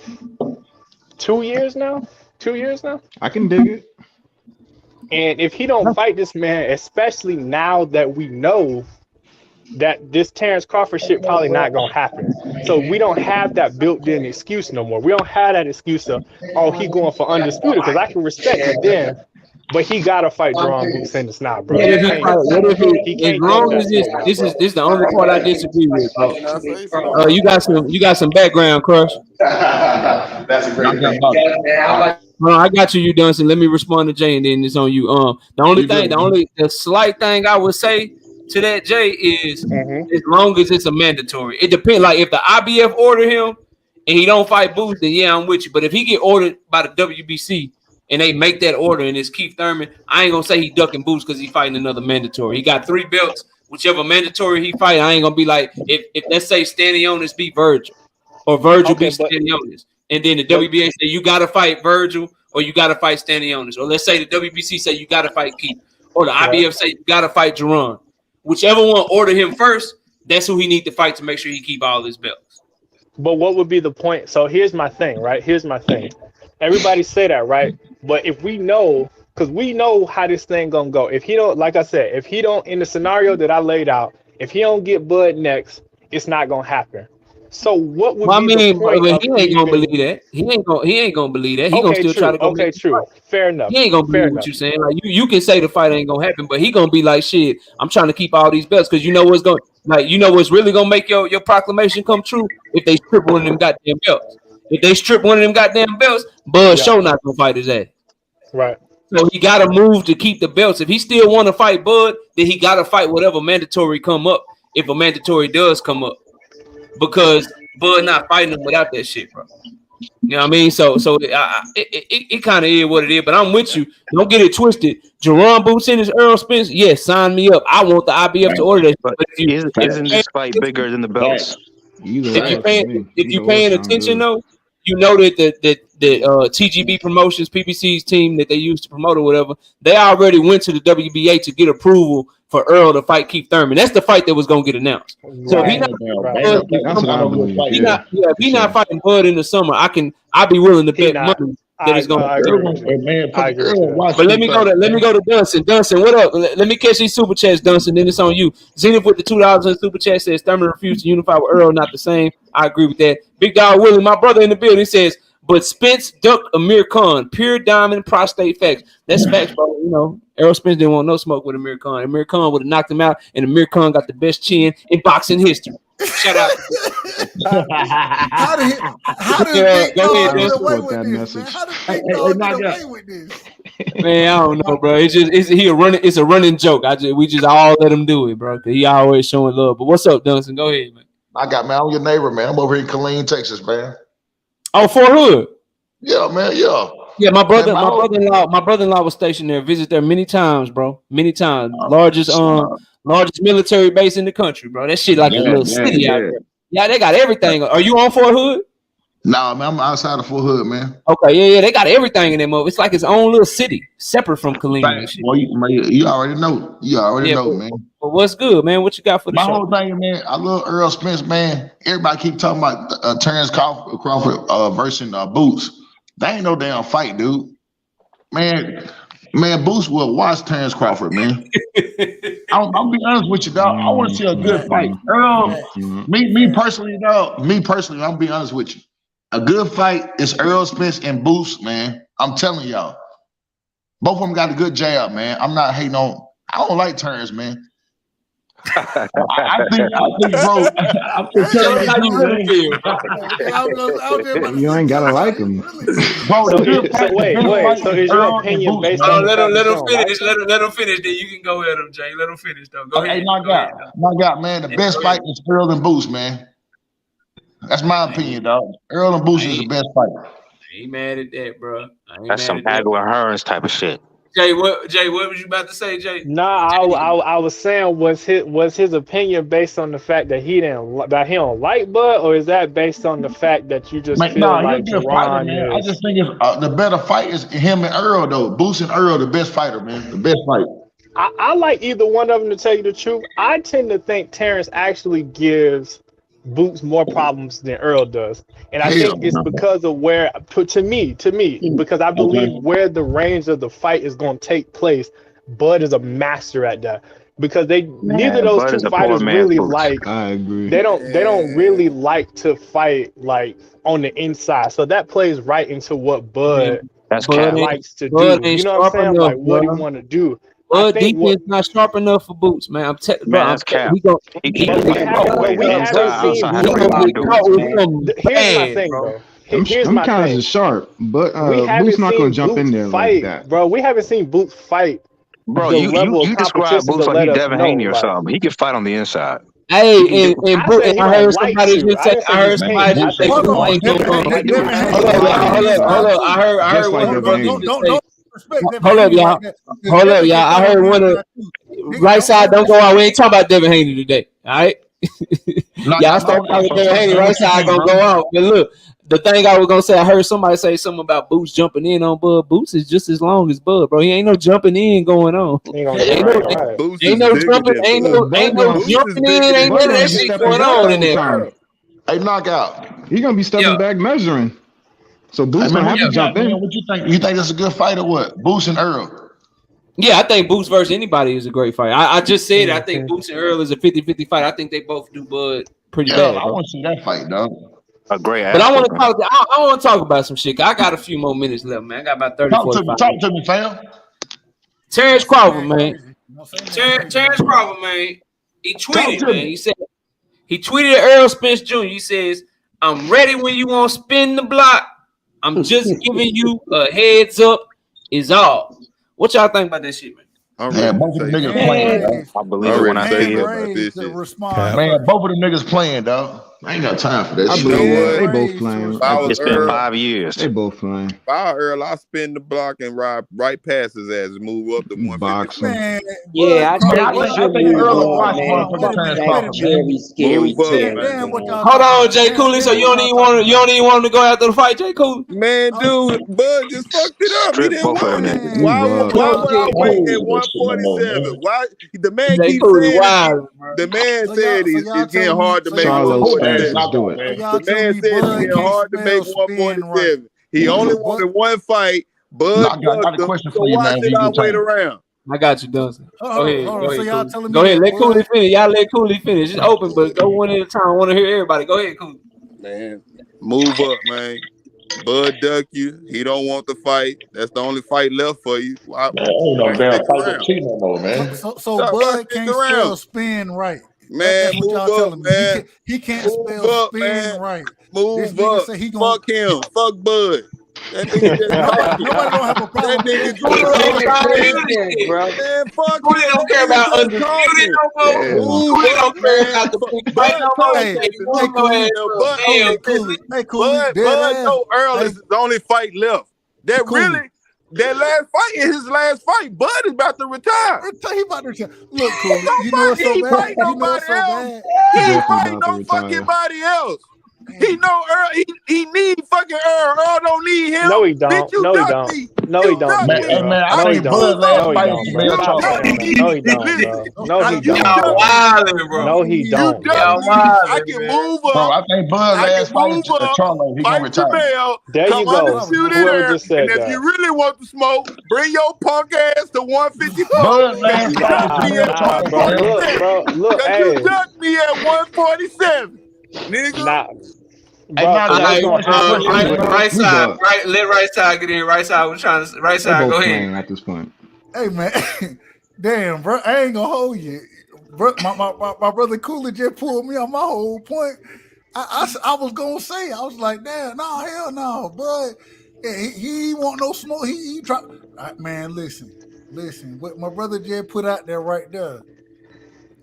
2 years now. 2 years now. I can dig it. And if he don't fight this man, especially now that we know that this Terence Crawford shit probably not gonna happen. So we don't have that built-in excuse no more. We don't have that excuse of, oh, he going for undisputed, because I can respect it then, but he gotta fight Jerron Boots Ennis now, bro. As long as this is the only part I disagree with, bro. You got some background, Crush. That's a great thing. I got you, Dunson. Let me respond to Jay, and then it's on you. The slight thing I would say to that, Jay, is as long as it's a mandatory. It depends. Like if the IBF order him and he don't fight Boots, then yeah, I'm with you. But if he get ordered by the WBC and they make that order and it's Keith Thurman, I ain't gonna say he ducking Boots because he fighting another mandatory. He got 3 belts. Whichever mandatory he fight, I ain't gonna be like if let's say Stanionis beat Virgil or Virgil beat Stanionis, and then the WBA say you gotta fight Virgil or you gotta fight Stanionis, or let's say the WBC say you gotta fight Keith, or the IBF say you gotta fight Jerron. Whichever one order him first, that's who he need to fight to make sure he keep all his belts. But what would be the point? So here's my thing, right? Everybody say that, right? But if we know, because we know how this thing gonna go. If he don't, like I said, if he don't, in the scenario that I laid out, if he don't get Bud next, it's not gonna happen. So what would be the point? He ain't gonna believe that. He ain't gonna believe that. He gonna still try to go. Okay, true. Fair enough. He ain't gonna believe what you saying. Like you can say the fight ain't gonna happen, but he gonna be like, shit, I'm trying to keep all these belts because you know what's going, like you know what's really gonna make your proclamation come true if they strip one of them goddamn belts. If they strip one of them goddamn belts, Bud Show not gonna fight his ass. Right. So he gotta move to keep the belts. If he still want to fight Bud, then he gotta fight whatever mandatory come up. If a mandatory does come up. Because Bud not fighting him without that shit, bro. You know what I mean? So it kind of is what it is. But I'm with you. Don't get it twisted. Jerron Boots Ennis, Errol Spence, yes, sign me up. I want the IBF to order that. But isn't this fight bigger than the belts? If you're paying attention, though, you know that the TGB Promotions, PPC's team that they used to promote or whatever, they already went to the WBA to get approval for Earl to fight Keith Thurman. That's the fight that was gonna get announced. So if he's not fighting Bud in the summer, I'll be willing to bet money that it's gonna. But let me go to Dunson. Dunson, what up? Let me catch these super chats, Dunson. Then it's on you. Zenith with the $2 in super chat says Thurman refused to unify with Earl. Not the same. I agree with that. Big Dog Willie, my brother in the building, says, but Spence ducked Amir Khan. Pure diamond prostate facts. That's facts, bro. You know, Errol Spence didn't want no smoke with Amir Khan. Amir Khan would have knocked him out, and Amir Khan got the best chin in boxing history. Shout out. How did Big Dog get away with this, man? How did Big Dog get away with this? Man, I don't know, bro. It's a running joke. We just all let him do it, bro. Cause he always showing love. But what's up, Dunson? Go ahead, man. I'm your neighbor, man. I'm over here in Killeen, Texas, man. Oh, Fort Hood. Yeah, man. Yeah. Yeah, my brother-in-law was stationed there. Visit there many times, bro. Many times. Largest military base in the country, bro. That shit like a little city out there. Yeah, they got everything. Are you on Fort Hood? Nah, man, I'm outside of Fort Hood, man. Okay, yeah, they got everything in them. It's like its own little city, separate from Killeen. Right. Well, you already know. Man. But what's good, man? What you got for the show? My whole thing, man, I love Errol Spence, man. Everybody keep talking about Terence Crawford versus Boots. That ain't no damn fight, dude. Man, Boots will watch Terence Crawford, man. I'll be honest with you, dog. I want to see a good fight. Earl, me personally, I'll be honest with you. A good fight is Errol Spence and Boots, man. I'm telling y'all. Both of them got a good jab, man. I'm not hating on. I don't like Terence, man. I think, bro. I'm just telling you, you ain't gotta like him. So wait. So is your opinion based on? Let him finish. Let him finish. Then you can go ahead, Jay. Let him finish though. Go ahead. Hey, knock out, man. The best fight is Earl and Boots, man. That's my opinion, dog. Earl and Boots is the best fight. I ain't mad at that, bro. That's some Hagler Hearns type of shit. Jay, what was you about to say, Jay? Nah, I was saying was his opinion based on the fact that he don't like Bud, or is that based on the fact that you just feel like Gervonta man. I just think it's the better fight is him and Earl though. Boots and Earl, the best fighter, man. The best fight. I like either one of them, to tell you the truth. I tend to think Terence actually gives Boots more problems than Earl does, and I think it's because of to me, because I believe where the range of the fight is going to take place. Bud is a master at that, because neither of those two fighters really like. I agree. They don't really like to fight like on the inside, so that plays right into what Bud likes to do. You know what I'm saying? Like what he want to do. Bud defense not sharp enough for Boots, man. I'm telling you, that's cap. Here's my thing, bro. Them guys are sharp, but Boots not gonna jump in there like that, bro. We haven't seen Boots fight. Bro, you describe Boots like he Devin Haney or something. He can fight on the inside. Hey, and Boots, I heard somebody just say. Hold up, y'all. I heard one of right side don't go out. We ain't talking about Devin Haney today. All right. Y'all start talking about Devin Haney. Right side gonna go out. But look, the thing I was gonna say, I heard somebody say something about Boots jumping in on Bud. Boots is just as long as Bud, bro. He ain't no jumping in going on. Ain't no jumping in. Ain't none of that shit going on in there. Hey, knockout. He gonna be stepping back measuring. So Boots gonna have to jump in. What you think? You think that's a good fight or what? Boots and Earl. Yeah, I think Boots versus anybody is a great fight. I just said I think Boots and Earl is a 50-50 fight. I think they both do Bud pretty bad. I want to see that fight, dog. A great but I want to talk about some shit. I got a few more minutes left, man. I got about 30. Talk to me, fam. Terence Crawford, man. Terence Crawford, man. He tweeted, man. He tweeted at Earl Spence Jr. He says, "I'm ready when you want to spin the block. I'm just giving you a heads up is all." What y'all think about that shit, man? Both of the niggas playing. I believe it when I see it. Man, both of the niggas playing, dog. I ain't got time for that shit. They both playing. It's been 5 years. They both playing. If I Earl, I spin the block and ride right past his ass and move up to 150. Yeah, I think Earl will watch very scary. Hold on, Jay Cooley. So you don't even want him to go after the fight, Jay Cooley? Man, dude, Bud just fucked it up. He didn't want it. Why would I wait at 147? Why the man keeps saying the man said it's getting hard to make 147. Let's do it. The man said it's getting hard to make 147. He only wanted one fight. Bud, I got a question for you, why man. did I wait around? I got you, Dunson. Go ahead. Go ahead. Let Cooley finish. Y'all let Cooley finish. It's open, but go one at a time. I want to hear everybody. Go ahead, Cooley. Man, move up, man. Bud duck you. He don't want the fight. That's the only fight left for you. Man, ain't no damn fight with T no more, man. So Bud can't spell spin right. Man, move up, man. He can't spell spin right. Move up. Fuck him. Fuck Bud. That nigga just nobody don't have a problem. That nigga bro. Man, fuck Cooley don't care about undisputed no more. Cooley don't care about the big fight no more. Bud know Earl is the only fight left. That last fight is his last fight. Bud is about to retire. He about to retire. Look, Cooley, you know it's so bad. He ain't fighting no fucking body else. He know Earl. He need fucking Earl. Earl don't need him. No, he don't. Bitch, No, he don't. No, he don't. Man, I think Bud last fight was No, he don't. No, he don't. No, he don't. I can move up. Bro, I think Bud last fight was Charlo. He gonna retire. There you go. Whoever just said that. If you really want to smoke, bring your punk ass to 155. Bud last fight was Look, hey. You ducked me at 147. Nigga. Right side. Let right side get in. Right side. We're trying to. Right side. Go ahead. At this point. Hey man, damn, bro. I ain't gonna hold you. bro, my brother Coolidge just pulled me on my whole point. I was gonna say, I was like, damn, no, hell no, bro. Yeah, he want no smoke. He try. Man, listen. What my brother just put out there right there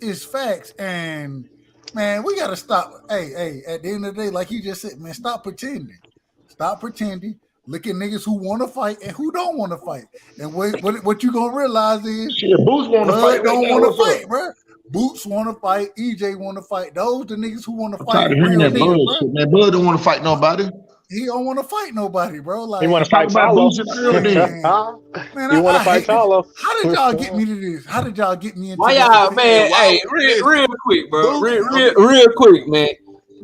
is facts, and man, we gotta stop. Hey, at the end of the day, like you just said, man, stop pretending. Stop pretending. Look at niggas who want to fight and who don't want to fight. And what you gonna realize is, Boots want to fight. Don't want to fight, bro. Boots want to fight. EJ want to fight. Those the niggas who want to fight. Tired of hearing that bullshit, man. Bud don't want to fight nobody. He don't want to fight nobody, bro. Like he want to fight Charlo. Man, you want to fight Charlo? How did y'all get me to this? How did y'all get me into why this? y'all, man? Hey, real quick, bro. Real quick, man.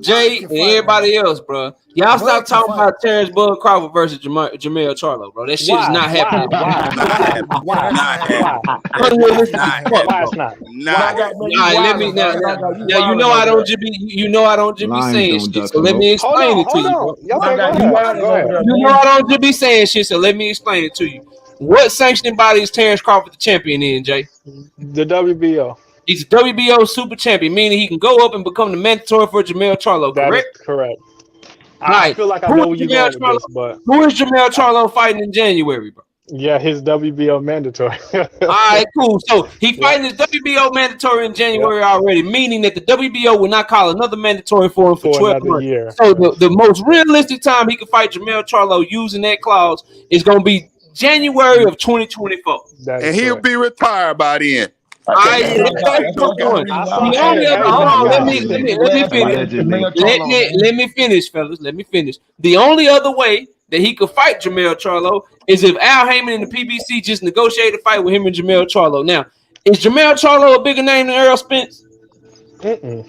Jay and everybody else, bro. Y'all stop talking about Terence Bud Crawford versus Jamel Charlo, bro. That shit is not happening. Why it's not? Let me now. You know I don't just be saying shit. So let me explain it to you. You know I don't just be saying shit. So let me explain it to you. What sanctioning body is Terence Crawford the champion in, Jay? The WBO. He's a WBO super champion, meaning he can go up and become the mandatory for Jamel Charlo, correct? That is correct. I feel like I know where you're going with this, but who is Jamel Charlo fighting in January, bro? Yeah, his WBO mandatory. All right, cool. So he fighting his WBO mandatory in January already, meaning that the WBO will not call another mandatory for him for 12 months. Year. So the most realistic time he can fight Jamel Charlo using that clause is going to be January of 2024. And he'll be retired by then. Let me finish, fellas. Let me finish. The only other way that he could fight Jamel Charlo is if Al Heyman and the PBC just negotiate a fight with him and Jamel Charlo. Now, is Jamel Charlo a bigger name than Errol Spence? All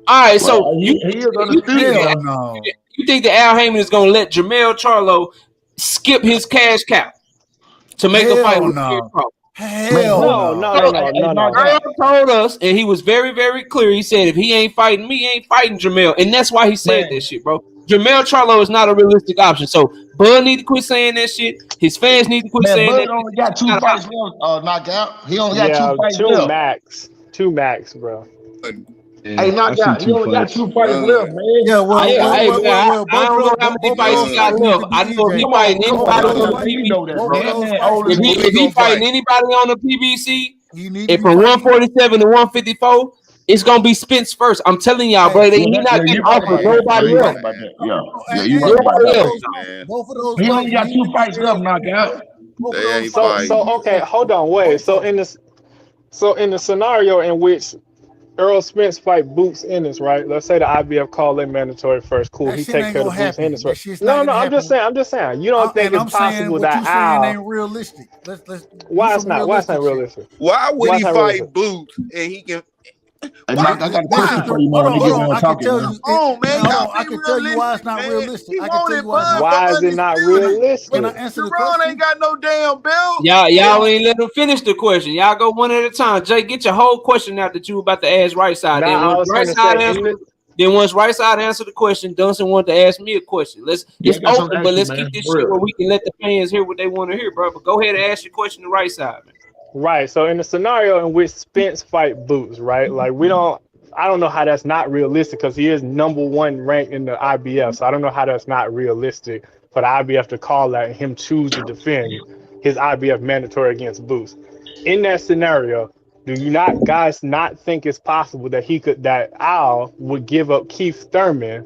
right, so you think that Al Heyman is going to let Jamel Charlo skip his cash cow to make a fight with Jamel Charlo? Hell no. Earl told us, and he was very, very clear. He said, if he ain't fighting me, he ain't fighting Jamel. And that's why he said this shit, bro. Jamel Charlo is not a realistic option. So Bud need to quit saying that shit. His fans need to quit saying Bud that. only got 2 fights left, knockout. He only got 2 fights left. Two max, bro. Hey, knockout. He only got 2 fights left, man. Yeah, I don't know how many fights he got left. I know if he fighting anybody on the PBC. If he fighting anybody on the PBC, and from 147 to 154, it's gonna be Spence first. I'm telling y'all, bro. He's not getting offered nobody else. Yeah, you right about that. Both of those. He only got 2 fights left, knockout. So okay, hold on, wait. So in the scenario in which Errol Spence fight Boots Ennis, right? Let's say the IBF call them mandatory first. Cool, he take care of Boots Ennis first. No, I'm just saying. You don't think it's possible that Al ain't realistic. Why it's not realistic? Why would he fight Boots and he can? I got a question for you, man. I can tell you. I can tell you why it's not realistic. I can tell you why is it not realistic? Can I answer the question? Ain't got no damn belt. Y'all ain't let him finish the question. Y'all go one at a time. Jay, get your whole question out that you were about to ask right side. Then once right side answer the question, Dunson wanted to ask me a question. It's open, but let's keep this shit where we can let the fans hear what they want to hear, bro. But go ahead and ask your question to right side, man. Right. So in the scenario in which Spence fight Boots, right? Like I don't know how that's not realistic because he is #1 ranked in the IBF. So I don't know how that's not realistic for the IBF to call that and him choose to defend his IBF mandatory against Boots. In that scenario, do you guys not think it's possible that Al would give up Keith Thurman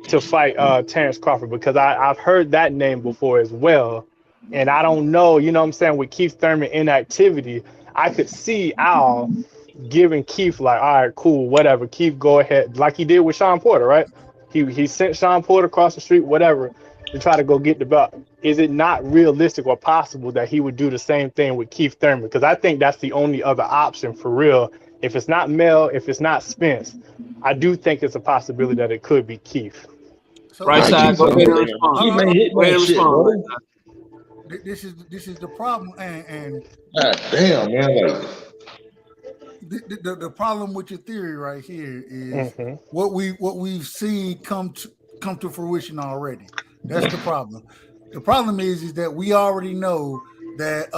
to fight Terence Crawford? Because I've heard that name before as well. And I don't know, you know what I'm saying, with Keith Thurman inactivity, I could see Al giving Keith like, all right, cool, whatever. Keith, go ahead. Like he did with Sean Porter, right? He sent Sean Porter across the street, whatever, to try to go get the belt. Is it not realistic or possible that he would do the same thing with Keith Thurman? Because I think that's the only other option for real. If it's not Mel, if it's not Spence, I do think it's a possibility that it could be Keith. Right side, go ahead and respond. This is the problem, and God damn, man. The problem with your theory right here is what we've seen come to fruition already. That's the problem. The problem is that we already know that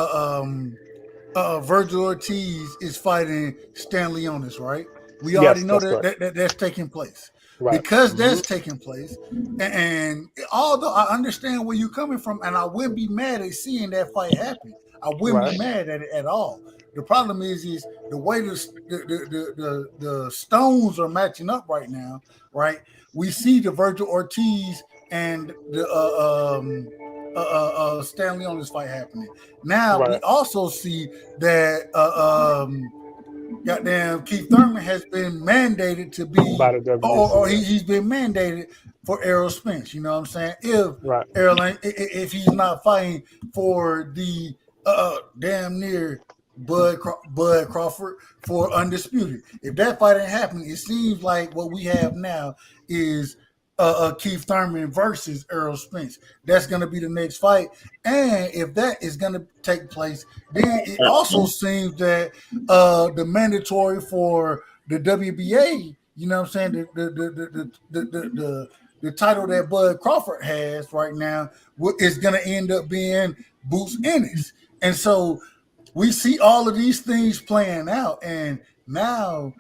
Virgil Ortiz is fighting Stanley Onis, right? We already know that's taking place. Right. Because that's taking place, and although I understand where you're coming from, and I wouldn't be mad at seeing that fight happen. I wouldn't be mad at it at all. The problem is the way the stones are matching up right now, right? We see the Virgil Ortiz and the Stanley Onis fight happening. Now we also see that goddamn Keith Thurman has been mandated to be, or he's been mandated for Errol Spence. You know what I'm saying? If Errol, if he's not fighting for the damn near Bud Crawford for undisputed, if that fight ain't happening, it seems like what we have now is Keith Thurman versus Errol Spence. That's going to be the next fight. And if that is going to take place, then it also seems that the mandatory for the WBA, you know what I'm saying, the title that Bud Crawford has right now is going to end up being Boots Ennis. And so we see all of these things playing out. And now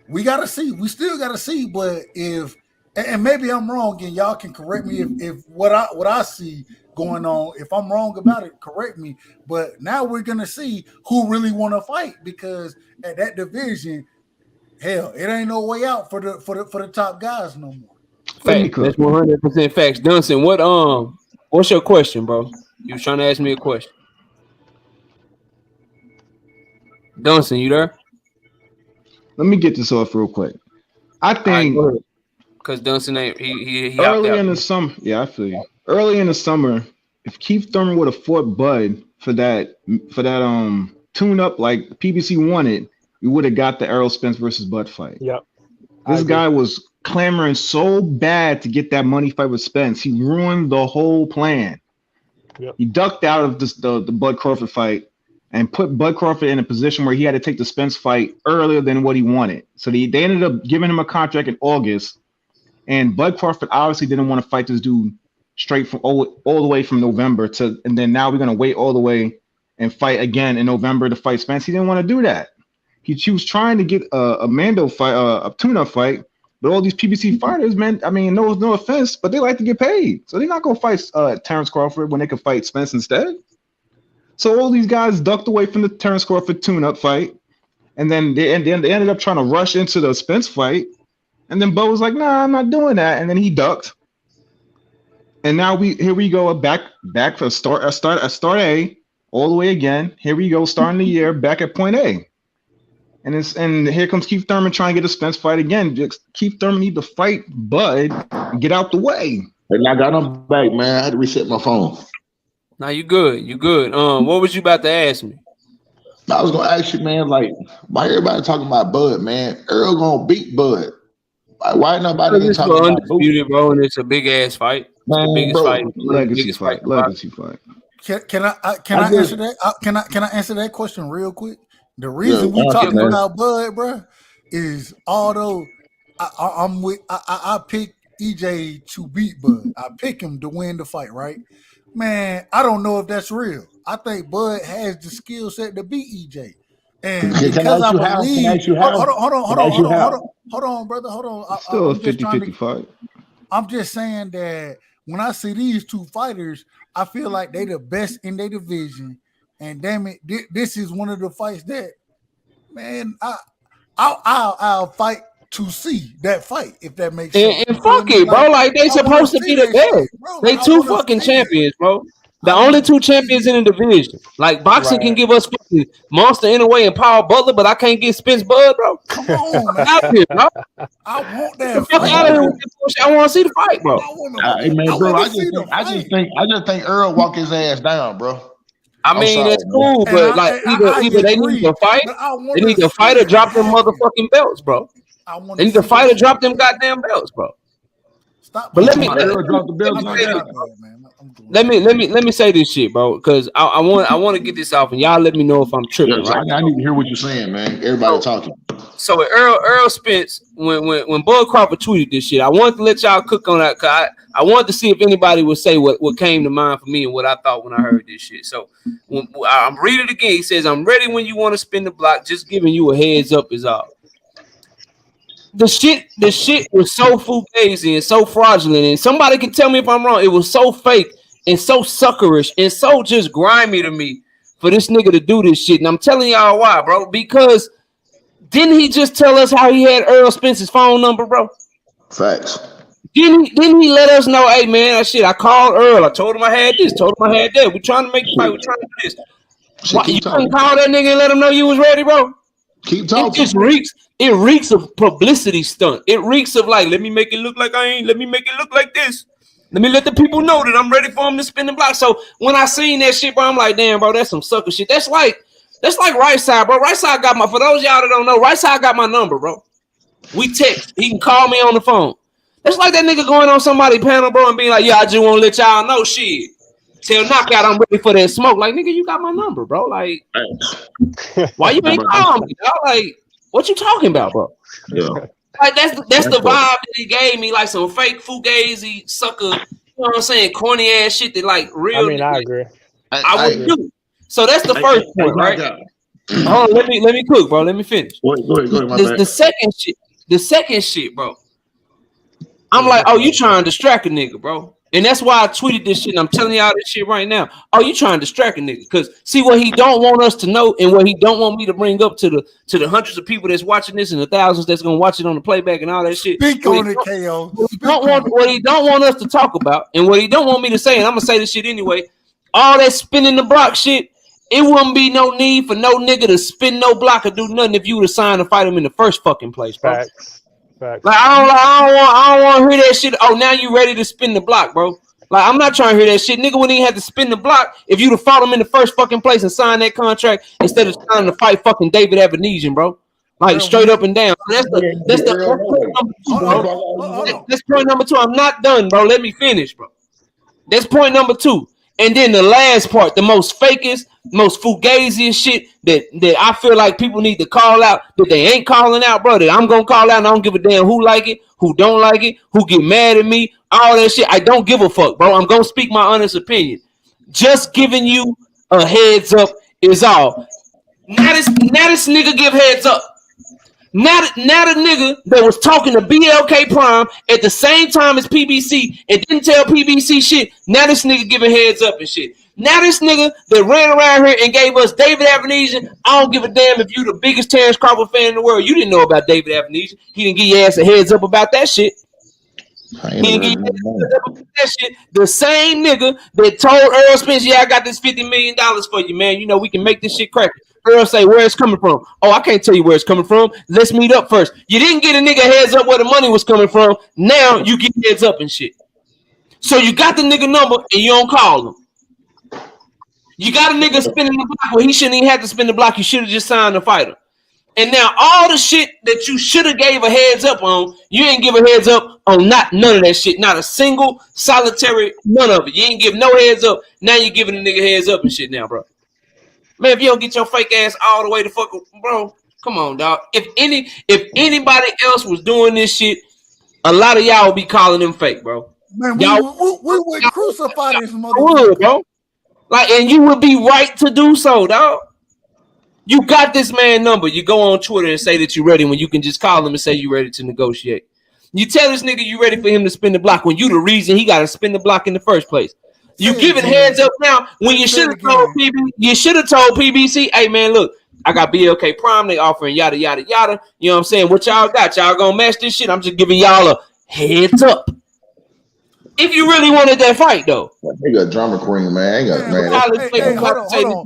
we got to see. We still got to see. But if, and maybe I'm wrong, and y'all can correct me if what I see going on, if I'm wrong about it, correct me. But now we're gonna see who really want to fight, because at that division, hell, it ain't no way out for the top guys no more. Fact. That's 100% facts. Dunson, what's your question, bro? You was trying to ask me a question. Dunson, you there? Let me get this off real quick. I think. Because Dunson ain't he early in the summer. Yeah, I feel you. Early in the summer, if Keith Thurman would have fought Bud for that tune up like PBC wanted, we would have got the Errol Spence versus Bud fight. Yep. This guy was clamoring so bad to get that money fight with Spence. He ruined the whole plan. Yep. He ducked out of the Bud Crawford fight and put Bud Crawford in a position where he had to take the Spence fight earlier than what he wanted. So they ended up giving him a contract in August. And Bud Crawford obviously didn't want to fight this dude straight from all the way from November and then now we're going to wait all the way and fight again in November to fight Spence. He didn't want to do that. He was trying to get a Mando fight, a tune-up fight, but all these PBC fighters, man, I mean, no offense, but they like to get paid. So they're not going to fight Terence Crawford when they can fight Spence instead. So all these guys ducked away from the Terence Crawford tune-up fight, and then they ended up trying to rush into the Spence fight. And then Bo was like, "Nah, I'm not doing that." And then he ducked. And now here we go back for start A all the way again. Here we go, starting the year back at point A. And here comes Keith Thurman trying to get a Spence fight again. Keith Thurman need to fight Bud and get out the way. And I got him back, man. I had to reset my phone. Nah, you good. You good. What was you about to ask me? I was gonna ask you, man, like, why everybody talking about Bud, man? Earl gonna beat Bud. Why nobody can talk about undisputed, bro? And it's a big ass fight. Man, the biggest bro, fight. Legacy fight. Legacy fight. Can I answer that? Can I answer that question real quick? The reason we talking about Bud, bro, is although I pick EJ to beat Bud, I pick him to win the fight, right? Man, I don't know if that's real. I think Bud has the skill set to beat EJ. And because I believe, hold on, brother, hold on. Still a 50-50 fight. I'm just saying that when I see these two fighters, I feel like they the best in their division. And damn it, this is one of the fights that, man, I'll fight to see that fight, if that makes sense. And fuck it, bro. Like, they supposed to be the best. Bro, they two fucking champions, bro. The only two champions in the division. Like, boxing can give us fucking Monster Inouye and Paul Butler, but I can't get Spence Bud, bro. Come on, man. Out here, bro. I want that fight. Out of here with this bullshit. I want to see the fight, bro. Hey, man, bro, I just think Earl walk his ass down, bro. I mean, that's cool, but like either they need to fight, they need to fight or drop them motherfucking belts, bro. They need to fight or drop them goddamn belts, bro. Stop. But let me. Drop the belts. let me say this shit, bro, because I want to get this off, and y'all let me know if I'm tripping. Yeah, right? I need to hear what you're saying, man. Everybody talking. So Earl Spence, when Bud Crawford tweeted this shit, I wanted to let y'all cook on that. Cause I wanted to see if anybody would say what came to mind for me and what I thought when I heard this shit. So I'm reading it again. He says, "I'm ready when you want to spin the block. Just giving you a heads up is all." The shit was so fugazi and so fraudulent, and somebody can tell me if I'm wrong. It was so fake and so suckerish and so just grimy to me for this nigga to do this shit. And I'm telling y'all why, bro. Because didn't he just tell us how he had Earl Spence's phone number, bro? Facts. Didn't he let us know, hey man, I called Earl. I told him I had this, told him I had that. We're trying to make the fight, we're trying to do this. Why, you couldn't call that nigga and let him know you was ready, bro? Keep talking. It reeks of publicity stunt. It reeks of like, let me make it look like let me make it look like this. Let me let the people know that I'm ready for him to spin the block. So when I seen that shit, bro, I'm like, damn, bro, that's some sucker shit. That's like Right Side, bro. Right Side got for those y'all that don't know, Right Side got my number, bro. We text. He can call me on the phone. That's like that nigga going on somebody's panel, bro, and being like, yeah, I just want to let y'all know shit. Tell Knockout I'm ready for that smoke. Like, nigga, you got my number, bro. Like, why you ain't calling me, dog? Like, what you talking about, bro? Yeah. Like, that's the vibe that he gave me, like some fake fugazi sucker, you know what I'm saying, corny ass shit that like real. I mean, I agree. I would do. So that's the first point, right? Hold on, let me cook, bro. Let me finish. Go ahead, The second shit, bro. I'm like, oh, you trying to distract a nigga, bro. And that's why I tweeted this shit, and I'm telling y'all this shit right now. Oh, you trying to distract a nigga. Because see what he don't want us to know and what he don't want me to bring up to the hundreds of people that's watching this and the thousands that's going to watch it on the playback and all that shit. Speak on it, KO. What he don't want us to talk about and what he don't want me to say, and I'm going to say this shit anyway, all that spinning the block shit, it wouldn't be no need for no nigga to spin no block or do nothing if you would have signed to fight him in the first fucking place, bro. Facts. Like I don't want to hear that shit. Oh, now you ready to spin the block, bro? Like I'm not trying to hear that shit, nigga. Wouldn't even have to spin the block if you'd have fought him in the first fucking place and signed that contract instead of trying to fight fucking David Evanesian, bro. Like straight up and down. So that's point number two. I'm not done, bro. Let me finish, bro. That's point number two. And then the last part, the most fakest, most fugaziest shit that I feel like people need to call out that they ain't calling out, bro. That I'm gonna call out and I don't give a damn who like it, who don't like it, who get mad at me, all that shit. I don't give a fuck, bro. I'm gonna speak my honest opinion. Just giving you a heads up is all. Now this nigga give heads up. Now the nigga that was talking to BLK Prime at the same time as PBC and didn't tell PBC shit, now this nigga giving heads up and shit. Now this nigga that ran around here and gave us David Evanesian, I don't give a damn if you the biggest Terence Crawford fan in the world. You didn't know about David Evanesian. He didn't give your ass a heads up about that shit. He didn't give you that shit. The same nigga that told Earl Spence, yeah, I got this $50 million for you, man. You know, we can make this shit crack. Earl say, where it's coming from? Oh, I can't tell you where it's coming from. Let's meet up first. You didn't get a nigga heads up where the money was coming from. Now you get heads up and shit. So you got the nigga number and you don't call him. You got a nigga spinning the block where he shouldn't even have to spin the block. You should have just signed the fighter. And now all the shit that you should have gave a heads up on, you ain't give a heads up on none of that shit. Not a single solitary, none of it. You ain't give no heads up. Now you giving a nigga heads up and shit now, bro. Man, if you don't get your fake ass all the way to fuck, bro, come on, dog. If anybody else was doing this shit, a lot of y'all would be calling them fake, bro. Man, we would crucify this motherfucker, bro. Like, and you would be right to do so, dog. You got this man number. You go on Twitter and say that you're ready when you can just call him and say you're ready to negotiate. You tell this nigga you ready for him to spin the block when you the reason he got to spin the block in the first place. You giving heads up now when you should have told PBC, hey man, look, I got BLK Prime, they offering yada yada yada. You know what I'm saying? What y'all got? Y'all gonna match this shit? I'm just giving y'all a heads up. If you really wanted that fight, though. They got drama queen, man. Hold on.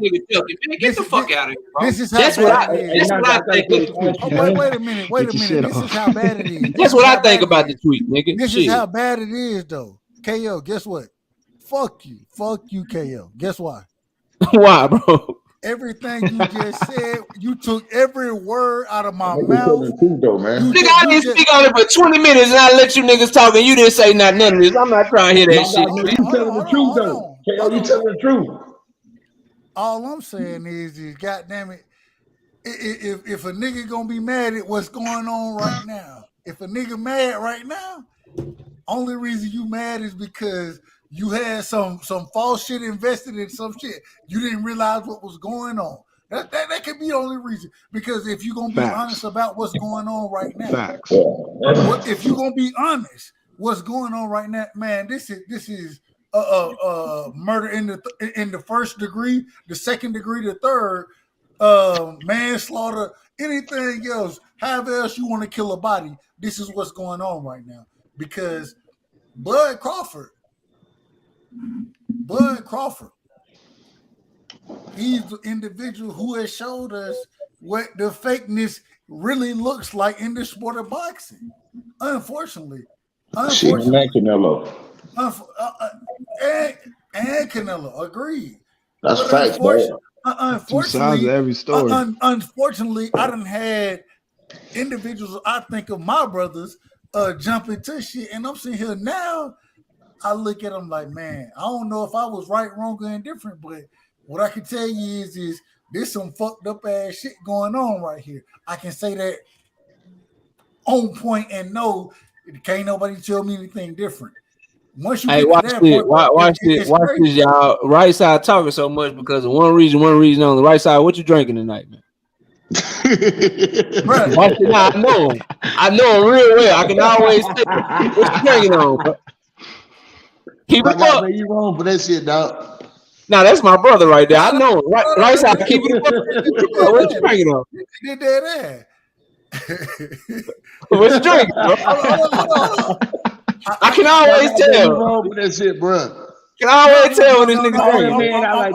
Get the fuck out of here, bro. This is how That's what I think. Wait a minute. This is how bad it is. That's what I think about the tweet, nigga. This is how bad it is, though. KO, guess what? Fuck you, KO. Guess why? Why, bro? everything you just said, you took every word out of my mouth. Though, man. Nigga, I didn't speak on it for 20 minutes and I let you niggas talk and you didn't say none of this. I'm not trying to hear that shit. You telling the truth, though. KO, you telling the truth. All I'm saying is goddamn it, if a nigga gonna be mad at what's going on right now, if a nigga mad right now, only reason you mad is because you had some false shit invested in some shit. You didn't realize what was going on. That could be the only reason. Because if you're gonna be honest about what's going on right now, if you're gonna be honest, what's going on right now, man, this is murder in the first degree, the second degree, the third, manslaughter, anything else, however else you want to kill a body. This is what's going on right now. Because Bud Crawford, he's the individual who has showed us what the fakeness really looks like in the sport of boxing. Unfortunately. And Canelo. And Canelo, agreed. That's facts, bro. Unfortunately, every story. Unfortunately, I done had individuals, I think of my brothers, jump into shit, and I'm sitting here now, I look at them like, man, I don't know if I was right, wrong, or indifferent, but what I can tell you is there's some fucked up ass shit going on right here. I can say that on point and know can't nobody tell me anything different. Once you watch this, y'all. Right side talking so much because of one reason on the right side. What you drinking tonight, man? Watch it now. I know him real well. I can always say what you drinking on, bro. Keep it up. You wrong for that shit, dog. Nah, that's my brother right there. I know him. Right side, keep it up. What you drinking on? You did that. What you drinking, bro? I can always tell. That shit, bro. Can always tell when this nigga drinking. I'm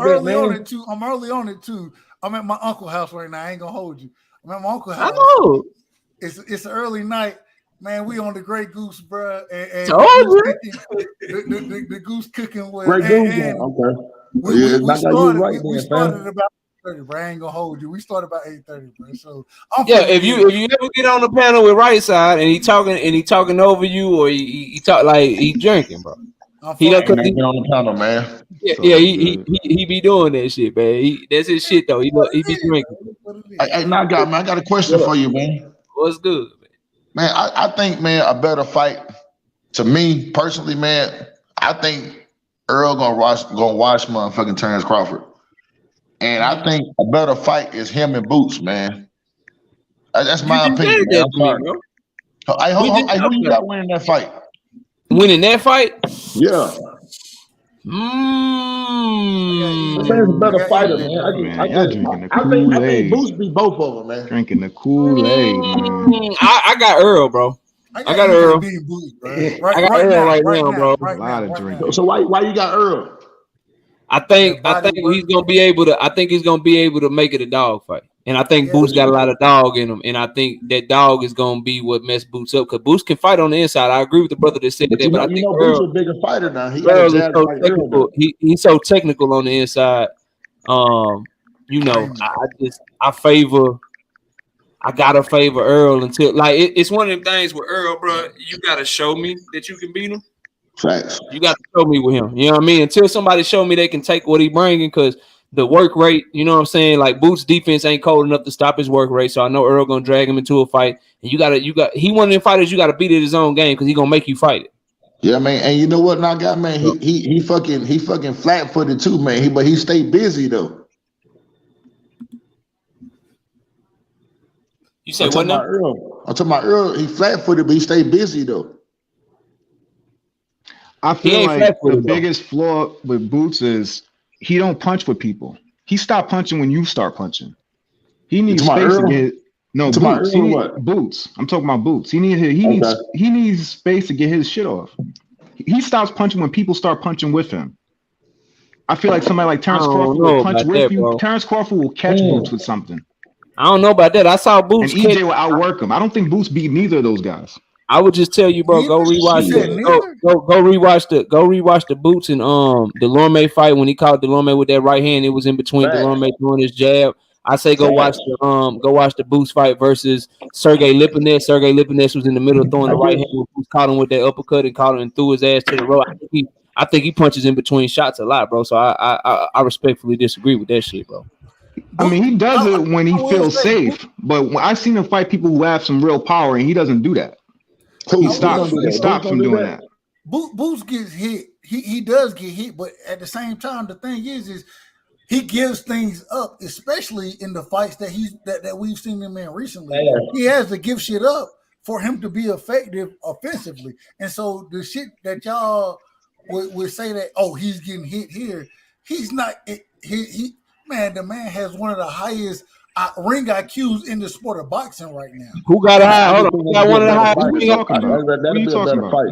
early on it too. I'm at my uncle's house right now. I ain't gonna hold you. I'm at my uncle's house. I know. It's an early night, man. We on the Grey Goose, bro. And the goose cooking with Grey Goose. Okay. We started about 8:30, bro. I ain't gonna hold you. We started about 8:30, bro. So if you ever get on the panel with right side and he talking over you or he talk like he drinking, bro. He on the panel, man. Yeah, he be doing that shit, man. That's his shit though. He be drinking. I got a question for you, man. What's good, man? I think, man, a better fight to me personally, man. I think Earl gonna watch motherfucking Terence Crawford, and I think a better fight is him and Boots, man. That's my opinion. Man. Who you got winning that fight? Winning that fight? Yeah. I think it's a better fighter, man. I think Boots beat both of them, man. Drinking the Kool-Aid, man. I got Earl, bro. I got Earl. I got Earl right now, bro. A lot of drinking. So why you got Earl? I think he's gonna be able to. I think he's gonna be able to make it a dog fight, and I think Boots got a lot of dog in him, and I think that dog is gonna be what messed Boots up because Boots can fight on the inside. I agree with the brother that said that, but I think Boots is a bigger fighter now. Earl is so technical. He's so technical on the inside. I gotta favor Earl until it's one of them things with Earl, bro. You gotta show me that you can beat him. Facts. You got to show me with him. You know what I mean? Until somebody show me they can take what he bringing, because the work rate, you know what I'm saying? Like Boots' defense ain't cold enough to stop his work rate. So I know Earl gonna drag him into a fight. And he one of them fighters you gotta beat at his own game because he gonna make you fight it. Yeah, man. And you know what, now guy, man, he fucking flat-footed too, man. But he stayed busy though. You say what now? I'm talking about Earl. He flat-footed, but he stayed busy though. I feel like the biggest flaw with Boots is he don't punch with people. He stopped punching when you start punching. He needs space to get Boots. Boots. I'm talking about Boots. He needs space to get his shit off. He stops punching when people start punching with him. I feel like somebody like Terence Crawford will punch with you. Bro. Terence Crawford will catch Boots with something. I don't know about that. I saw Boots and EJ will outwork him. I don't think Boots beat neither of those guys. I would just tell you, bro, go rewatch the Boots and Delorme fight when he caught Delorme with that right hand. It was in between Delorme throwing his jab. I say go watch the Boots fight versus Sergey Lipinets. Sergey Lipinets was in the middle throwing the right hand. Boots caught him with that uppercut and caught him and threw his ass to the road. I think he punches in between shots a lot, bro. So I respectfully disagree with that shit, bro. I mean, he does it when he feels safe, but when I've seen him fight people who have some real power, and he doesn't do that. He stops from doing that. Boots gets hit. He does get hit, but at the same time, the thing is he gives things up, especially in the fights that we've seen him in recently. Yeah. He has to give shit up for him to be effective offensively. And so the shit that y'all would say that, oh, he's getting hit here, he's not. The man has one of the highest ring IQs in the sport of boxing right now. Who got a high? Hold on, who got one of the highest ring IQs? What are you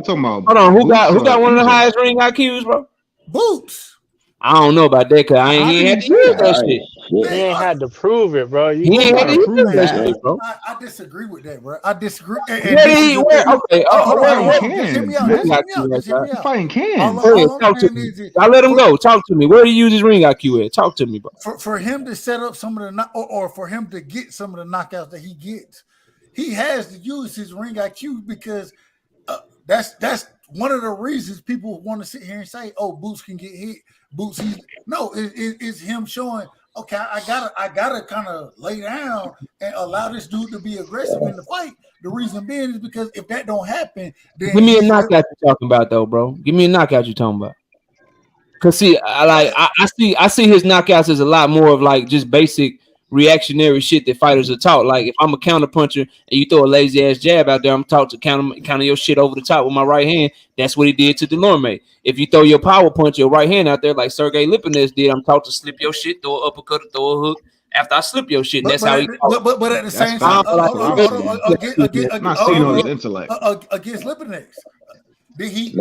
talking about? Hold on, who got one of the highest ring IQs, bro? Boots. I don't know about that because I ain't had to use that shit. He ain't had to prove it, bro. He ain't had to use that shit, bro. I disagree with that, bro. I disagree. Okay. Hear me out. Fighting can. Talk to me. I let him go. Talk to me. Where do you use his ring IQ at? Talk to me, bro. For him to set up some of the or for him to get some of the knockouts that he gets, he has to use his ring IQ because that's one of the reasons people want to sit here and say, "Oh, Boots can get hit." Boots, it's him showing. Okay, I gotta kind of lay down and allow this dude to be aggressive in the fight. The reason being is because if that don't happen, then give me a knockout you're talking about, though, bro. Give me a knockout you're talking about. Cause see, I see his knockouts as a lot more of like just basic reactionary shit that fighters are taught. Like if I'm a counter puncher and you throw a lazy ass jab out there, I'm taught to counter your shit over the top with my right hand. That's what he did to Delorme. If you throw your power punch, your right hand out there like Sergey Lipinets did, I'm taught to slip your shit, throw an uppercut, throw a hook after I slip your shit. That's how he. But at the same time, against Lipinets, did he?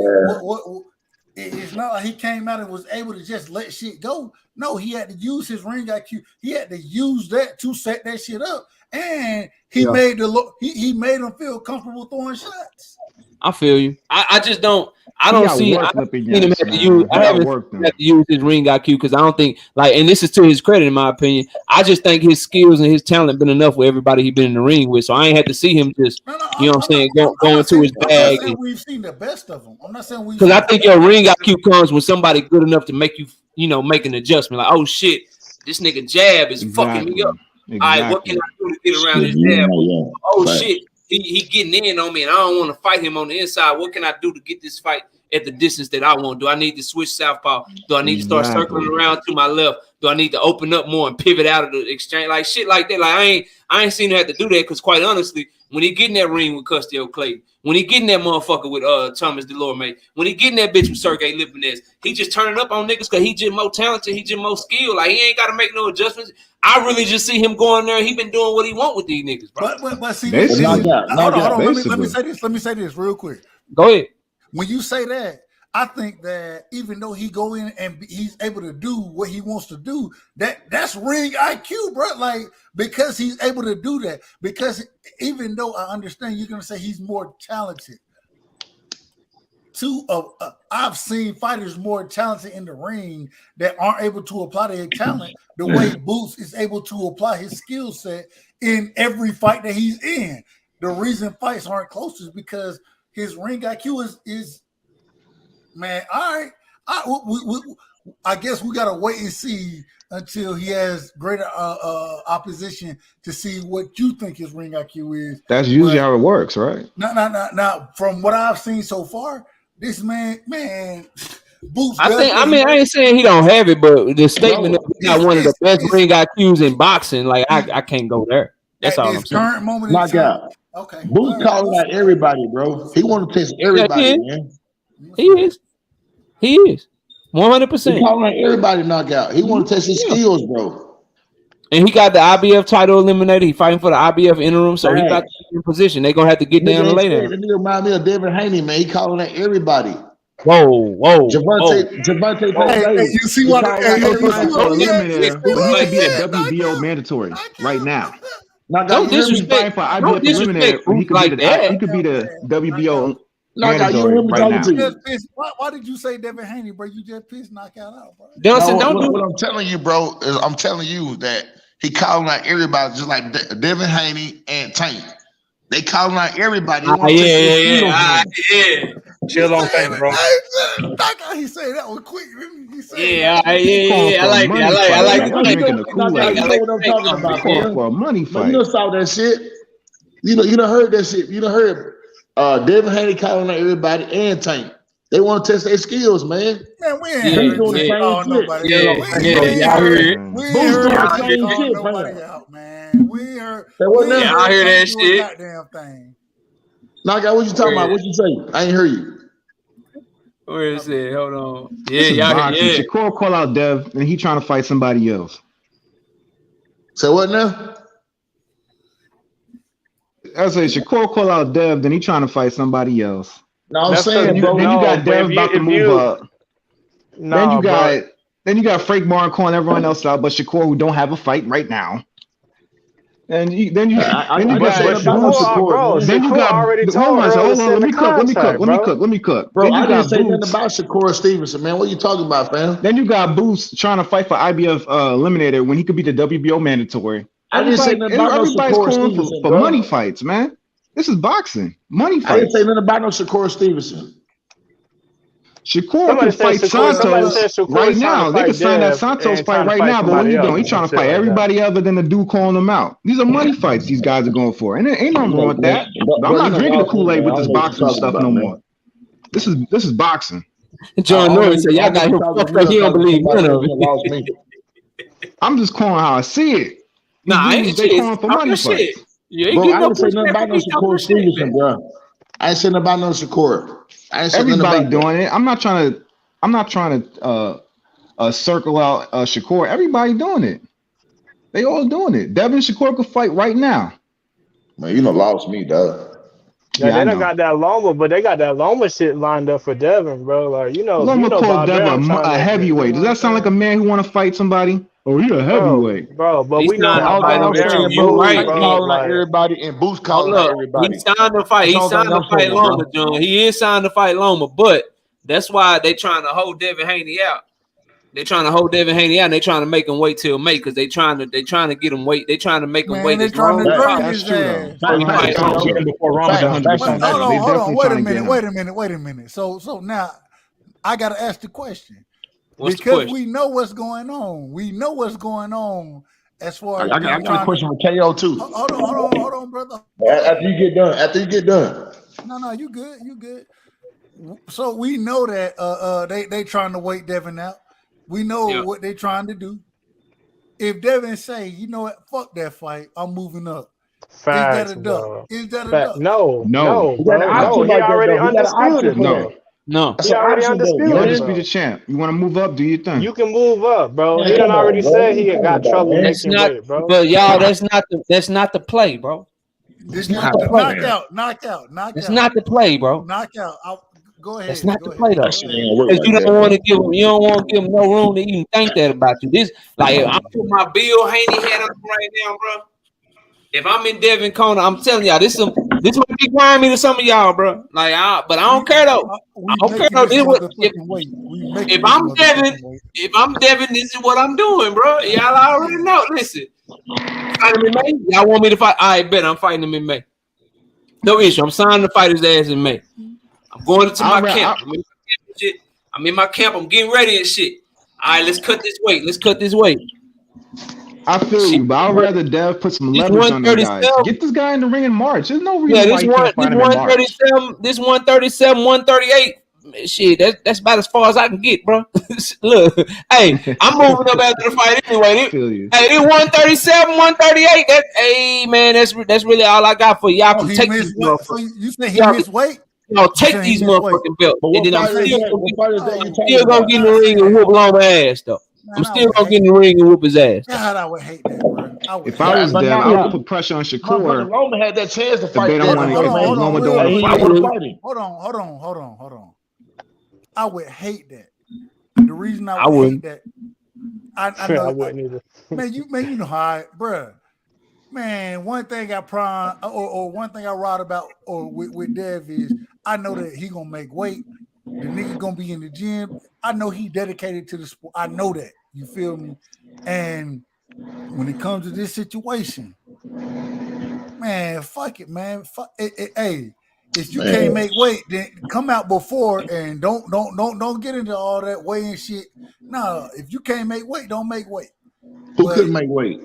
It's not like he came out and was able to just let shit go. No, he had to use his ring IQ. He had to use that to set that shit up, and he made him feel comfortable throwing shots. I feel you. I just don't. I don't see. I haven't seen him have to use his ring IQ because I don't think and this is to his credit in my opinion. I just think his skills and his talent been enough with everybody he been in the ring with. So I ain't had to see him just you know what I'm saying go into his bag. We've seen the best of him. I'm not saying because I think your ring IQ comes when somebody good enough to make you make an adjustment. Like, oh shit, this nigga jab is fucking me up. All right, what can I do to get around this jab? Oh shit. He getting in on me, and I don't want to fight him on the inside. What can I do to get this fight at the distance that I want? Do I need to switch southpaw? Do I need to start circling around to my left? Do I need to open up more and pivot out of the exchange? Like shit like that. Like I ain't seen him have to do that because quite honestly, when he get in that ring with Custio Clayton, when he get in that motherfucker with Thomas Delorme, when he get in that bitch with Sergey Lipinets, he just turning up on niggas because he just more talented, he just more skilled. Like he ain't got to make no adjustments. I really just see him going there. He been doing what he want with these niggas, bro. But see, hold on. Let me say this real quick. Go ahead. When you say that, I think that even though he go in and he's able to do what he wants to do, that's ring IQ, bro. Like because he's able to do that. Because even though I understand you're gonna say he's more talented, I've seen fighters more talented in the ring that aren't able to apply their talent the way Boots is able to apply his skill set in every fight that he's in. The reason fights aren't close is because his ring IQ is man. All right, I guess we gotta wait and see until he has greater opposition to see what you think his ring IQ is. That's usually how it works, right? Now, from what I've seen so far, this man, Boots. I ain't saying he don't have it, but the statement that he got one of the best ring IQs in boxing, like I can't go there. That's all I'm saying. Current moment knockout. Okay. Boots calling out everybody, bro. He want to test everybody, man. He is. 100%. He calling out everybody knockout. He want to test his skills, bro. And he got the IBF title eliminated. He fighting for the IBF interim, so he got in position. They're gonna have to get down and lay down. It remind me of Devin Haney, man. He calling out everybody. Whoa. Gervonta. Hey, you see what? He could be a WBO mandatory right now. Don't disrespect. Don't disrespect Boots like that. He could be the WBO No, you hear me right now. talking to you. Why did you say Devin Haney, bro? You just pissed knockout out, bro. What I'm telling you, bro, is I'm telling you that he calling out everybody just like Devin Haney and Tank. They calling out everybody. Yeah. Chill on Tank, bro. He said that was quick. He said I like it. I like it. You know what I'm talking about, man. For a money fight. You done saw that shit. You done heard that shit. You done heard Devin Haney calling out everybody and Tank. They want to test their skills, man. Man, we ain't heard doing nobody. Y'all heard it. We ain't heard nobody out, man. We heard. I hear that shit. Goddamn thing. Knockout, what you talking about? What you say? I ain't hear you. Where is it? Hold on. Shakur call out Dev, and he trying to fight somebody else. So what now? I say Shakur call out Dev, then he trying to fight somebody else. No, I'm saying, bro. Then you got Dev about to move up. Then you got Frank Martin calling everyone else out, but Shakur who don't have a fight right now. And then you got Shakur. Then you got already told let me cook. Bro, I didn't say nothing about Shakur Stevenson, man. What are you talking about, fam? Then you got Boots trying to fight for IBF Eliminator when he could be the WBO mandatory. I didn't say nothing about no Shakur Stevenson, for money fights, man. This is boxing. Money fights. I didn't say nothing about no Shakur Stevenson. Shakur can fight Santos right now. They can sign that Santos fight right now, but what are you doing? He's trying to fight everybody other than the dude calling them out. These are money fights these guys are going for. And there ain't nothing wrong with that. I'm not drinking the Kool-Aid with this boxing stuff no more. This is boxing. John Norris said, y'all got him fucked up. He don't believe none of it. I'm just calling how I see it. Nah, I ain't calling for money fights. You ain't Bro, getting I no didn't say nothing about no Shakur Stevenson, bro. I ain't saying nothing about no Shakur. Everybody doing it. I'm not trying to circle out Shakur. Everybody doing it. They all doing it. Devin Shakur could fight right now. Man, you done lost me, dog. Yeah, they done got that Loma, but they got that Loma shit lined up for Devin, bro. Like Loma called Devin a heavyweight. Does that sound like a man who want to fight somebody? Oh, you're a heavyweight, bro. But he's we know how I'm saying, bro. Right, calling out everybody and Boots calling out everybody. He signed to fight. He signed to fight Loma, John. He is signed to fight Loma, but that's why they trying to hold Devin Haney out. They trying to hold Devin Haney out. And they trying to make him wait till May because they trying to get him wait. They trying to make him wait. They trying to drag his ass. Hold on. Wait a minute. So now I got to ask the question. Because we know what's going on. We know what's going on as far as I got a question for KO too. Hold on, brother. After you get done. No, you good. So we know that they trying to wait Devin out. We know what they trying to do. If Devin say, you know what, fuck that fight, I'm moving up. Facts, is that a duck? Is that a duck? No. He already undisputed. No. He already undisputed. You're undisputed champ. You want to move up? Do your thing. You can move up, bro. He done already said he got trouble making weight, bro. But y'all, that's not the play, bro. It's not the knockout. It's not the play, bro. Knockout. Go ahead. It's not the play though. Because you don't want to give him no room to even think that about you. This like I put my Bill Haney hat on right now, bro. If I'm in Devin corner, I'm telling y'all this might be grimy to some of y'all, bro. Like, but I don't care though. I don't care though. If I'm Devin, this is what I'm doing, bro. Y'all already know. Listen, fighting him in May. Y'all want me to fight? I bet I'm fighting him in May. No issue. I'm signing to fight his ass in May. I'm going to my camp. I'm in my camp. I'm getting ready and shit. All right, let's cut this weight. I feel you, but I'd rather Dev put some leverage on this guy. Get this guy in the ring in March. There's no reason why you can't fight him in March. This 137, 138. Shit, that's about as far as I can get, bro. Look, hey, I'm moving up after the fight anyway. Hey, this 137, 138. Man, that's really all I got for y'all. Can take these motherfuckers. You say he missed weight? No, take these motherfucking belts, and then I'm still gonna get in the ring and whoop Loma ass though. I'm still gonna get in the ring and whoop his ass. God, I would hate that, bro. If I was there, I would put pressure on Shakur. Loma had that chance to fight. Hold on. I would hate that. The reason I would hate that, I know. I wouldn't either. Man, you know how, bro. Man, one thing I one thing I write about with Dev is I know that he gonna make weight. The nigga gonna be in the gym. I know he dedicated to the sport. I know that. You feel me? And when it comes to this situation, man, fuck it, man. Fuck it. Hey, if you can't make weight, then come out before and don't get into all that weighing shit. No, if you can't make weight, don't make weight. Who couldn't make weight?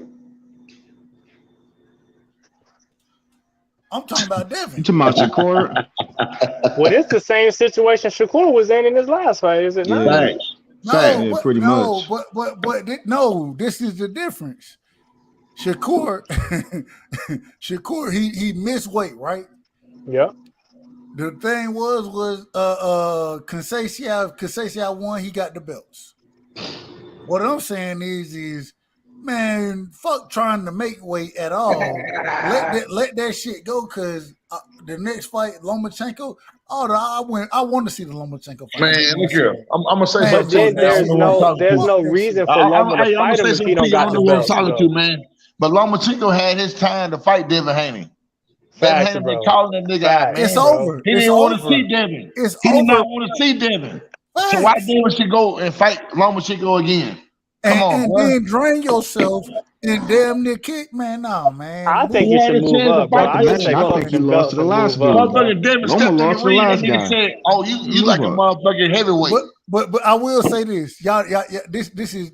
I'm talking about Devin. You talking about Shakur? Well, it's the same situation Shakur was in his last fight, is it not? Facts. Yeah, pretty much. But no, this is the difference. Shakur, he missed weight, right? Yeah. The thing was Conceição won, he got the belts. What I'm saying is, man, fuck trying to make weight at all. let that shit go, because the next fight, Lomachenko. I want to see the Lomachenko fight. Man, look here. I'm gonna say something. There's no reason for Loma to fight him if he don't got the belt. I don't know what I'm talking to, man. But Lomachenko had his time to fight Devin Haney. Devin Haney been calling that nigga out, man. It's over. He didn't want to see Devin. He did not want to see Devin. So why Devin should go and fight Lomachenko again? And then drain yourself and damn near kick, man. No, man. I think he should move up, bro. I think he lost to the last guy. Motherfucker Devin stepped in the ring and nigga said, "Oh, you like a motherfucking heavyweight." But I will say this, y'all. This is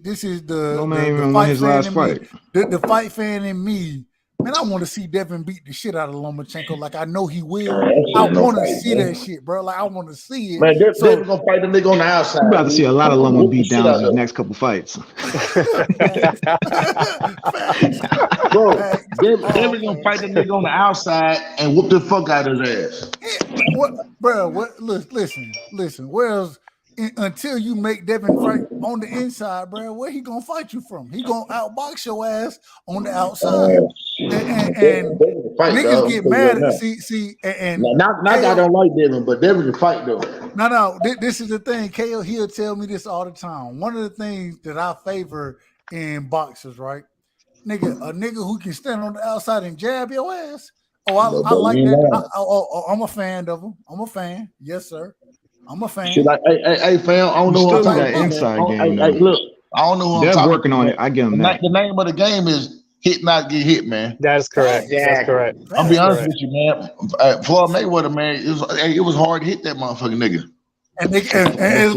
the fight his fan last in fight. Me. The fight fan in me. Man, I want to see Devin beat the shit out of Lomachenko. Like I know he will. I want to see that shit, bro. Like I want to see it. Man, Devin gonna fight the nigga on the outside. We're about to see a lot of Loma beat down in the next couple fights. Bro, Devin gonna fight the nigga on the outside and whoop the fuck out of his ass. Listen. Where's until you make Devin fight on the inside, bro? Where he gonna fight you from? He gonna outbox your ass on the outside. And niggas get mad at see and not that I don't like Devin, but Devin can fight though. No, this is the thing. KO, he'll tell me this all the time. One of the things that I favor in boxers, right? A nigga who can stand on the outside and jab your ass. Oh, I like that. I'm a fan of him. I'm a fan. Yes, sir. I'm a fan. Hey, fam, I don't know what that inside game. Hey, look, I don't know what they're I'm talking working on it. I give them that. The name of the game is hit, not get hit, man. That's correct. That's correct. I'll be honest with you, man. Floyd Mayweather, man, it was hard to hit that motherfucking nigga. And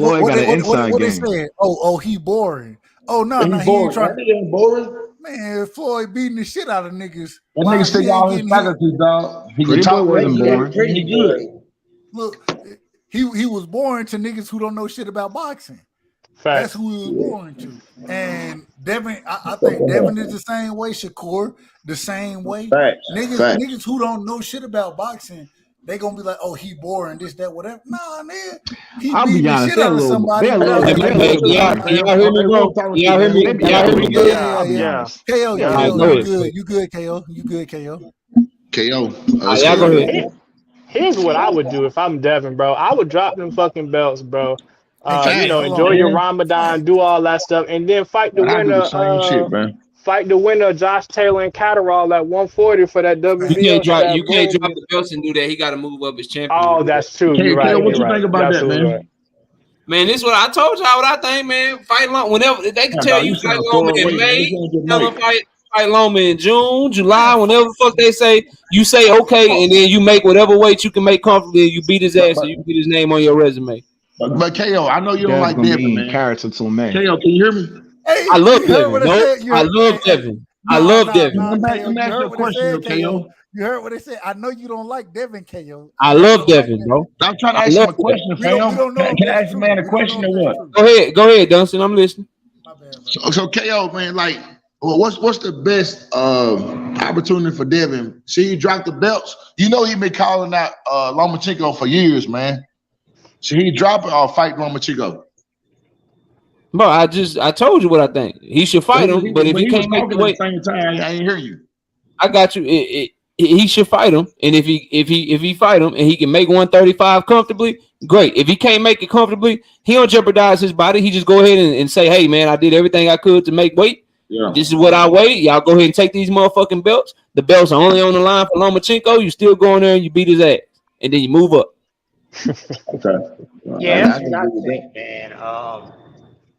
what they said? Oh, he boring. Oh no, he ain't trying. He ain't boring. Man, Floyd beating the shit out of niggas. That nigga still got all his faculties, dog. He can talk pretty good. Look, he was born to niggas who don't know shit about boxing. That's who he was born to. And Devin, I think Devin is the same way. Shakur, the same way. Niggas who don't know shit about boxing, they gonna be like, oh, he boring, this, that, whatever. Nah, man. He beat the shit out of somebody. Y'all hear me, bro? Y'all hear me? Yeah. KO, you good, KO. You good, KO. KO. Y'all go ahead. Here's what I would do if I'm Devin, bro. I would drop them fucking belts, bro. Enjoy your Ramadan, do all that stuff, and then fight the winner. Fight the winner, Josh Taylor and Catterall at 140 for that WBO. You can't drop the belts and do that. He got to move up his champion. Oh, that's true. You're right. What you think about that, man? Right. Man, this is what I told y'all. What I think, man. Fight long whenever they can tell you fight Loma in May. Tell them fight Loma in June, July, whenever the fuck they say. You say okay, and then you make whatever weight you can make comfortably. And you beat his ass, so you can get his name on your resume. But KO, I know you don't like Devin, man. Carrots until May. KO, can you hear me? Hey, I love Devin. I love Devin. I love Devin. Let me ask you a question, KO. You heard what they said. I know you don't like Devin, KO. I love Devin, bro. I'm trying to ask you a question, fam. Can I ask a man a question or what? Go ahead, Dunstan. I'm listening. So KO, man, like, what's the best opportunity for Devin? See, you dropped the belts. You know he been calling out Lomachenko for years, man. Should he drop it or fight Lomachenko? Bro, I told you what I think. He should fight him, but if he can't make the weight, at the same time, I ain't hear you. I got you. He should fight him, and if he fight him and he can make 135 comfortably, great. If he can't make it comfortably, he don't jeopardize his body. He just go ahead and say, "Hey, man, I did everything I could to make weight." This is what I weigh. Y'all go ahead and take these motherfucking belts. The belts are only on the line for Lomachenko. You still go in there and you beat his ass, and then you move up. Okay. Yeah, that's what I think, man.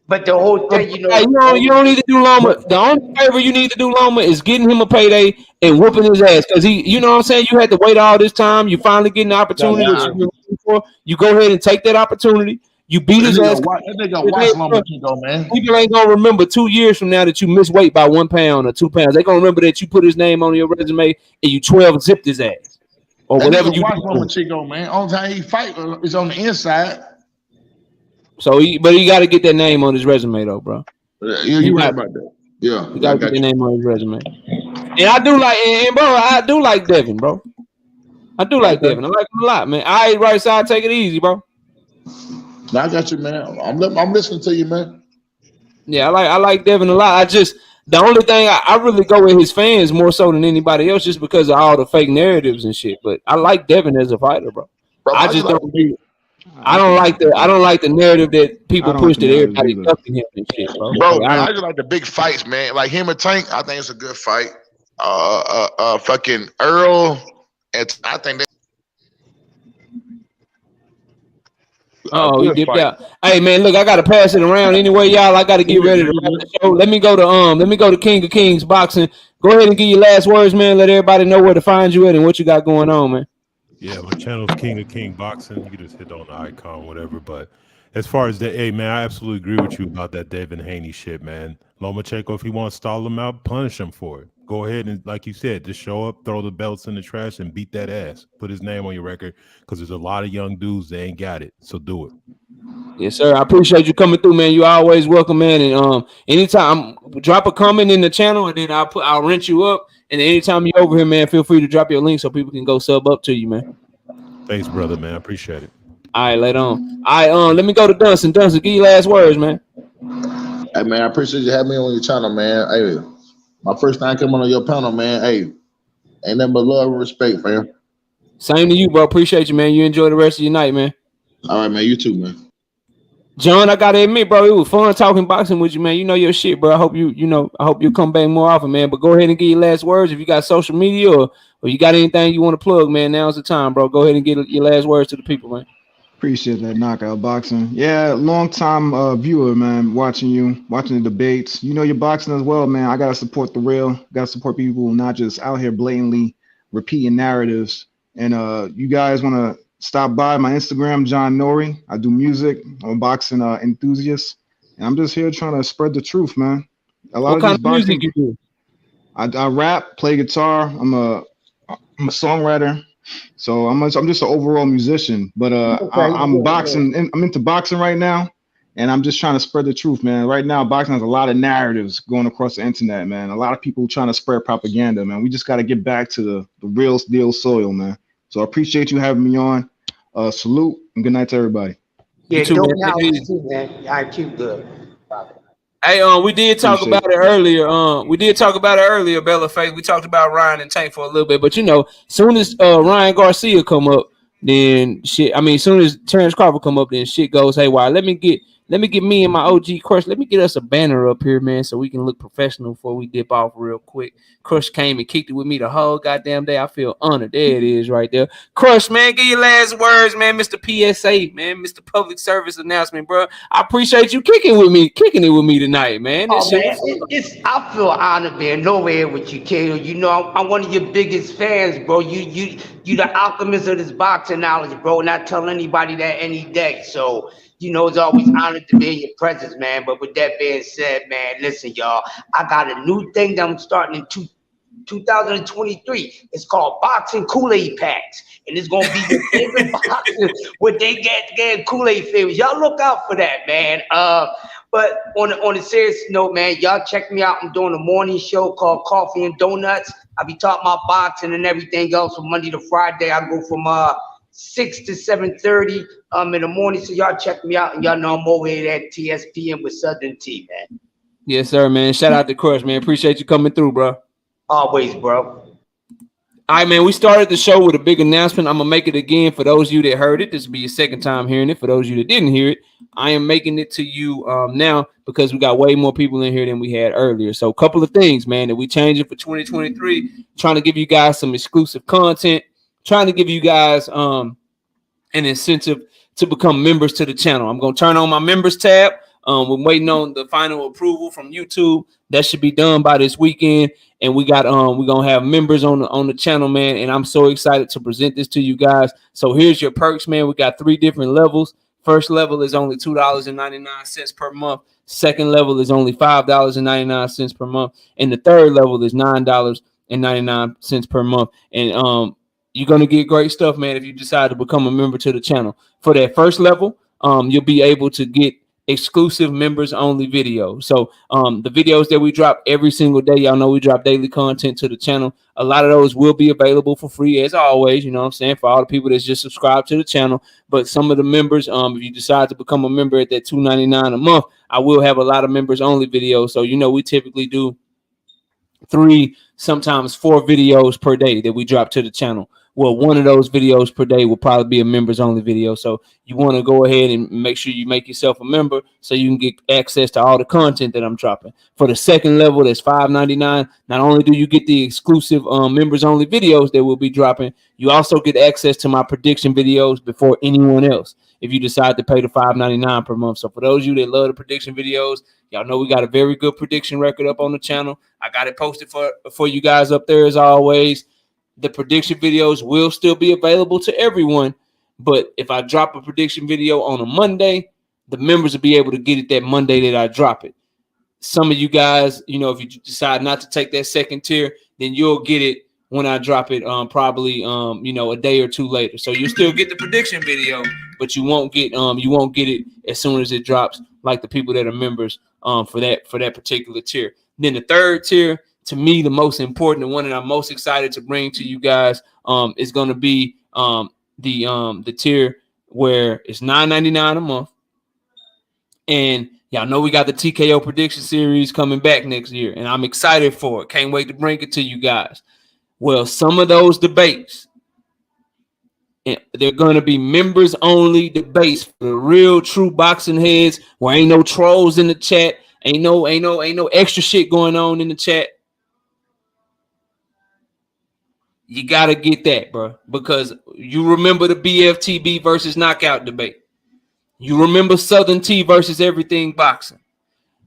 But the whole thing, you know, you don't need to do Loma. The only favor you need to do Loma is getting him a payday and whooping his ass, because he, you know what I'm saying. You had to wait all this time. You finally getting the opportunity that you've been waiting for. You go ahead and take that opportunity. You beat his ass. That nigga watch Lomachenko, man. People ain't gonna remember 2 years from now that you missed weight by 1 pound or 2 pounds. They gonna remember that you put his name on your resume and you 12 zipped his ass or That whatever nigga you watch do. Lomachenko, man. Only time he fight is on the inside. So, but he got to get that name on his resume, though, bro. Yeah, you right about that. Yeah, you got to get the name on his resume. And I do like, and bro, I do like Devin, bro. I do like Devin. I like him a lot, man. All right, right side, take it easy, bro. No, I got you, man. I'm listening to you, man. Yeah, I like Devin a lot. The only thing I really go with his fans more so than anybody else, just because of all the fake narratives and shit. But I like Devin as a fighter, bro. I just don't. I don't like the narrative that people push that everybody ducking him and shit, bro. Bro, man, I just like the big fights, man. Like him and Tank, I think it's a good fight. Fucking Earl, and I think that. Oh, he dipped out. Hey man, look, I gotta pass it around anyway, y'all. I gotta get ready to wrap the show. Let me go to King of Kings Boxing. Go ahead and give your last words, man. Let everybody know where to find you at and what you got going on, man. Yeah, my channel's King of King Boxing. You can just hit on the icon, whatever. But as far as that, hey man, I absolutely agree with you about that Devin Haney shit, man. Lomachenko, if he wants to stall him out, punish him for it. Go ahead and, like you said, just show up, throw the belts in the trash, and beat that ass. Put his name on your record, because there's a lot of young dudes that ain't got it. So do it. Yes, sir. I appreciate you coming through, man. You always welcome, man. And anytime, drop a comment in the channel, and then I'll rent you up. And anytime you're over here, man, feel free to drop your link so people can go sub up to you, man. Thanks, brother, man. I appreciate it. All right, later on. All right, let me go to Dunson. Dunson, give your last words, man. Hey, man, I appreciate you having me on your channel, man. Hey, my first time coming on your panel, man. Hey, ain't nothing but love and respect, man. Same to you, bro. Appreciate you, man. You enjoy the rest of your night, man. All right, man. You too, man. John, I gotta admit, bro, it was fun talking boxing with you, man. You know your shit, bro. I hope you come back more often, man. But go ahead and get your last words. If you got social media or you got anything you want to plug, man, now's the time, bro. Go ahead and get your last words to the people, man. Appreciate that knockout boxing. Yeah, long time viewer, man. Watching the debates. You know your boxing as well, man. I gotta support the real. Gotta support people who not just out here blatantly repeating narratives. And you guys want to stop by my Instagram, John Nori. I do music. I'm a boxing enthusiast, and I'm just here trying to spread the truth, man. What kind of music you do? I rap, play guitar. I'm a songwriter. So I'm just an overall musician, but I'm boxing. I'm into boxing right now, and I'm just trying to spread the truth, man. Right now, boxing has a lot of narratives going across the internet, man. A lot of people trying to spread propaganda, man. We just got to get back to the real deal soil, man. So I appreciate you having me on. Salute and good night to everybody. Yeah, man. I keep good. Hey, we did talk about it earlier. Bella Faith. We talked about Ryan and Tank for a little bit, but soon as Ryan Garcia come up, then shit. I mean, soon as Terence Crawford come up, then shit goes haywire. Let me get me and my OG Crush. Let me get us a banner up here, man, so we can look professional before we dip off real quick. Crush came and kicked it with me the whole goddamn day. I feel honored. There it is, right there. Crush, man, give your last words, man. Mr. PSA, man, Mr. Public Service Announcement, bro. I appreciate you kicking it with me tonight, man. I feel honored, man. Nowhere with you, Kato. You know, I'm one of your biggest fans, bro. You the alchemist of this boxing knowledge, bro. And I tell anybody that any day. So, it's always honored to be in your presence, man. But with that being said, man, listen, y'all. I got a new thing that I'm starting in 2023. It's called Boxing Kool-Aid Packs. And it's going to be your favorite boxing where they get Kool-Aid favors. Y'all look out for that, man. But on a serious note, man, y'all check me out. I'm doing a morning show called Coffee and Donuts. I be talking about boxing and everything else from Monday to Friday. I go from 6 to 7:30 in the morning. So y'all check me out, and y'all know I'm over here at TSPN with Southern T, man. Yes, sir, man. Shout out to Crush, man. Appreciate you coming through, bro. Always, bro. All right, man, we started the show with a big announcement. I'm going to make it again for those of you that heard it. This will be your second time hearing it. For those of you that didn't hear it, I am making it to you now because we got way more people in here than we had earlier. So a couple of things, man, that we changing for 2023, trying to give you guys some exclusive content, trying to give you guys an incentive to become members to the channel. I'm going to turn on my members tab. We're waiting on the final approval from YouTube. That should be done by this weekend. And we got we're gonna have members on the channel, man. And I'm so excited to present this to you guys. So here's your perks, man. We got 3 different levels. First level is only $2.99 per month. Second level is only $5.99 per month. And the third level is $9.99 per month. And you're gonna get great stuff, man, if you decide to become a member to the channel. For that first level, you'll be able to get exclusive members only videos. So the videos that we drop every single day, y'all know we drop daily content to the channel. A lot of those will be available for free as always, you know what I'm saying, for all the people that's just subscribed to the channel. But some of the members, if you decide to become a member at that $2.99 a month, I will have a lot of members only videos. So you know we typically do 3, sometimes 4 videos per day that we drop to the channel. Well, one of those videos per day will probably be a members only video. So you want to go ahead and make sure you make yourself a member so you can get access to all the content that I'm dropping. For the second level, that's $5.99. Not only do you get the exclusive members only videos that we'll be dropping, you also get access to my prediction videos before anyone else if you decide to pay the $5.99 per month. So for those of you that love the prediction videos, y'all know we got a very good prediction record up on the channel. I got it posted for you guys up there as always. The prediction videos will still be available to everyone, but if I drop a prediction video on a Monday, the members will be able to get it that Monday that I drop it. Some of you guys, you know, if you decide not to take that second tier, then you'll get it when I drop it probably you know, a day or 2 later. So you still get the prediction video, but you won't get it as soon as it drops, like the people that are members for that particular tier. Then the third tier, to me, the most important, the one that I'm most excited to bring to you guys is going to be the tier where it's $9.99 a month. And y'all know we got the TKO prediction series coming back next year, and I'm excited for it. Can't wait to bring it to you guys. Well, some of those debates, they're going to be members only debates for the real true boxing heads, where ain't no trolls in the chat, ain't no extra shit going on in the chat. You got to get that, bro, because you remember the BFTB versus knockout debate. You remember Southern T versus everything boxing.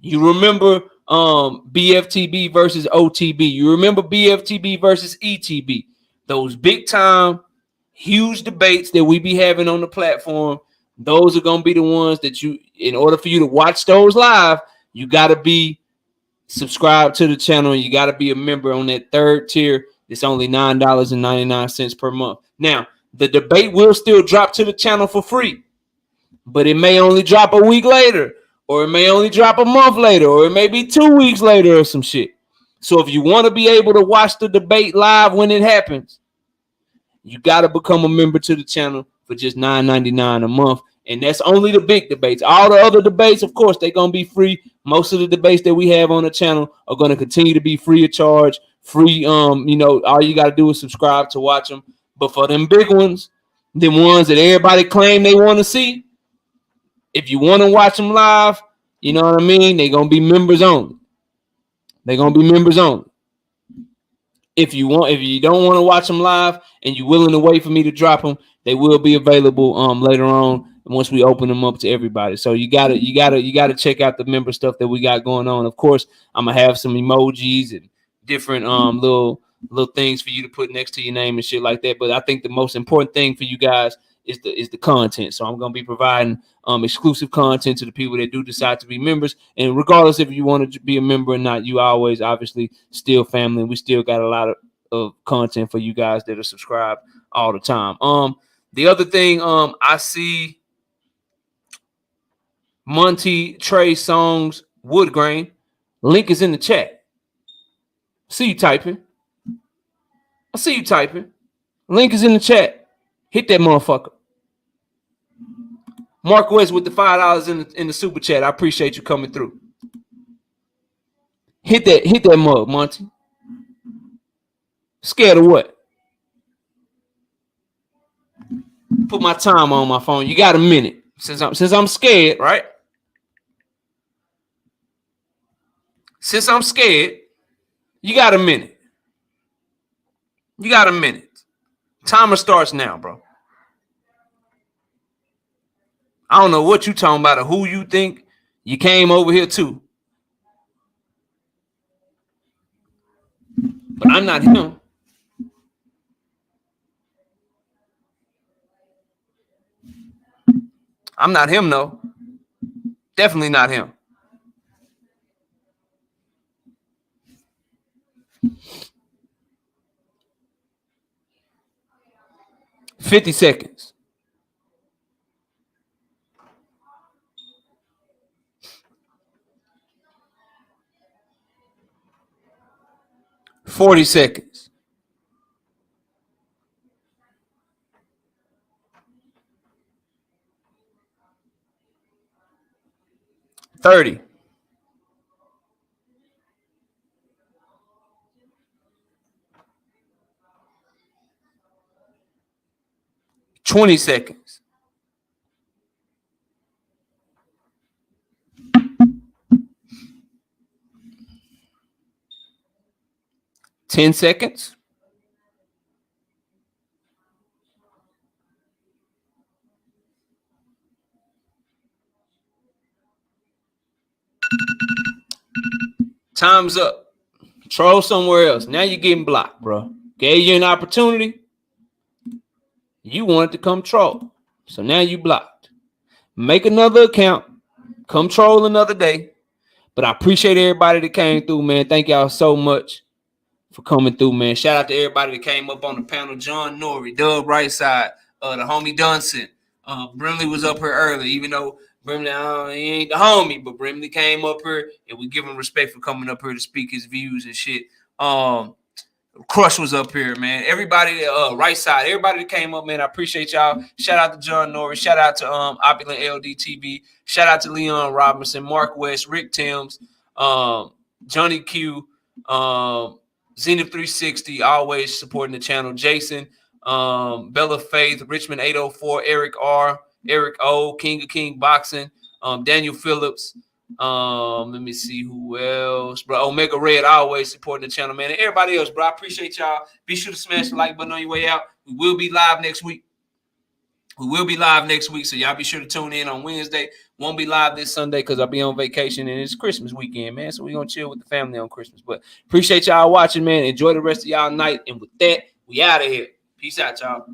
You remember BFTB versus OTB. You remember BFTB versus ETB. Those big time, huge debates that we be having on the platform, those are going to be the ones that you, in order for you to watch those live, you got to be subscribed to the channel, and you got to be a member on that third tier. It's only $9.99 per month. Now, the debate will still drop to the channel for free, but it may only drop a week later, or it may only drop a month later, or it may be 2 weeks later or some shit. So if you want to be able to watch the debate live when it happens, you got to become a member to the channel for just $9.99 a month. And that's only the big debates. All the other debates, of course, they're going to be free. Most of the debates that we have on the channel are going to continue to be free of charge. Free, you know, all you got to do is subscribe to watch them. But for them big ones, the ones that everybody claim they want to see, if you want to watch them live, you know what I mean? They're going to be members only. They're going to be members only. If you don't want to watch them live and you're willing to wait for me to drop them, they will be available later on once we open them up to everybody. So you gotta check out the member stuff that we got going on. Of course, I'm gonna have some emojis and different little things for you to put next to your name and shit like that. But I think the most important thing for you guys is the content. So I'm gonna be providing exclusive content to the people that do decide to be members. And regardless if you want to be a member or not, you always obviously still family. We still got a lot of content for you guys that are subscribed all the time. The other thing, I see Monty Trey Songs Woodgrain. Link is in the chat. See you typing. I see you typing. Link is in the chat. Hit that motherfucker. Mark West with the $5 in the super chat. I appreciate you coming through. Hit that mug, Monty. Scared of what? Put my time on my phone. You got a minute. Since I'm scared, right? Since I'm scared, you got a minute. You got a minute. Timer starts now, bro. I don't know what you talking about or who you think you came over here to. But I'm not him. I'm not him, no. Definitely not him. $50 seconds. $40 seconds. $30. 20 seconds. 10 seconds. 10 Time's up. Troll somewhere else. Now you're getting blocked, bro. Gave you an opportunity. You wanted to come troll. So now you blocked. Make another account. Come troll another day. But I appreciate everybody that came through, man. Thank y'all so much for coming through, man. Shout out to everybody that came up on the panel. John Norrie, Dub Right Side, the homie Dunson. Brimley was up here early, even though Brimley, he ain't the homie, but Brimley came up here, and we give him respect for coming up here to speak his views and shit. Crush was up here, man. Everybody, Right Side, everybody that came up, man, I appreciate y'all. Shout out to John Norris. Shout out to Opulent LDTV. Shout out to Leon Robinson, Mark West, Rick Timms, Johnny Q, Zenith 360, always supporting the channel. Jason, Bella Faith, Richmond 804, Eric R, Eric O, King of King Boxing, Daniel Phillips. Let me see who else, bro. Omega Red, always supporting the channel, man. And everybody else, bro. I appreciate y'all. Be sure to smash the like button on your way out. We will be live next week. So y'all be sure to tune in on Wednesday. Won't be live this Sunday because I'll be on vacation and it's Christmas weekend, man. So we're gonna chill with the family on Christmas. But appreciate y'all watching, man. Enjoy the rest of y'all night. And with that, we out of here. Peace out, y'all.